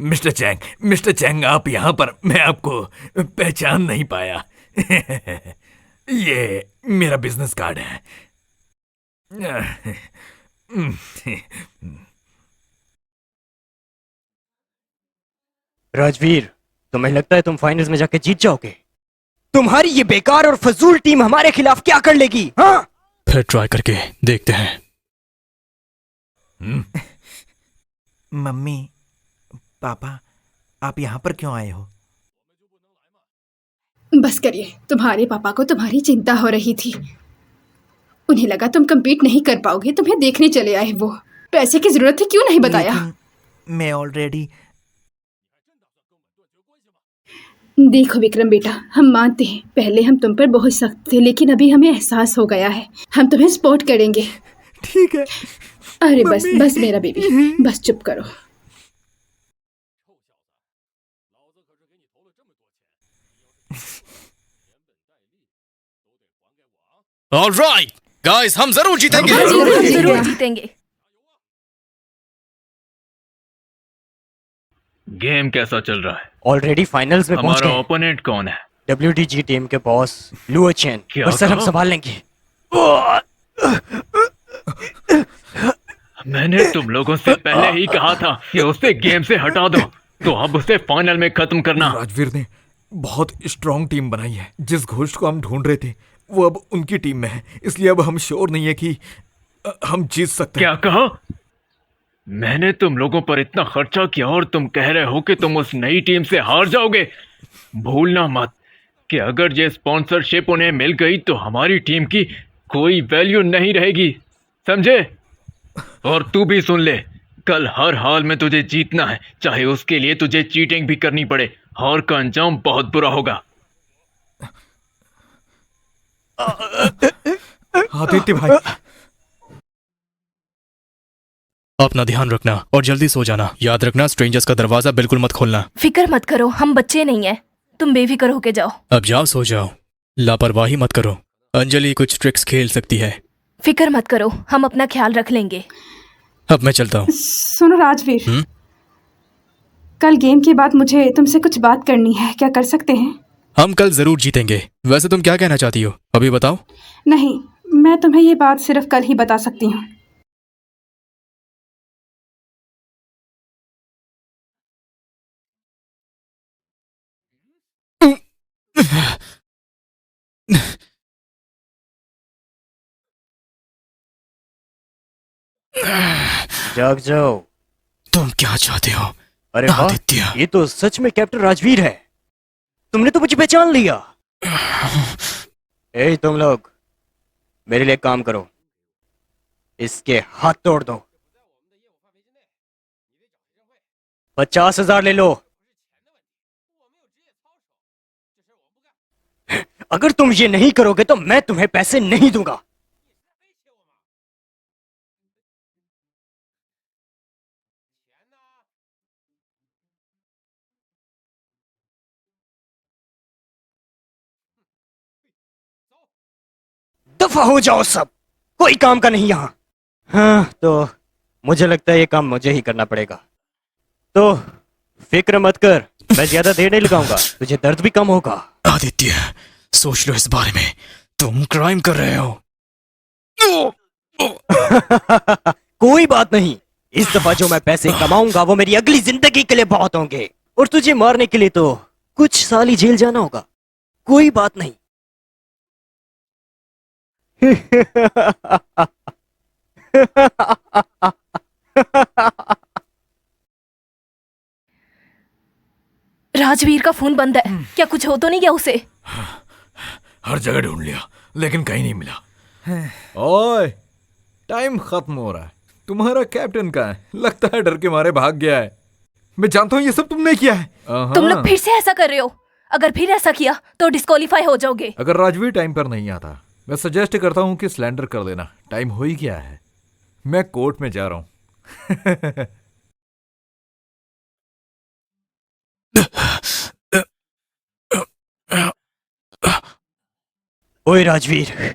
मिस्टर चैंग आप यहाँ पर? मैं आपको पहचान नहीं पाया। ये मेरा बिजनेस कार्ड है। राजवीर, तुम्हें लगता है तुम फाइनल्स में जाके जीत जाओगे? तुम्हारी ये बेकार और फजूल टीम हमारे खिलाफ क्या कर लेगी? हाँ, फिर ट्राई करके देखते हैं। मम्मी, पापा, आप यहाँ पर क्यों आए हो? बस करिए, तुम्हारे पापा को तुम्हारी चिंता हो रही थी। उन्हें लगा तुम compete नहीं कर पाओगे, तुम्हें देखने चले आए वो। पैसे की जरूरत थी, क्यों नहीं बताया? मैं ऑलरेडी। देखो विक्रम बेटा, हम मानते हैं पहले हम तुम पर बहुत सख्त थे, लेकिन अभी हमें एहसास हो गया है। हम तुम्हें सपोर्ट करेंगे। ठीक है। अरे बस मेरा बेबी, बस चुप करो। ऑलराइट गाइस, हम जरूर जीतेंगे। जरूर जीतेंगे। गेम कैसा चल रहा है? ऑलरेडी फाइनल्स में पहुंच हमारा गए। ओपोनेंट कौन है? WDG टीम के बॉस लुओ चेन। क्या पर सर हम कहा? संभाल लेंगे। मैंने तुम लोगों से पहले ही कहा था कि उसे गेम से हटा दो, तो अब उसे फाइनल में खत्म करना। राजवीर ने बहुत स्ट्रांग टीम बनाई है। जिस घोस्ट को हम ढूंढ रहे थे वो अब उनकी टीम में है, इसलिए अब हम श्योर नहीं है कि हम जीत सकते क्या कहा? मैंने तुम लोगों पर इतना खर्चा किया और तुम कह रहे हो कि तुम उस नई टीम से हार जाओगे? भूलना मत कि अगर ये स्पॉन्सरशिप उन्हें मिल गई तो हमारी टीम की कोई वैल्यू नहीं रहेगी, समझे? और तू भी सुन ले, कल हर हाल में तुझे जीतना है, चाहे उसके लिए तुझे चीटिंग भी करनी पड़े। हार का अंजाम बहुत बुरा होगा। आदित्य भाई, अपना ध्यान रखना और जल्दी सो जाना। याद रखना, स्ट्रेंजर्स का दरवाजा बिल्कुल मत खोलना। फिक्र मत करो, हम बच्चे नहीं हैं। तुम बेफिक्र होके जाओ। अब जाओ, सो जाओ। लापरवाही मत करो। अंजलि कुछ ट्रिक्स खेल सकती है। फिक्र मत करो, हम अपना ख्याल रख लेंगे। अब मैं चलता हूँ। सुनो राजवीर, कल गेम के बाद मुझे तुमसे कुछ बात करनी है, क्या कर सकते हैं? हम कल जरूर जीतेंगे। वैसे तुम क्या कहना चाहती हो, अभी बताओ। नहीं, मैं तुम्हें ये बात सिर्फ कल ही बता सकती हूँ। जाग जाओ। तुम क्या चाहते हो? अरे वाह, ये तो सच में कैप्टन राजवीर है। तुमने तो मुझे पहचान लिया। ए तुम लोग, मेरे लिए काम करो, इसके हाथ तोड़ दो। 50,000 ले लो। अगर तुम ये नहीं करोगे तो मैं तुम्हें पैसे नहीं दूंगा। दफा हो जाओ सब, कोई काम का नहीं यहां। हाँ, तो मुझे लगता है ये काम मुझे ही करना पड़ेगा। तो फिक्र मत कर, मैं ज्यादा देर नहीं लगाऊंगा, तुझे दर्द भी कम होगा। आदित्य, सोच लो इस बारे में, तुम क्राइम कर रहे हो। कोई बात नहीं, इस दफा जो मैं पैसे कमाऊंगा वो मेरी अगली जिंदगी के लिए बहुत होंगे, और तुझे मारने के लिए तो कुछ साल ही जेल जाना होगा। कोई बात नहीं। राजवीर का फोन बंद है, क्या कुछ हो तो नहीं गया उसे? हर जगह ढूंढ लिया लेकिन कहीं नहीं मिला। ओए, टाइम खत्म हो रहा है। तुम्हारा कैप्टन कहाँ है? लगता है डर के मारे भाग गया है। मैं जानता हूँ ये सब तुमने किया है। तुम लोग फिर से ऐसा कर रहे हो। अगर फिर ऐसा किया तो डिस्क्वालीफाई हो जाओगे। अगर राजवीर टाइम पर नहीं आता, मैं सजेस्ट करता हूँ कि सिलेंडर कर देना। टाइम हो ही गया है, मैं कोर्ट में जा रहा हूँ। ओए राजवीर,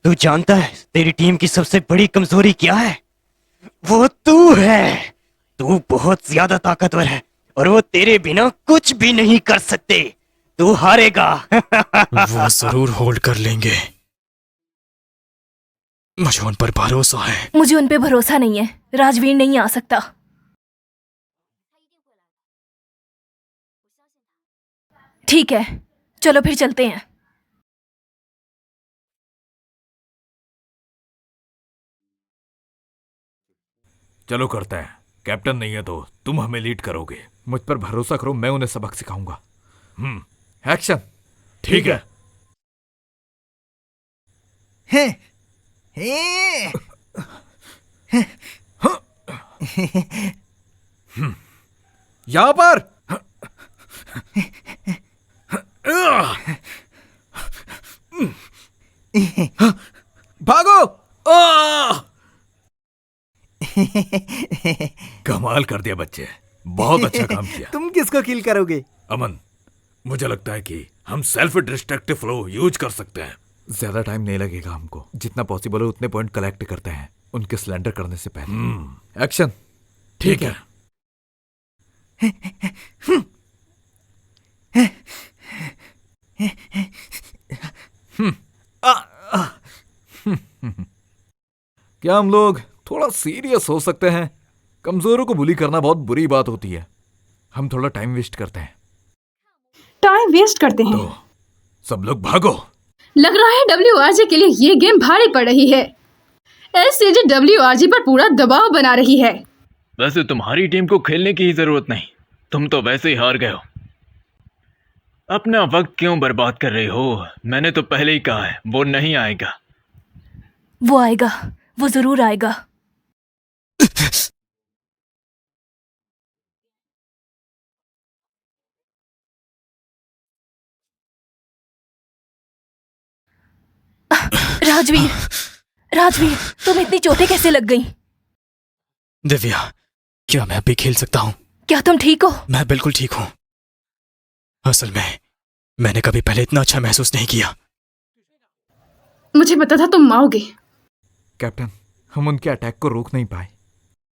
तू जानता है तेरी टीम की सबसे बड़ी कमजोरी क्या है? वो तू है। तू बहुत ज्यादा ताकतवर है और वो तेरे बिना कुछ भी नहीं कर सकते। तू हारेगा। वो जरूर होल्ड कर लेंगे, मुझे उन पर भरोसा है। मुझे उन पे भरोसा नहीं है। राजवीर नहीं आ सकता। ठीक है, चलो फिर चलते हैं। चलो करते हैं। कैप्टन नहीं है तो तुम हमें लीड करोगे। मुझ पर भरोसा करो, मैं उन्हें सबक सिखाऊंगा। एक्शन। ठीक है। यहां पर भागो। कमाल कर दिया बच्चे, बहुत अच्छा काम किया। तुम किसको किल करोगे? अमन, मुझे लगता है कि हम सेल्फ डिस्ट्रक्टिव फ्लो यूज कर सकते हैं। ज्यादा टाइम नहीं लगेगा हमको। जितना पॉसिबल हो उतने पॉइंट कलेक्ट करते हैं उनके सिलेंडर करने से पहले। एक्शन। ठीक है। क्या हम लोग थोड़ा सीरियस हो सकते हैं? कमजोरों को बुली करना बहुत बुरी बात होती है। हम थोड़ा टाइम वेस्ट करते हैं। टाइम वेस्ट करते हैं? तो सब लोग भागो। लग रहा है WRG के लिए ये गेम भारी पड़ रही है। SCG WRG पर पूरा दबाव बना रही है। वैसे तुम्हारी टीम को खेलने की ही जरूरत नहीं, तुम तो वैसे ही हार गए हो। अपना वक्त क्यों बर्बाद कर रहे हो? मैंने तो पहले ही कहा है वो नहीं आएगा। वो आएगा, वो जरूर आएगा। राजवीर, राजवीर, तुम इतनी चोटें कैसे लग गई? दिव्या, क्या मैं अभी खेल सकता हूँ? क्या तुम ठीक हो? मैं बिल्कुल ठीक हूँ। असल में मैंने कभी पहले इतना अच्छा महसूस नहीं किया। मुझे पता था तुम आओगे। कैप्टन, हम उनके अटैक को रोक नहीं पाए।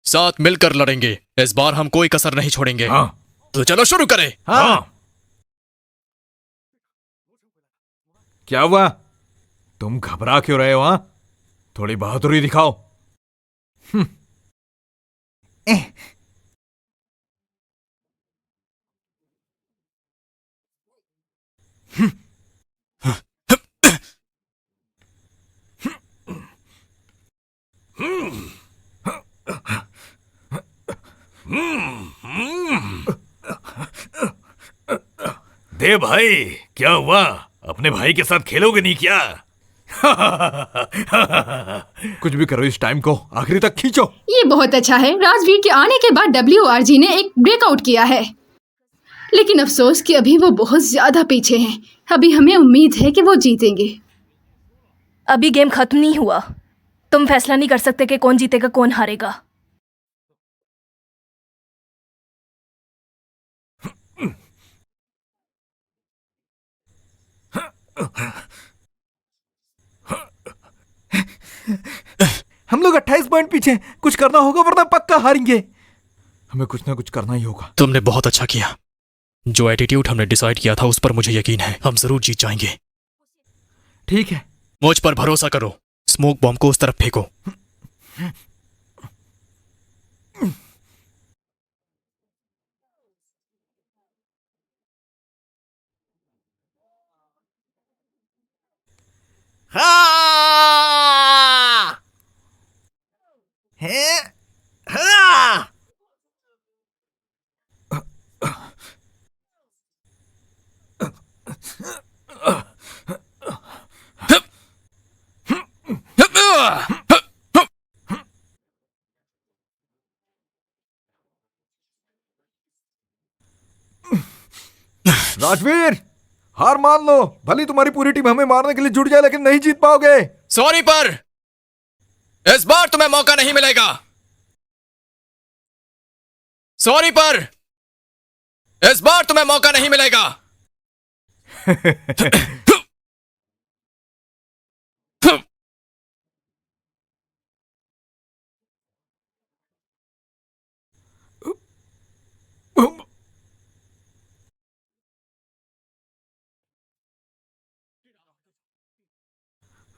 साथ मिलकर लड़ेंगे, इस बार हम कोई कसर नहीं छोड़ेंगे। हाँ। तो चलो शुरू करें। हाँ। क्या हुआ? तुम घबरा क्यों रहे हो? हाँ, थोड़ी बहादुरी दिखाओ। दे भाई, क्या हुआ? अपने भाई के साथ खेलोगे नहीं क्या? कुछ भी करो, इस टाइम को आखिरी तक खींचो। ये बहुत अच्छा है। राजवीर के आने के बाद WRG ने एक ब्रेकआउट किया है, लेकिन अफसोस कि अभी वो बहुत ज्यादा पीछे हैं। अभी हमें उम्मीद है कि वो जीतेंगे। अभी गेम खत्म नहीं हुआ। तुम फैसला नहीं कर सकते कि कौन जीतेगा कौन हारेगा। हम लोग 28 पॉइंट पीछे हैं। कुछ करना होगा वरना पक्का हारेंगे। हमें कुछ ना कुछ करना ही होगा। तुमने बहुत अच्छा किया। जो एटीट्यूड हमने डिसाइड किया था उस पर मुझे यकीन है, हम जरूर जीत जाएंगे। ठीक है, मुझ पर भरोसा करो। स्मोक बॉम्ब को उस तरफ फेंको। हाँ! है? हाँ! राजवीर, हार मान लो। भले तुम्हारी पूरी टीम हमें मारने के लिए जुट जाए, लेकिन नहीं जीत पाओगे। सॉरी, पर इस बार तुम्हें मौका नहीं मिलेगा। सॉरी, पर इस बार तुम्हें मौका नहीं मिलेगा।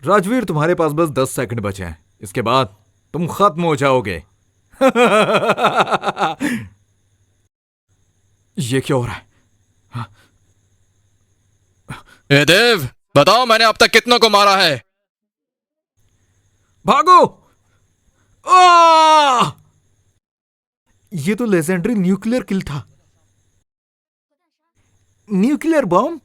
राजवीर, तुम्हारे पास बस 10 सेकंड बचे हैं। इसके बाद तुम खत्म हो जाओगे। ये क्या हो रहा है? ए देव, बताओ मैंने अब तक कितनों को मारा है? भागो! ये तो लेजेंडरी न्यूक्लियर किल था। Nuclear bomb?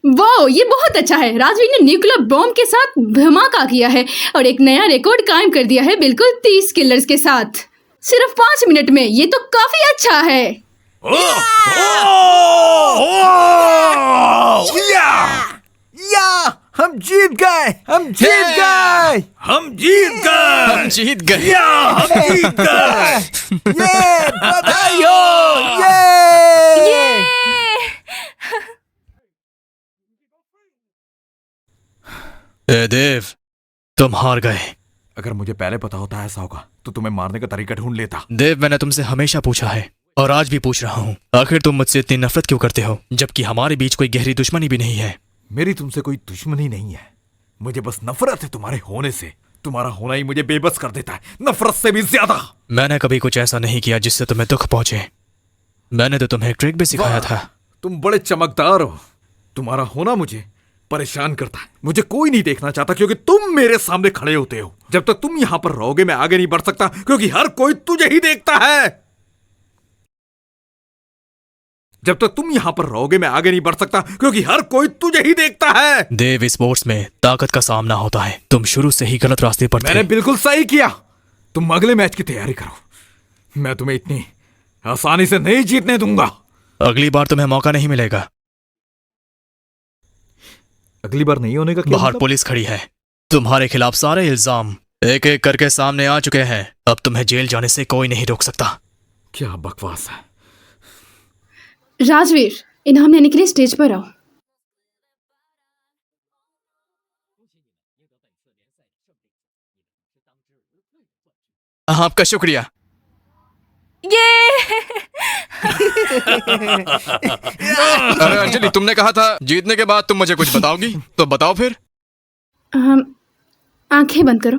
वाह, ये बहुत अच्छा है। राजवीर ने न्यूक्लियर बॉम्ब के साथ धमाका किया है और एक नया रिकॉर्ड कायम कर दिया है, बिल्कुल 30 किलर्स के साथ सिर्फ 5 मिनट में। ये तो काफी अच्छा है। हम जीत गए! हम जीत गए! हम जीत गए! हम जीत गए! हम जीत गए! ये बधाई हो! ये! ए देव, तुम हार गए। अगर मुझे पहले पता होता ऐसा होगा तो तुम्हें मारने का तरीका ढूंढ लेता। देव, मैंने तुमसे हमेशा पूछा है और आज भी पूछ रहा हूँ, आखिर तुम मुझसे इतनी नफरत क्यों करते हो, जबकि हमारे बीच कोई गहरी दुश्मनी भी नहीं है। मेरी तुमसे कोई दुश्मनी नहीं है, मुझे बस नफरत है तुम्हारे होने से। तुम्हारा होना ही मुझे बेबस कर देता है, नफरत से भी ज्यादा। मैंने कभी कुछ ऐसा नहीं किया जिससे तुम्हें दुख पहुंचे। मैंने तो तुम्हें एक ट्रिक भी सिखाया था। तुम बड़े चमकदार हो। तुम्हारा होना मुझे परेशान करता है। मुझे कोई नहीं देखना चाहता क्योंकि तुम मेरे सामने खड़े होते हो। जब तक तुम यहां पर रहोगे मैं आगे नहीं बढ़ सकता क्योंकि हर कोई तुझे ही देखता है। जब तक तुम यहां पर रहोगे मैं आगे नहीं बढ़ सकता क्योंकि हर कोई तुझे ही देखता है। देव, स्पोर्ट्स में ताकत का सामना होता है। तुम शुरू से ही गलत रास्ते पर थे। मैंने बिल्कुल सही किया। तुम अगले मैच की तैयारी करो। मैं तुम्हें इतनी आसानी से नहीं जीतने दूंगा। अगली बार तुम्हें मौका नहीं मिलेगा। अगली बार नहीं होने का क्या बाहर मतलब? पुलिस खड़ी है। तुम्हारे खिलाफ सारे इल्जाम एक एक करके सामने आ चुके हैं। अब तुम्हें जेल जाने से कोई नहीं रोक सकता। क्या बकवास है। राजवीर, इनाम लेने के लिए स्टेज पर आओ। आपका शुक्रिया। ये अरे अंजलि, तुमने कहा था जीतने के बाद तुम मुझे कुछ बताओगी, तो बताओ फिर। आंखें बंद करो।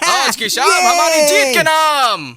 आज की शाम हमारी जीत के नाम।